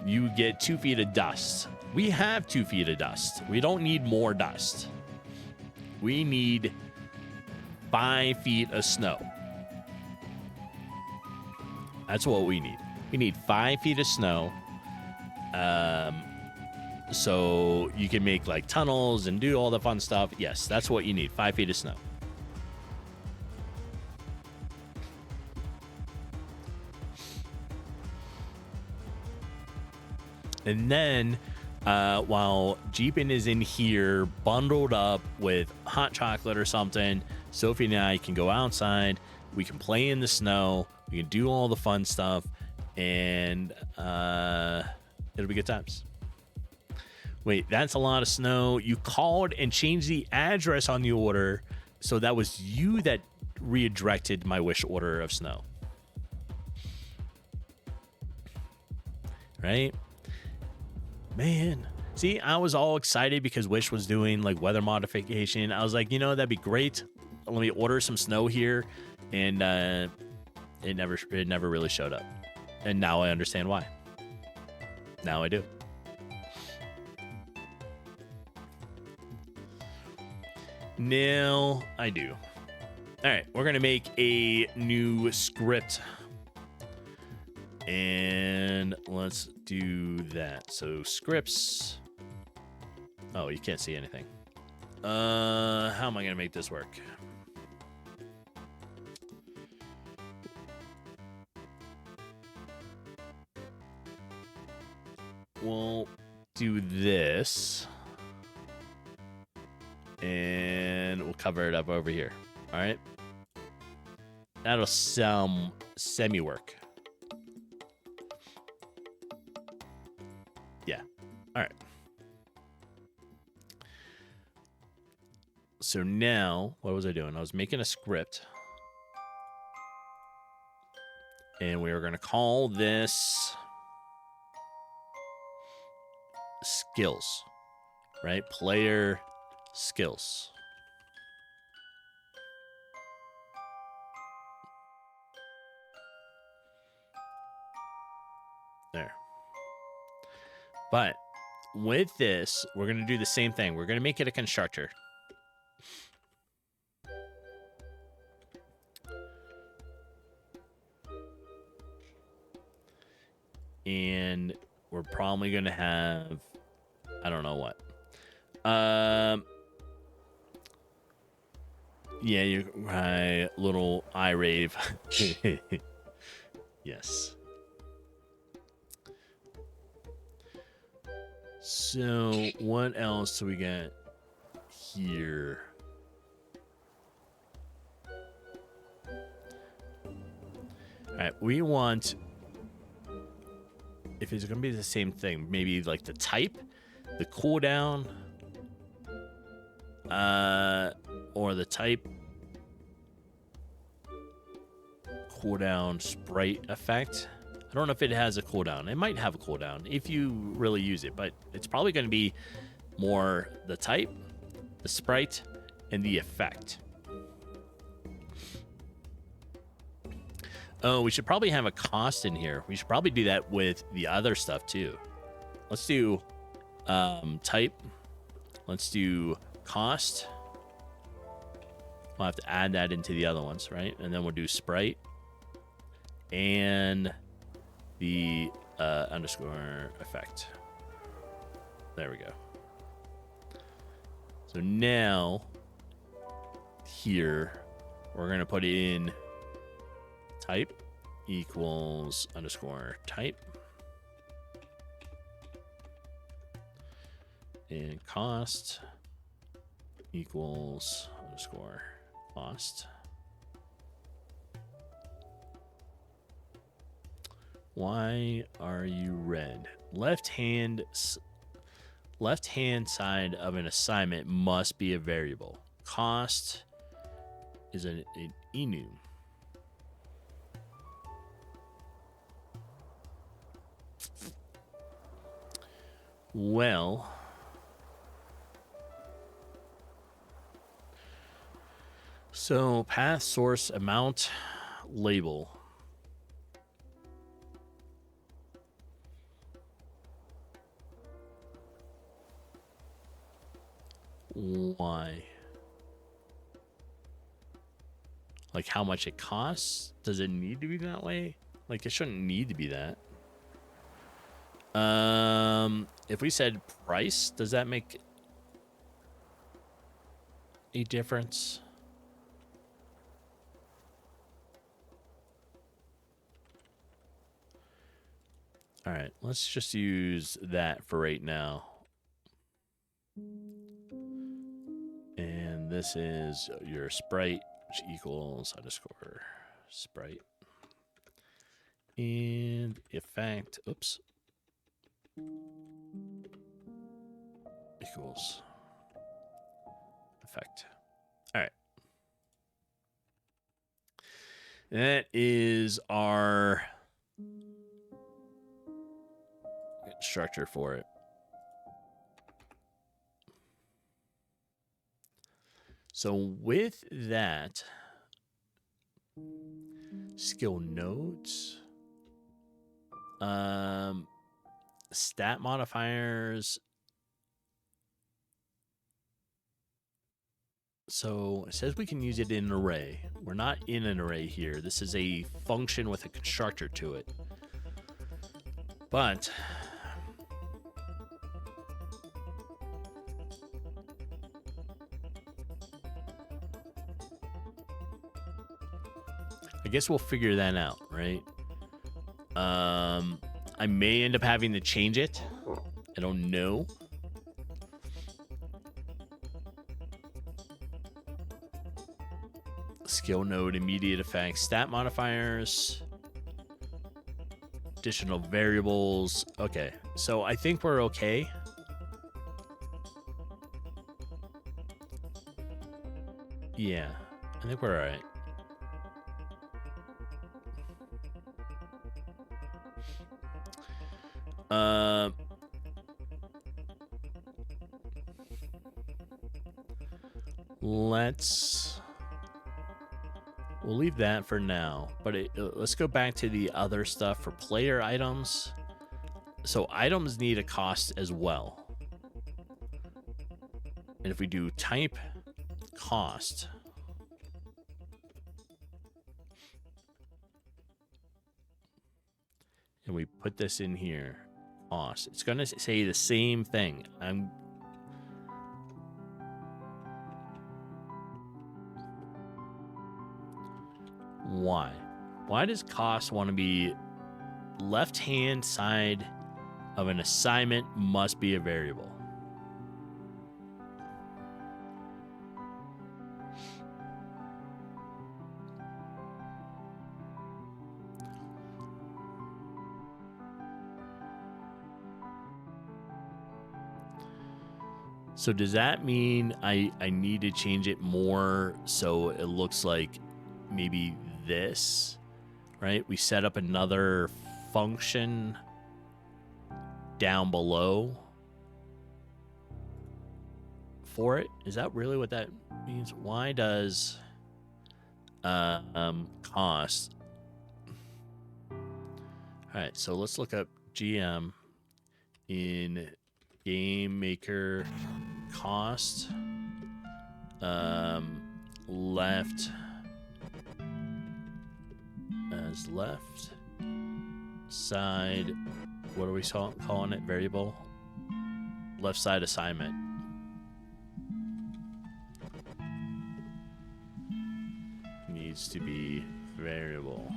A: You get 2 feet of dust. We have 2 feet of dust. We don't need more dust. We need 5 feet of snow. That's what we need. We need 5 feet of snow. So you can make like tunnels and do all the fun stuff. Yes, that's what you need. 5 feet of snow. And then while Jeepin is in here bundled up with hot chocolate or something, Sophie and I can go outside. We can play in the snow. We can do all the fun stuff. And it'll be good times. Wait, that's a lot of snow. You called and changed the address on the order. So that was you that redirected my Wish order of snow. Right? Man, see, I was all excited because Wish was doing like weather modification. I was like, you know, that'd be great. Let me order some snow here, and it never really showed up. And now I understand why. Now I do. Now I do. All right, we're gonna make a new script. And let's do that. So scripts. Oh, you can't see anything. How am I gonna make this work? We'll do this. And we'll cover it up over here. All right. That'll sound semi-work. Yeah. All right. So now, what was I doing? I was making a script. And we were going to call this skills, right? Player skills. There. But with this, we're going to do the same thing. We're going to make it a constructor. And we're probably going to have, I don't know what. Yeah, you're right. Little eye rave. Yes. So what else do we got here? All right, we want, if it's going to be the same thing, maybe like the type, the cooldown, or the type, cooldown sprite effect. I don't know if it has a cooldown. It might have a cooldown if you really use it, but it's probably going to be more the type, the sprite, and the effect. Oh, we should probably have a cost in here. We should probably do that with the other stuff too. Let's do type. Let's do cost. We'll have to add that into the other ones, right? And then we'll do sprite and the underscore effect. There we go. So now here we're going to put in type equals underscore type and cost equals underscore cost. Why are you red? Left hand side of an assignment must be a variable. Cost is an enum. Well, so path source amount label. Why? Like how much it costs? Does it need to be that way? Like it shouldn't need to be that. If we said price, does that make a difference? All right, let's just use that for right now. And this is your sprite, which equals underscore sprite. And effect, oops, equals effect. All right. That is our structure for it. So with that, skill nodes, stat modifiers. So it says we can use it in an array. We're not in an array here. This is a function with a constructor to it. But I guess we'll figure that out, right? I may end up having to change it. I don't know. Skill node, immediate effects, stat modifiers, additional variables. Okay, so I think we're okay. Yeah, I think we're all right. We'll leave that for now, but let's go back to the other stuff for player items. So items need a cost as well. And if we do type cost, and we put this in here, cost, it's going to say the same thing. Why? Why does cost want to be left-hand side of an assignment must be a variable? So does that mean I need to change it more so it looks like maybe this, right? We set up another function down below for it. Is that really what that means? Why does cost? All right, so let's look up GM in GameMaker cost left as left side. What are we calling it? Variable. Left side assignment. Needs to be variable.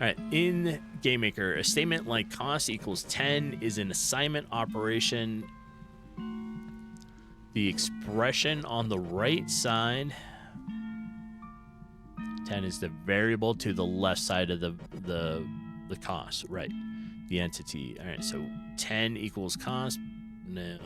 A: All right, in GameMaker, a statement like cost equals 10 is an assignment operation. The expression on the right side, 10 is the variable to the left side of the cost, right? The entity. All right, so 10 equals cost. No.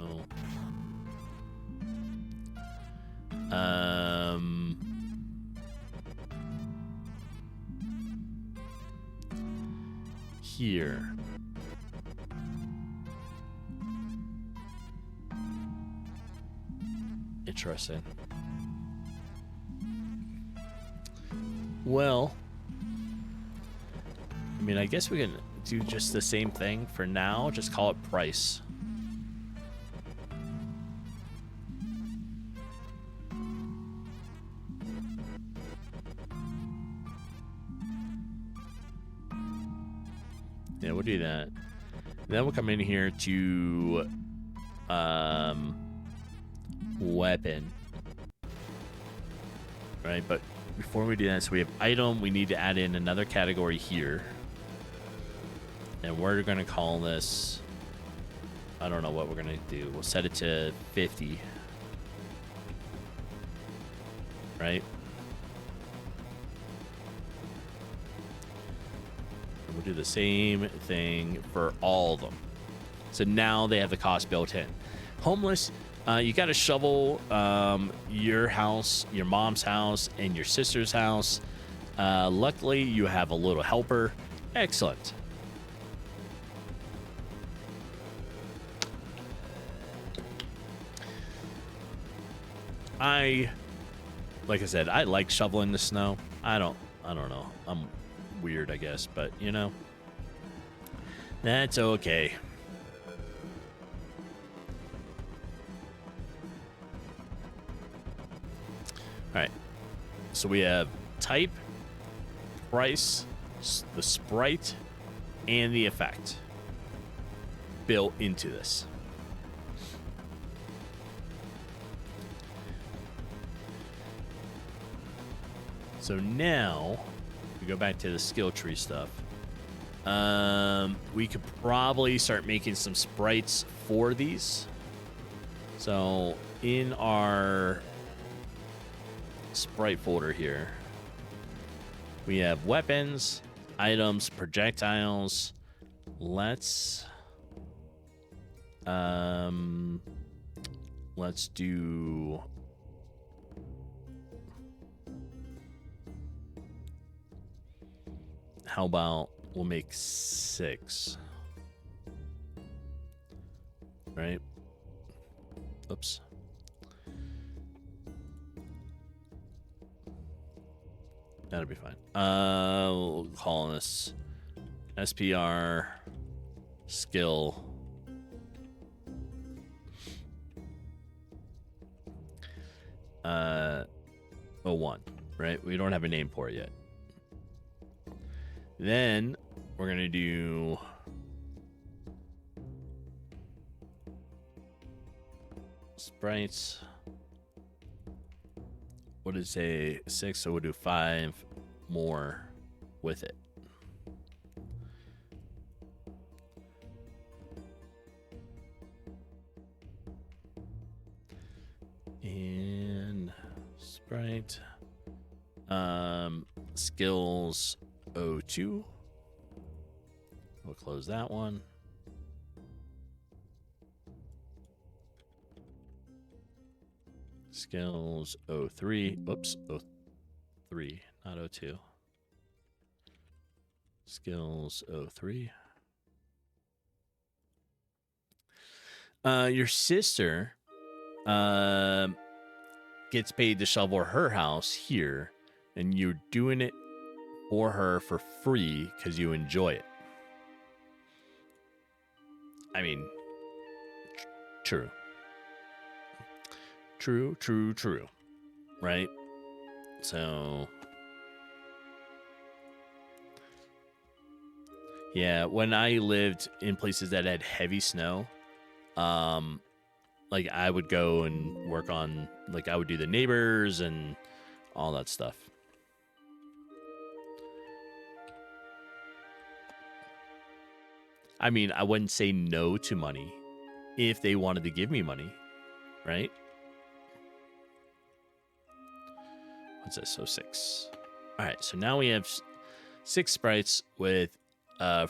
A: Here. Interesting. Well, I mean, I guess we can do just the same thing for now. Just call it price. Yeah, we'll do that. Then we'll come in here to weapon. Right, but before we do that, so we have item, we need to add in another category here. And we're going to call this, I don't know what we're going to do. We'll set it to 50. Right? And we'll do the same thing for all of them. So now they have the cost built in. Homeless, you got to shovel your house, your mom's house, and your sister's house. Luckily, you have a little helper. Excellent. Like I said, I like shoveling the snow. I don't know. I'm weird, I guess, but you know, that's okay. All right. So we have type, price, the sprite, and the effect built into this. So now we go back to the skill tree stuff. We could probably start making some sprites for these. So in our sprite folder here, we have weapons, items, projectiles. Let's do how about we'll make 6, right? Oops. That'll be fine. We'll call this SPR skill. Uh, 01, right? We don't have a name for it yet. Then we're going to do sprites. What is a 6? So we'll do 5 more with it. And sprite skills 02. We'll close that one. Skills 03. Oops, 03, not 02. Skills 03. Your sister gets paid to shovel her house here, and you're doing it for her for free because you enjoy it. I mean, true. True. Right? So, yeah, when I lived in places that had heavy snow, like I would go and work on, like I would do the neighbors and all that stuff. I mean, I wouldn't say no to money if they wanted to give me money, right? What's this? So 6. All right, so now we have 6 sprites with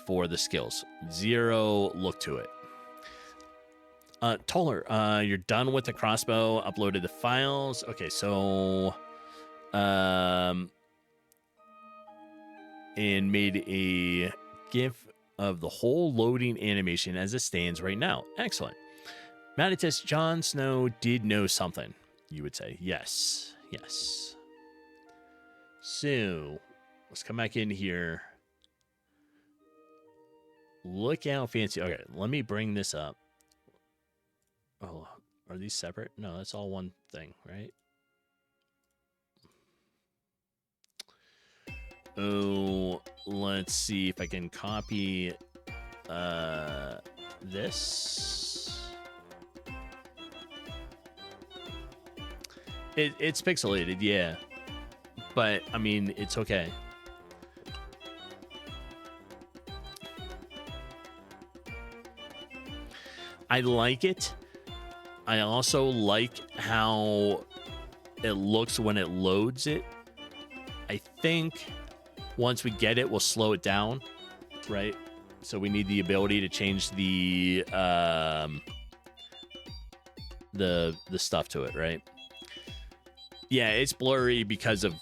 A: for the skills. 0 look to it. Toller, you're done with the crossbow, uploaded the files. Okay, so and made a GIF of the whole loading animation as it stands right now. Excellent. Manatus, Jon Snow did know something, you would say. Yes. So, let's come back in here. Look how fancy. Okay, let me bring this up. Oh, are these separate? No, that's all one thing, right? Oh, let's see if I can copy this. It's pixelated, yeah. But, I mean, it's okay. I like it. I also like how it looks when it loads it. I think once we get it, we'll slow it down, right? So we need the ability to change the stuff to it, right? Yeah, it's blurry because of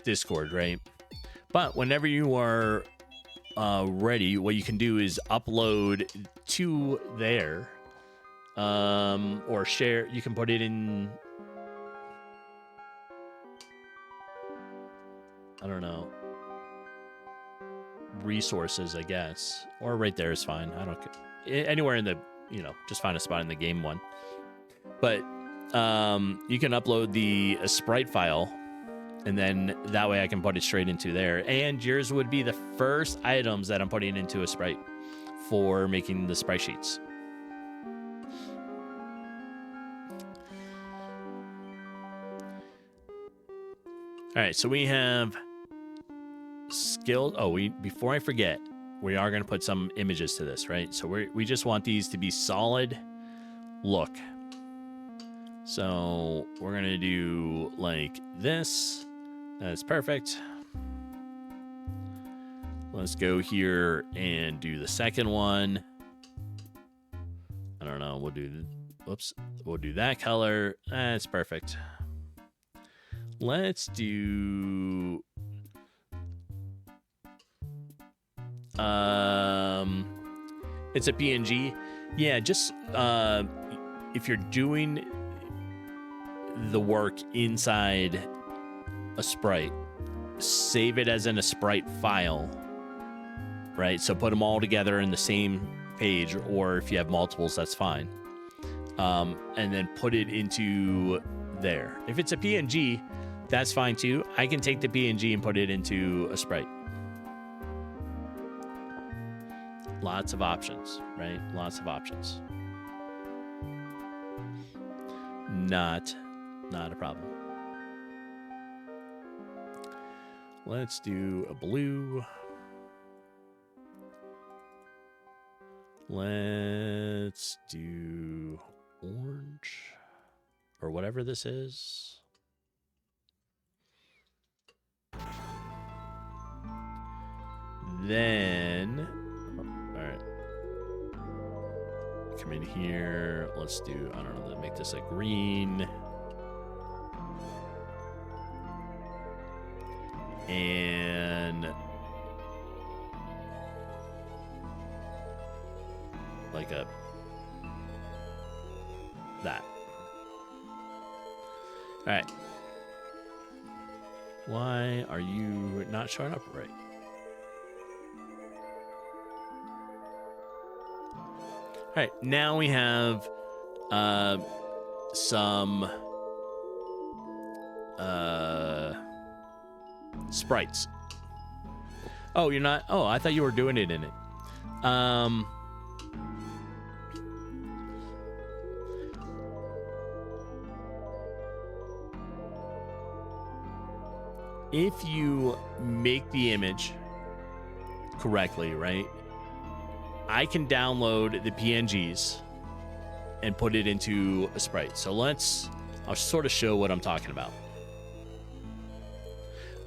A: Discord, right? But whenever you are ready, what you can do is upload to there, or share. You can put it in, I don't know, resources, I guess, or right there is fine. I don't care. Anywhere in the, just find a spot in the game one. But you can upload the sprite file, and then that way I can put it straight into there. And yours would be the first items that I'm putting into a sprite for making the sprite sheets. All right, so we have skills. Oh, before I forget, we are going to put some images to this, right? So we just want these to be solid look. So we're going to do like this. That's perfect. Let's go here and do the second one. I don't know. We'll do that color. That's perfect. Let's do it's a PNG. Yeah, just if you're doing the work inside a sprite, save it as in a sprite file, right? So put them all together in the same page, or if you have multiples, that's fine. And then put it into there. If it's a PNG, that's fine too. I can take the PNG and put it into a sprite. Lots of options, right? Lots of options. Not a problem. Let's do a blue. Let's do orange or whatever this is. Then, all right. Come in here. Let's do, I don't know, make this a green. And like that. All right. Why are you not showing up right? All right, now we have some sprites. Oh, you're not? Oh, I thought you were doing it in it. If you make the image correctly, right? I can download the PNGs and put it into a sprite. So I'll sort of show what I'm talking about.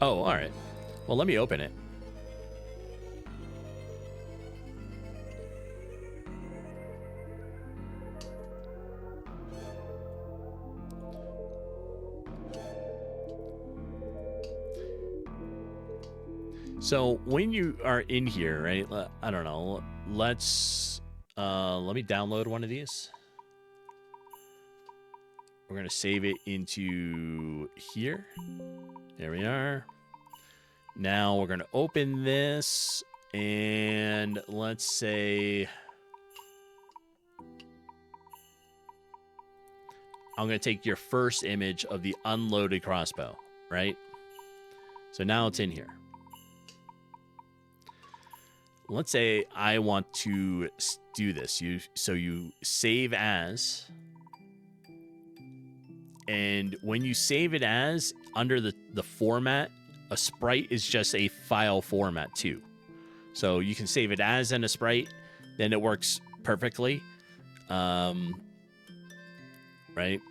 A: Oh, all right. Well, let me open it. So when you are in here, right? I don't know. Let me download one of these. We're going to save it into here. There we are. Now we're going to open this and let's say I'm going to take your first image of the unloaded crossbow, right? So now it's in here. Let's say I want to do this. So you save as, and when you save it as, under the format, a sprite is just a file format too. So you can save it as in a sprite, then it works perfectly. Right?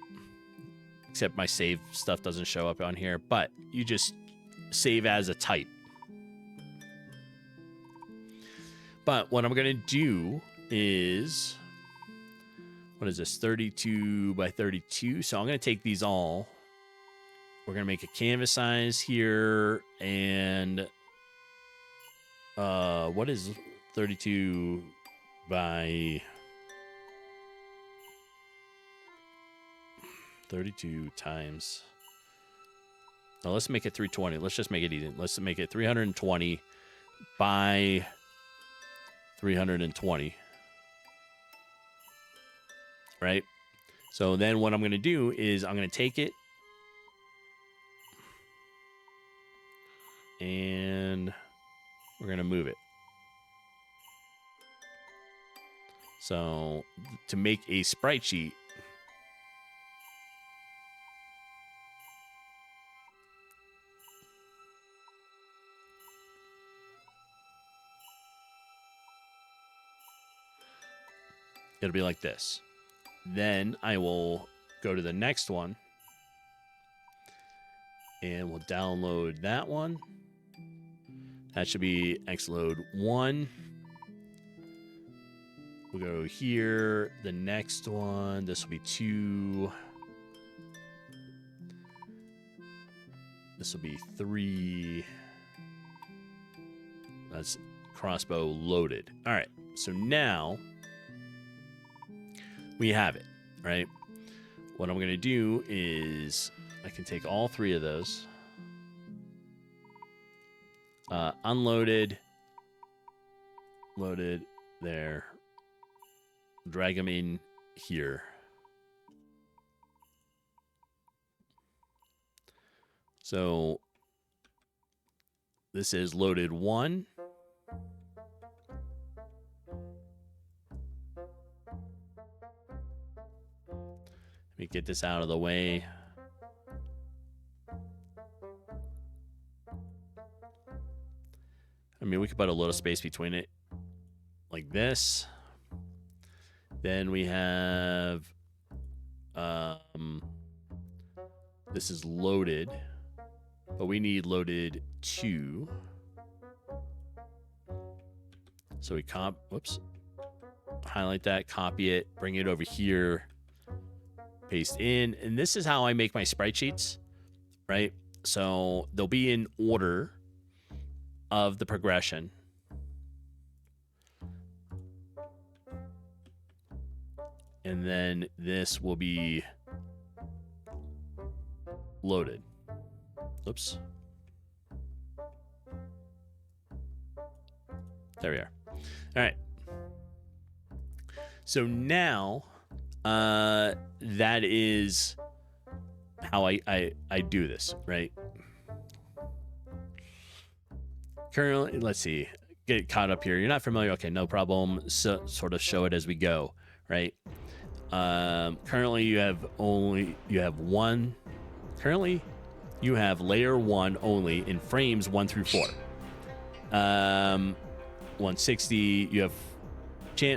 A: Except my save stuff doesn't show up on here, but you just save as a type. But what I'm going to do is, what is this, 32 by 32? So I'm going to take these all. We're going to make a canvas size here. And what is 32 by 32 times? Now let's make it 320. Let's just make it easy. Let's make it 320 by 320, right? So then what I'm going to do is I'm going to take it and we're going to move it. So to make a sprite sheet, it'll be like this. Then I will go to the next one and we'll download that one. That should be Xload 1. We'll go here. The next one, this will be 2. This will be 3. That's crossbow loaded. All right. So now we have it, right? What I'm going to do is I can take all 3 of those. unloaded, loaded there, drag them in here. So this is loaded 1. Let me get this out of the way. I mean, we could put a little space between it like this. Then we have, this is loaded, but we need loaded 2. So we highlight that, copy it, bring it over here, paste in. And this is how I make my sprite sheets, right? So they'll be in order of the progression. And then this will be loaded. Oops. There we are. All right. So now, that is how I do this, right? Currently, let's see, get caught up here. You're not familiar? Okay, no problem. So, sort of show it as we go, right? Currently, you have one. Currently, you have layer 1 only in frames 1 through 4. 160. You have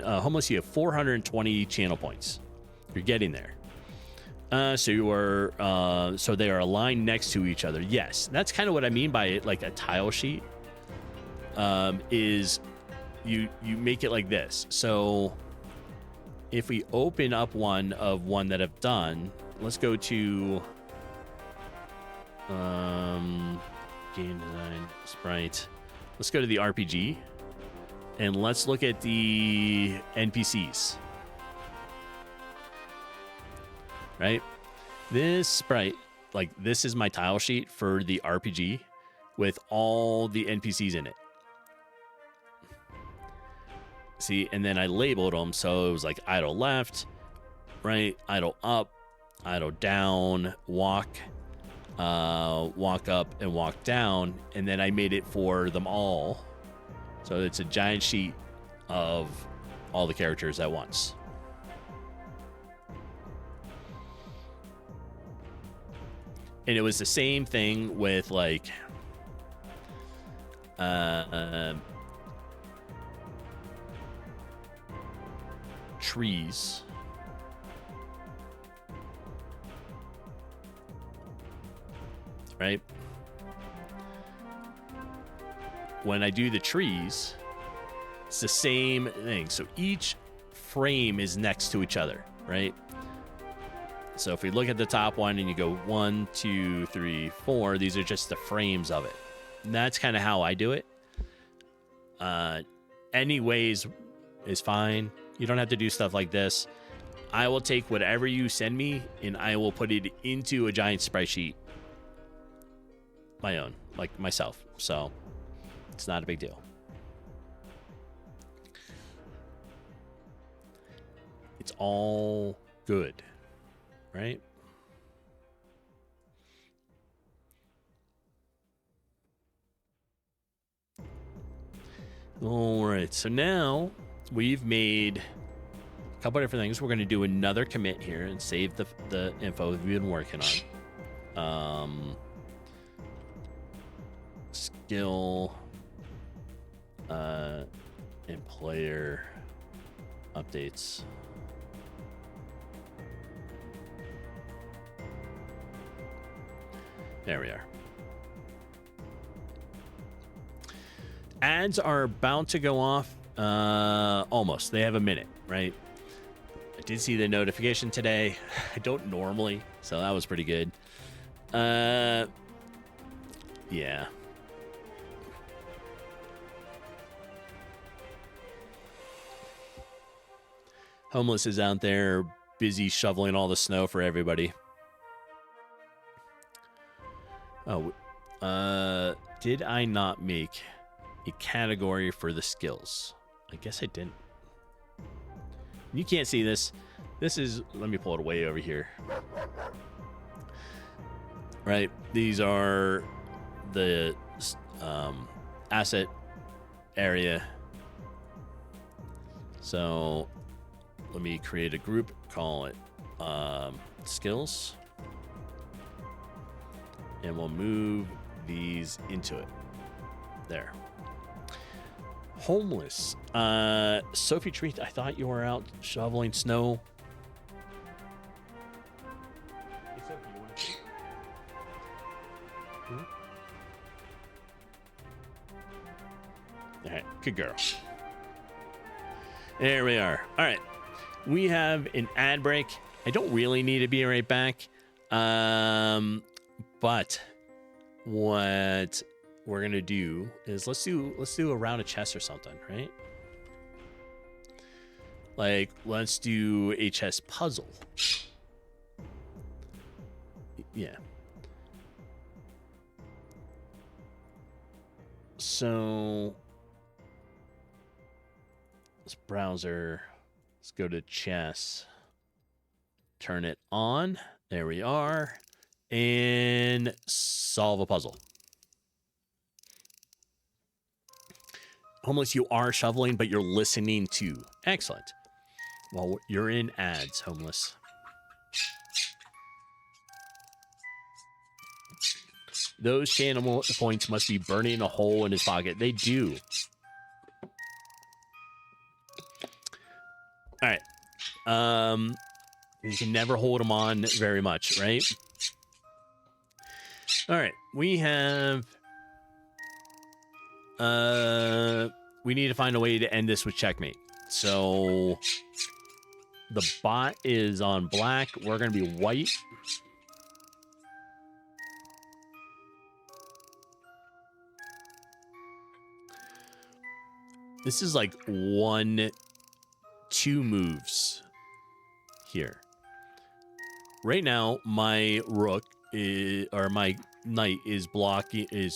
A: homeless. You have 420 channel points. You're getting there. So you are. So they are aligned next to each other. Yes, that's kind of what I mean by it, like a tile sheet. Is you make it like this. So if we open up one that I've done, let's go to game design sprite. Let's go to the RPG and let's look at the NPCs. Right? This sprite, like this is my tile sheet for the RPG with all the NPCs in it. See, and then I labeled them, so it was like idle left, right, idle up, idle down, walk up, and walk down, and then I made it for them all. So it's a giant sheet of all the characters at once. And it was the same thing with like trees. Right? When I do the trees, it's the same thing. So each frame is next to each other, right? So if we look at the top one and you go 1, 2, 3, 4, these are just the frames of it. And that's kind of how I do it. Anyways is fine. You don't have to do stuff like this. I will take whatever you send me and I will put it into a giant sprite sheet. My own, like myself. So it's not a big deal. It's all good, right? All right, so now we've made a couple of different things. We're going to do another commit here and save the info we've been working on. Skill and player updates. There we are. Ads are about to go off. Almost. They have a minute, right? I did see the notification today. I don't normally, so that was pretty good. Yeah. Homeless is out there busy shoveling all the snow for everybody. Oh, did I not make a category for the skills? I guess I didn't. You can't see this. This is, let me pull it way over here. Right, these are the asset area. So let me create a group, call it skills, and we'll move these into it. There. Homeless. Sophie Treat, I thought you were out shoveling snow. Hey, Sophie, you want to see? All right, good girl. There we are. All right, we have an ad break. I don't really need to be right back, but what we're gonna do is let's do a round of chess or something, right? Like, let's do a chess puzzle. Yeah. So this browser, let's go to chess, turn it on. There we are. And solve a puzzle. Homeless, you are shoveling, but you're listening to. Excellent. Well, you're in ads, Homeless. Those channel points must be burning a hole in his pocket. They do. All right. You can never hold them on very much, right? All right. We have... we need to find a way to end this with checkmate. So the bot is on black. We're going to be white. This is like 1-2 moves here. Right now, my rook is, or my knight is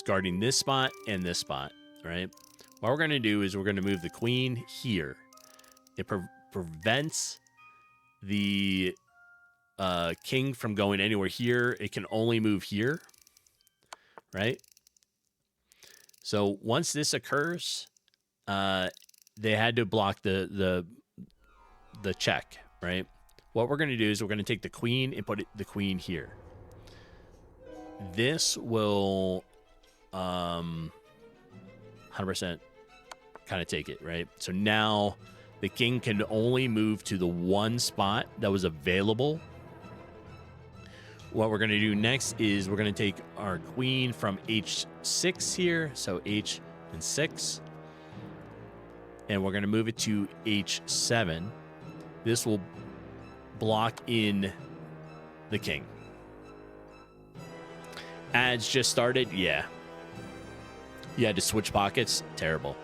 A: guarding this spot and this spot, right? What we're going to do is we're going to move the queen here. It prevents the king from going anywhere here. It can only move here, right? So once this occurs, they had to block the check, right? What we're going to do is we're going to take the queen and put the queen here. This will 100% kind of take it, right? So now the king can only move to the one spot that was available. What we're going to do next is we're going to take our queen from h6 here, so h and 6, and we're going to move it to h7. This will block in the king. Ads just started. Yeah. You had to switch pockets. Terrible.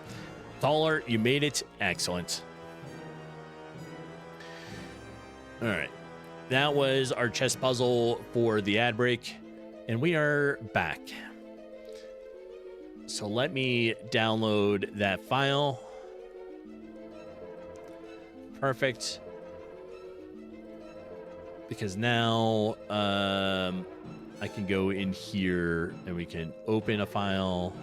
A: Taller, you made it. Excellent. All right. That was our chess puzzle for the ad break, and we are back. So let me download that file. Perfect. Because now I can go in here and we can open a file.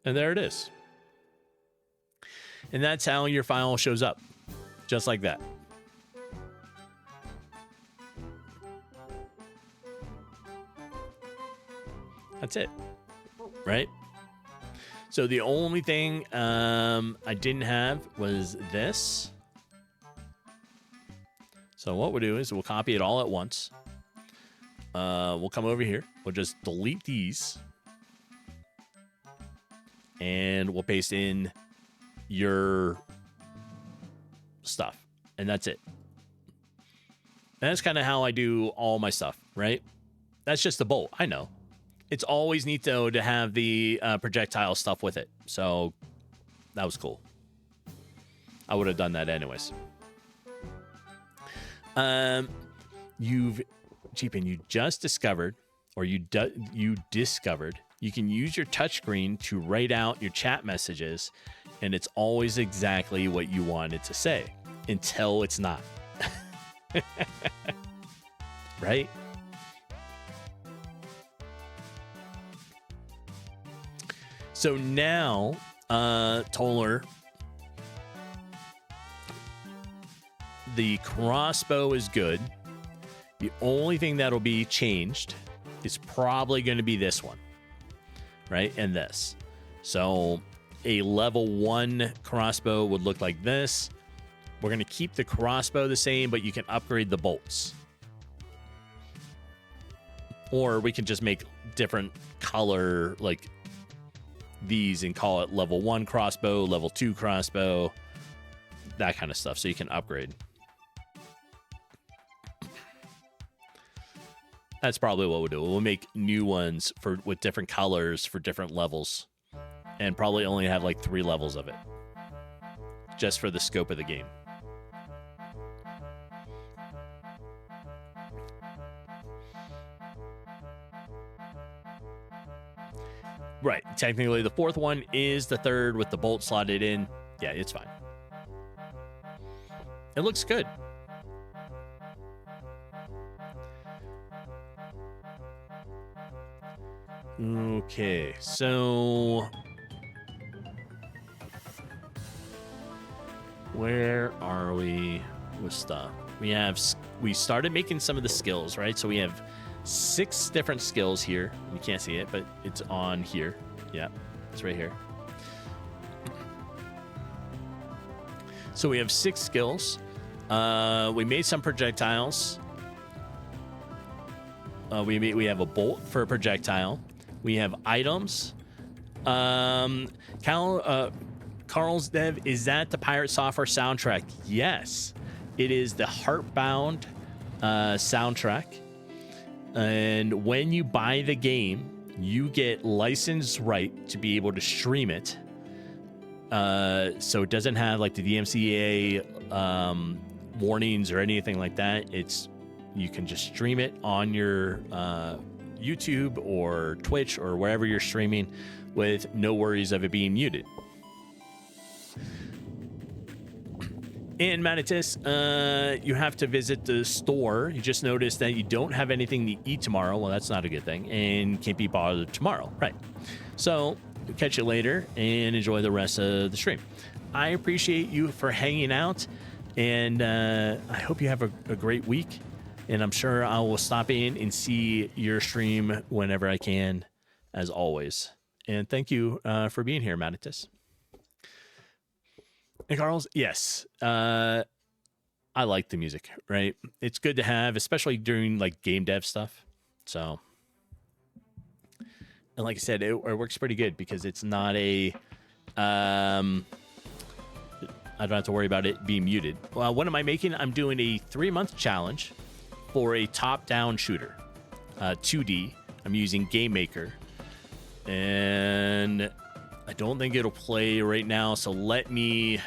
A: And there it is. And that's how your file shows up. Just like that. That's it. Right? So the only thing I didn't have was this. So what we'll do is we'll copy it all at once. We'll come over here. We'll just delete these. And we'll paste in your stuff. And that's it. And that's kind of how I do all my stuff, right? That's just the bolt. I know. It's always neat, though, to have the projectile stuff with it. So that was cool. I would have done that anyways. You've Jeepin, you just discovered, or you discovered, you can use your touchscreen to write out your chat messages, and it's always exactly what you want it to say until it's not. Right? So now, Toller, the crossbow is good. The only thing that'll be changed is probably going to be this one, right? And this. So a level 1 crossbow would look like this. We're going to keep the crossbow the same, but you can upgrade the bolts. Or we can just make different color, like these, and call it level 1 crossbow, level 2 crossbow, that kind of stuff, so you can upgrade. That's probably what we'll do. We'll make new ones with different colors for different levels, and probably only have like 3 levels of it, just for the scope of the game. Right. Technically, the 4th one is the 3rd with the bolt slotted in. Yeah, it's fine. It looks good. Okay, so where are we with stuff? We started making some of the skills, right? So we have 6 different skills here. You can't see it, but it's on here. Yeah, it's right here. So we have 6 skills. We made some projectiles. We have a bolt for a projectile. We have items. Carl's Dev, is that the Pirate Software soundtrack? Yes, it is the Heartbound soundtrack. And when you buy the game, you get license right to be able to stream it. So it doesn't have like the DMCA warnings or anything like that. You can just stream it on your YouTube or Twitch or wherever you're streaming with no worries of it being muted. And Manitis, you have to visit the store. You just noticed that you don't have anything to eat tomorrow. Well, that's not a good thing, and can't be bothered tomorrow. Right. So we'll catch you later and enjoy the rest of the stream. I appreciate you for hanging out, and I hope you have a great week. And I'm sure I will stop in and see your stream whenever I can, as always. And thank you for being here, Manitis. And Carl's, yes, I like the music, right? It's good to have, especially during like game dev stuff. So, and like I said, it works pretty good because it's not a, I don't have to worry about it being muted. Well, what am I making? I'm doing a 3-month challenge for a top-down shooter, 2D. I'm using GameMaker, and I don't think it'll play right now, so let me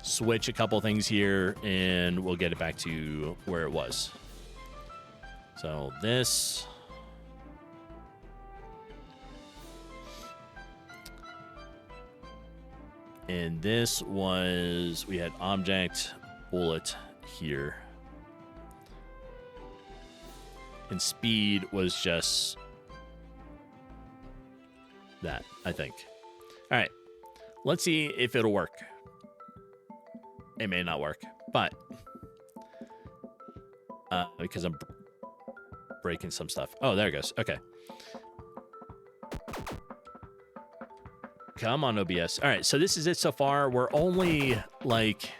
A: switch a couple things here, and we'll get it back to where it was. So this... and this was... we had object, bullet here. And speed was just that, I think. All right, let's see if it'll work. It may not work, but because I'm breaking some stuff. Oh, there it goes. Okay. Come on, OBS. All right, so this is it so far. We're only like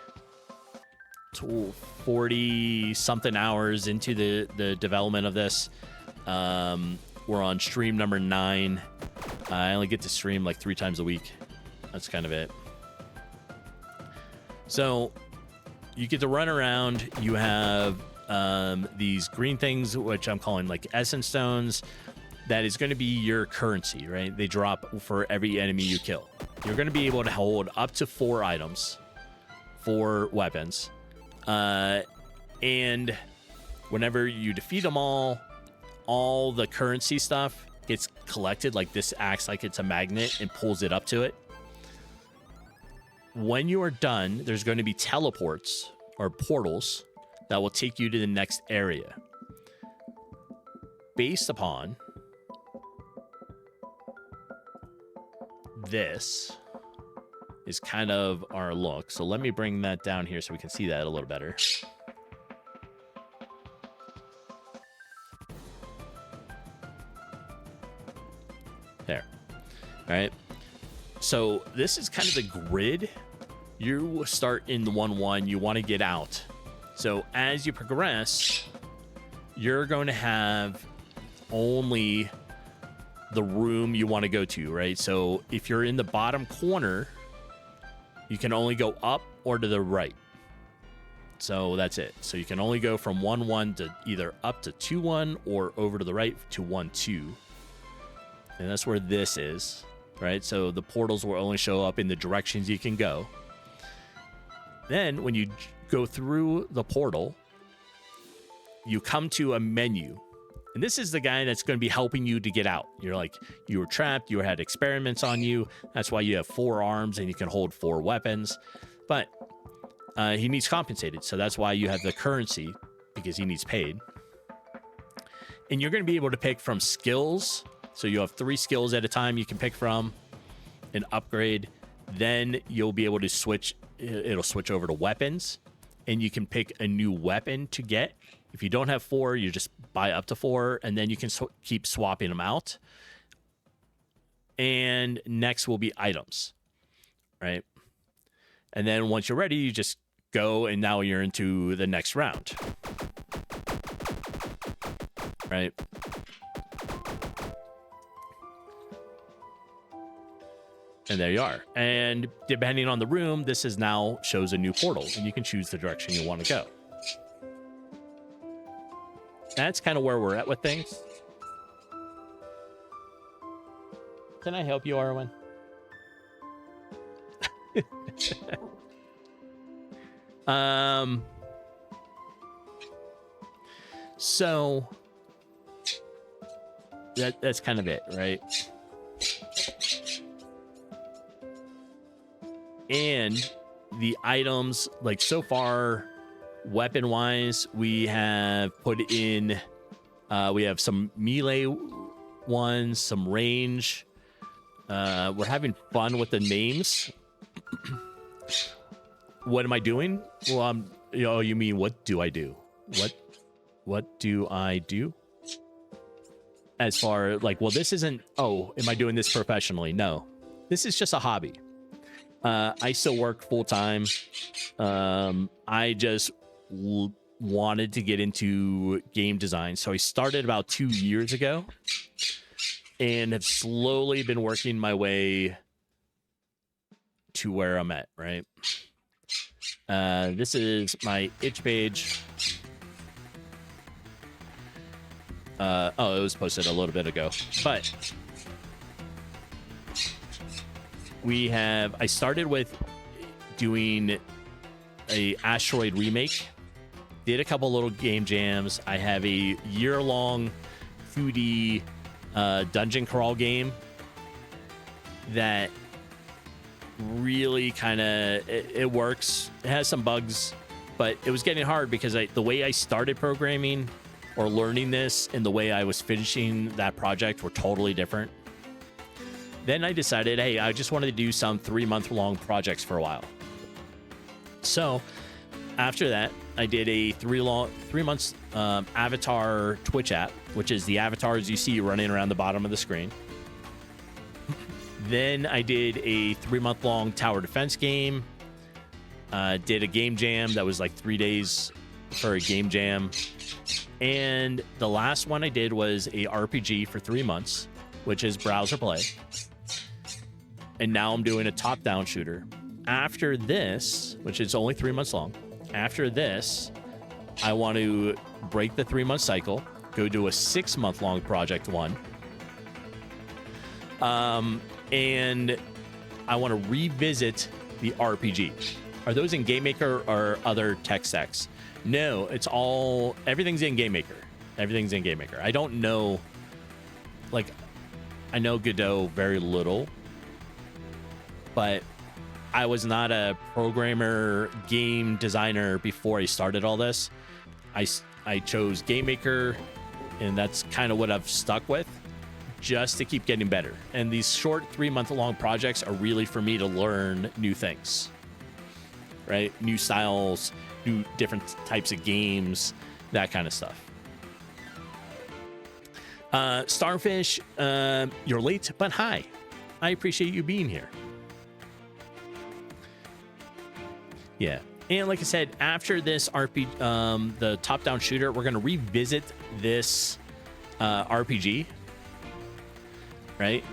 A: 40 something hours into the development of this. We're on stream number 9. I only get to stream like 3 times a week. That's kind of it. So you get to run around. You have these green things, which I'm calling like essence stones. That is going to be your currency, right? They drop for every enemy you kill. You're going to be able to hold up to 4 items, 4 weapons. And whenever you defeat them all the currency stuff gets collected. Like this acts like it's a magnet and pulls it up to it. When you are done, there's going to be teleports or portals that will take you to the next area. Based upon this is kind of our look. So let me bring that down here so we can see that a little better. There. All right. So this is kind of the grid. You start in the 1-1. You want to get out. So as you progress, you're going to have only the room you want to go to, right? So if you're in the bottom corner, you can only go up or to the right. So that's it. So you can only go from 1-1 to either up to 2-1 or over to the right to 1-2. And that's where this is, right? So the portals will only show up in the directions you can go. Then when you go through the portal, you come to a menu. And this is the guy that's going to be helping you to get out. You're like, you were trapped, you had experiments on you. That's why you have 4 arms and you can hold 4 weapons. But he needs compensated. So that's why you have the currency, because he needs paid. And you're going to be able to pick from skills. So you have 3 skills at a time you can pick from and upgrade. Then you'll be able to switch. It'll switch over to weapons. And you can pick a new weapon to get. If you don't have 4, you just buy up to 4, and then you can keep swapping them out. And next will be items, right? And then once you're ready, you just go, and now you're into the next round, right? And there you are. And depending on the room, this is now shows a new portal, and you can choose the direction you want to go. That's kind of where we're at with things. Can I help you, Arwen? So that's kind of it, right? And the items, like so far, weapon wise, we have put in we have some melee ones, some range. We're having fun with the names. What am I doing? Well, you mean what do I do? What do I do? As far like, well, this isn't, oh, am I doing this professionally? No, this is just a hobby. I still work full time. I just wanted to get into game design, so I started about 2 years ago and have slowly been working my way to where I'm at, right? This is my itch page. It was posted a little bit ago, but I started with doing a Asteroid remake, did a couple little game jams. I have a year-long 2D dungeon crawl game that really kind of it works. It has some bugs, but it was getting hard because the way I started programming or learning this and the way I was finishing that project were totally different. Then I decided, hey, I just wanted to do some 3-month-long projects for a while. So after that, I did a 3 months avatar Twitch app, which is the avatars you see running around the bottom of the screen. Then I did a 3-month-long tower defense game. Did a game jam that was like 3 days for a game jam. And the last one I did was a RPG for 3 months, which is browser play. And now I'm doing a top-down shooter. After this, which is only 3 months long, after this, I want to break the 3-month cycle, go do a 6-month-long project one. And I want to revisit the RPG. Are those in GameMaker or other tech stacks? No, it's all, everything's in GameMaker. Everything's in GameMaker. I don't know, like, I know Godot very little, but I was not a programmer, game designer before I started all this. I chose GameMaker, and that's kind of what I've stuck with, just to keep getting better. And these short 3-month-long projects are really for me to learn new things, right? New styles, new different types of games, that kind of stuff. Starfish, you're late, but hi. I appreciate you being here. Yeah. And like I said, after this RPG, the top-down shooter, we're going to revisit this RPG, right?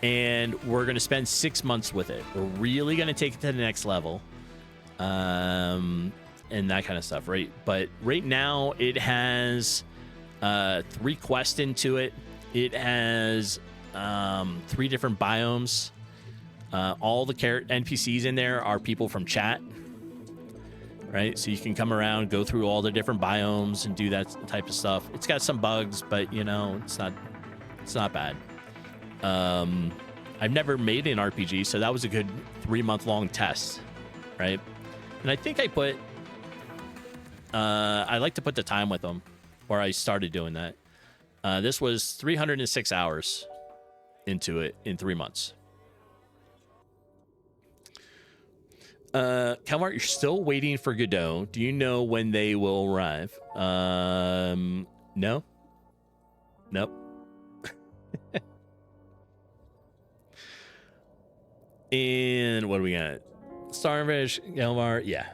A: And we're going to spend 6 months with it. We're really going to take it to the next level, and that kind of stuff, right? But right now, it has 3 quests into it. It has 3 different biomes. All the NPCs in there are people from chat. Right, so you can come around, go through all the different biomes, and do that type of stuff. It's got some bugs, but you know, it's not bad. I've never made an RPG, so that was a good 3-month-long test, right? And I think I put, I like to put the time with them, or I started doing that. This was 306 hours into it in 3 months. Calmart, you're still waiting for Godot. Do you know when they will arrive? No. Nope. And what do we got? Starfish, Calmart, yeah.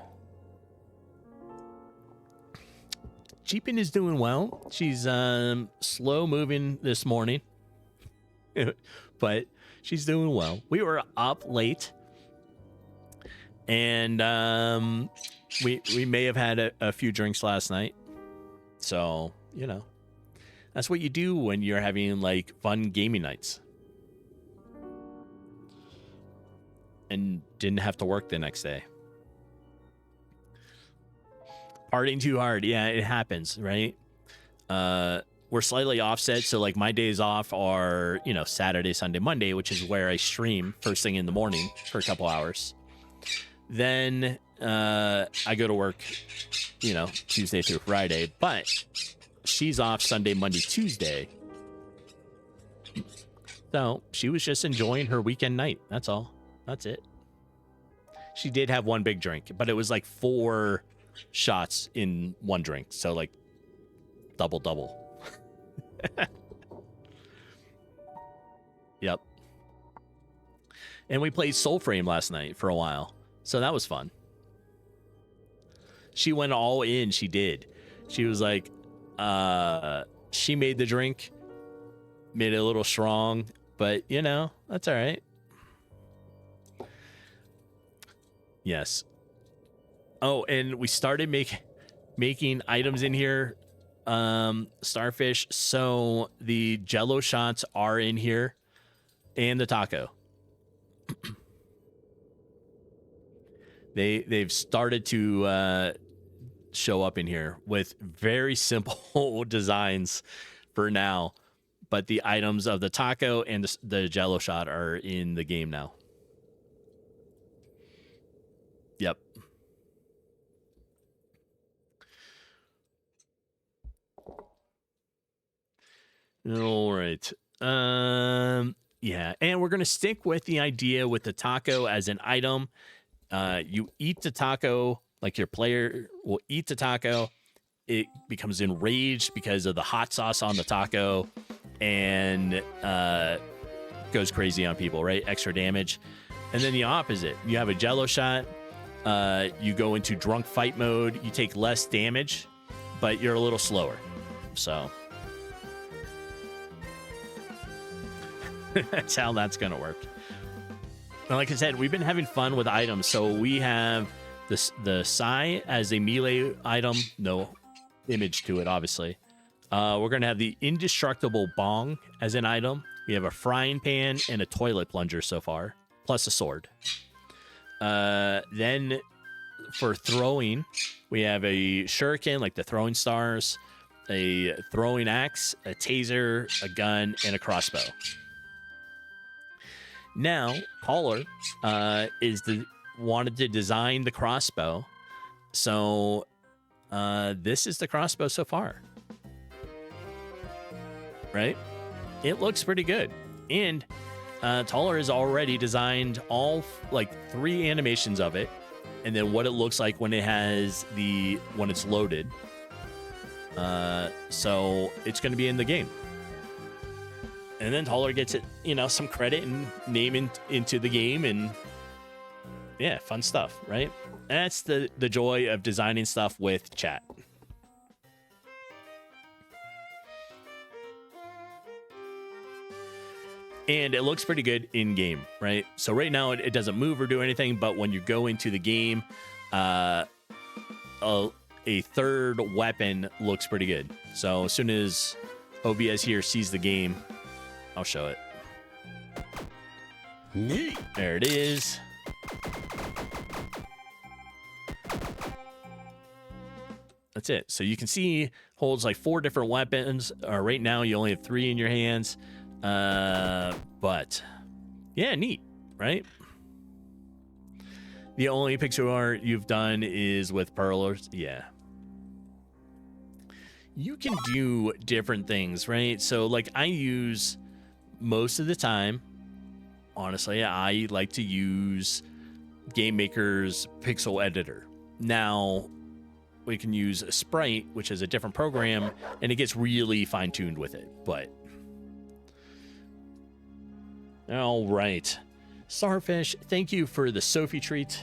A: Jeepin is doing well. She's slow moving this morning, but she's doing well. We were up late. And we may have had a few drinks last night. So, you know, that's what you do when you're having like fun gaming nights. And didn't have to work the next day. Partying too hard. Yeah, it happens, right? We're slightly offset. So like my days off are, you know, Saturday, Sunday, Monday, which is where I stream first thing in the morning for a couple hours. Then I go to work, you know, Tuesday through Friday, but she's off Sunday, Monday, Tuesday. So she was just enjoying her weekend night. That's all. That's it. She did have one big drink, but it was like 4 shots in one drink. So like double. Yep. And we played Soulframe last night for a while. So that was fun. She went all in. She did. She was like, she made the drink, made it a little strong, but you know, that's all right. Yes. Oh, and we started making items in here, Starfish. So the Jello shots are in here and the taco. They've started to show up in here with very simple designs for now, but the items of the taco and the Jello shot are in the game now. Yep. All right. Yeah, and we're gonna stick with the idea with the taco as an item. You eat the taco, like your player will eat the taco. It becomes enraged because of the hot sauce on the taco and goes crazy on people, right? Extra damage. And then the opposite, you have a Jello shot. You go into drunk fight mode. You take less damage, but you're a little slower. So that's how that's going to work. And like I said, we've been having fun with items. So we have the Sai as a melee item. No image to it, obviously. We're going to have the indestructible bong as an item. We have a frying pan and a toilet plunger so far, plus a sword. Then for throwing, we have a shuriken, like the throwing stars, a throwing axe, a taser, a gun, and a crossbow. Now, Caller wanted to design the crossbow, so this is the crossbow so far. Right? It looks pretty good. And Taller has already designed all 3 animations of it, and then what it looks like when when it's loaded. So it's going to be in the game. And then Taller gets it, some credit and name into the game, and yeah, fun stuff, right? That's the joy of designing stuff with chat. And it looks pretty good in game, right? So right now it doesn't move or do anything, but when you go into the game, a third weapon looks pretty good. So as soon as OBS here sees the game, I'll show it. Neat. There it is. That's it. So you can see holds 4 different weapons. Right now you only have 3 in your hands. But yeah, neat, right? The only pixel art you've done is with Pearlers. Yeah. You can do different things, right? So I use most of the time, honestly, I like to use GameMaker's pixel editor. Now, we can use Sprite, which is a different program, and it gets really fine-tuned with it, but all right. Starfish, thank you for the Sophie treat.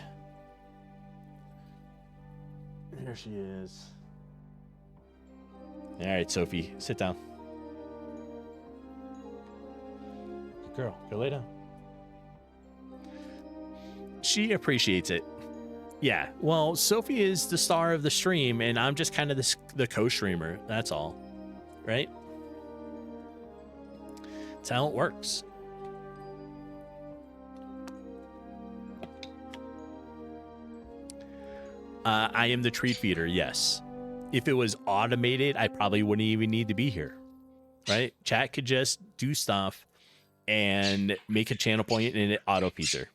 A: There she is. All right, Sophie, sit down. Good girl, go lay down. She appreciates it. Yeah, well, Sophie is the star of the stream, and I'm just kind of the co-streamer. That's all, right? That's how it works. I am the treat feeder, yes. If it was automated, I probably wouldn't even need to be here, right? Chat could just do stuff and make a channel point and it auto feeds her.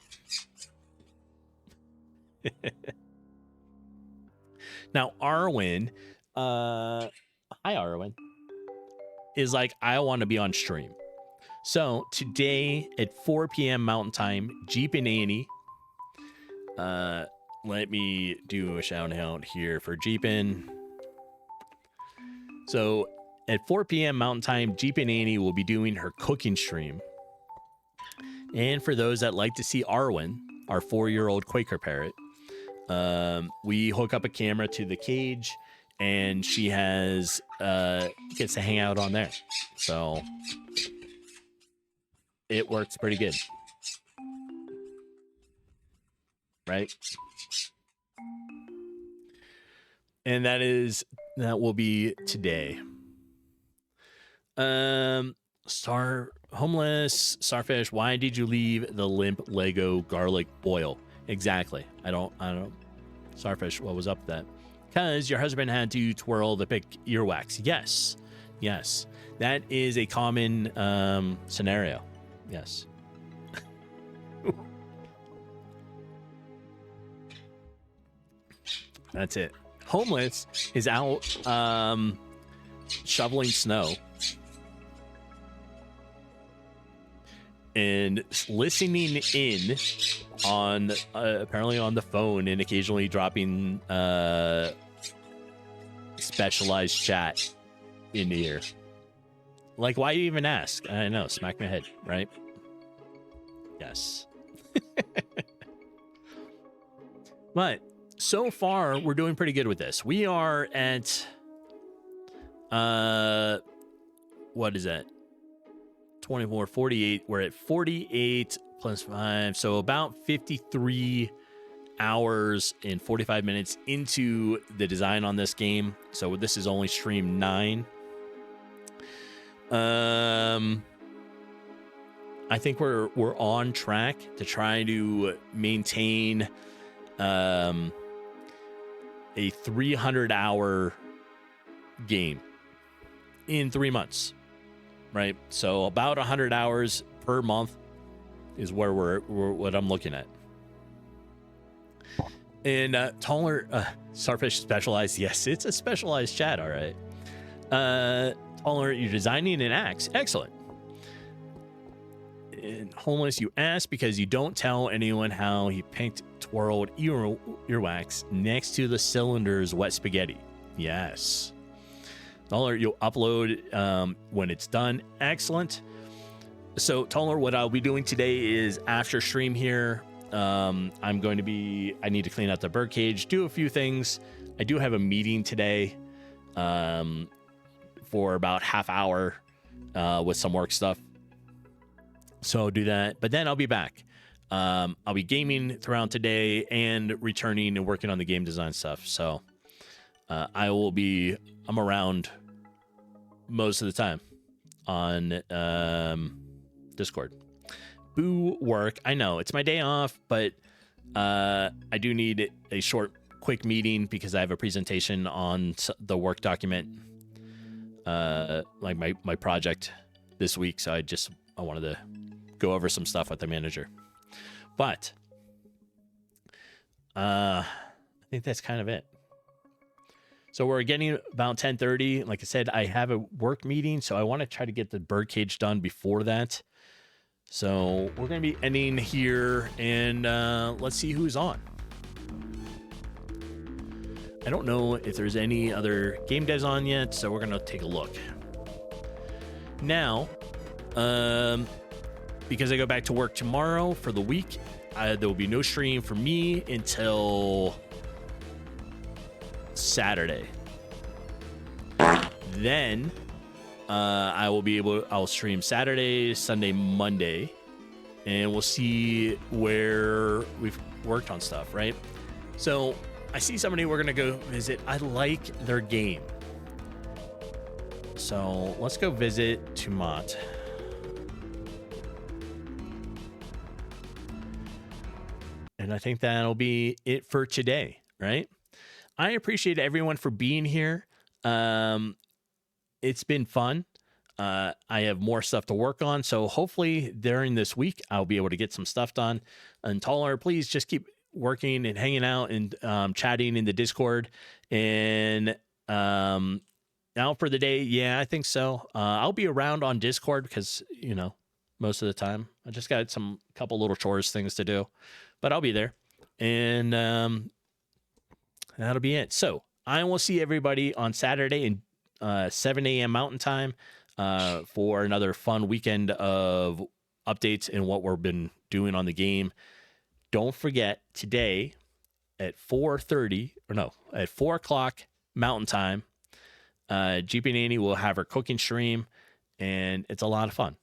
A: Now, Arwen, hi, Arwen, is I want to be on stream. So today at 4 p.m. Mountain Time, Jeep and Annie, let me do a shout out here for Jeepin. So at 4 p.m. Mountain Time, Jeep and Annie will be doing her cooking stream. And for those that like to see Arwen, our 4-year-old Quaker parrot, we hook up a camera to the cage and she gets to hang out on there. So it works pretty good. Right? And that will be today. Homeless Starfish, why did you leave the limp Lego garlic boil? Exactly. I don't Starfish, what was up with that? Because your husband had to twirl the pick earwax. Yes. That is a common scenario. Yes. That's it. Homeless is out shoveling snow and listening in on apparently on the phone and occasionally dropping specialized chat in the ear. Why you even ask? I know, smack my head, right? Yes. But so far, we're doing pretty good with this. We are at, what is that? 24, 48. We're at 48 plus 5. So about 53 hours and 45 minutes into the design on this game. So this is only stream 9. I think we're on track to try to maintain a 300-hour game in 3 months, right? So about 100 hours per month is where we're what I'm looking at. And Taller, Starfish Specialized, yes, it's a specialized chat, all right. Taller, you're designing an axe, excellent. And Homeless, you asked because you don't tell anyone how he pink twirled earwax next to the cylinder's wet spaghetti. Yes. Taller, you'll upload when it's done, excellent. So Taller, what I'll be doing today is after stream here, I need to clean out the bird cage, do a few things. I do have a meeting today for about half hour with some work stuff. So I'll do that, but then I'll be back. I'll be gaming throughout today and returning and working on the game design stuff. So I'm around most of the time on Discord. Boo work. I know it's my day off, but I do need a short, quick meeting because I have a presentation on the work document, like my project this week. So I wanted to go over some stuff with the manager, but I think that's kind of it. So we're getting about 10:30. Like I said, I have a work meeting, so I want to try to get the birdcage done before that. So we're going to be ending here, and let's see who's on. I don't know if there's any other game devs on yet, so we're going to take a look. Now, because I go back to work tomorrow for the week, there will be no stream for me until Saturday. Then I'll stream Saturday, Sunday, Monday, and we'll see where we've worked on stuff, right? So I see somebody we're gonna go visit. I like their game, so let's go visit Tumat. And I think that'll be it for today, right? I appreciate everyone for being here. It's been fun. I have more stuff to work on, so hopefully during this week I'll be able to get some stuff done. And Taller, please just keep working and hanging out and chatting in the Discord. And now for the day, yeah, I think so. I'll be around on Discord because most of the time I just got couple little chores things to do, but I'll be there. And that'll be it. So I will see everybody on Saturday and 7 a.m. Mountain Time for another fun weekend of updates and what we've been doing on the game. Don't forget today at 4 o'clock Mountain Time, GP and Annie will have her cooking stream, and it's a lot of fun.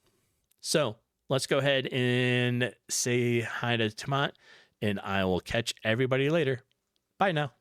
A: So let's go ahead and say hi to Tomat, and I will catch everybody later. Bye now.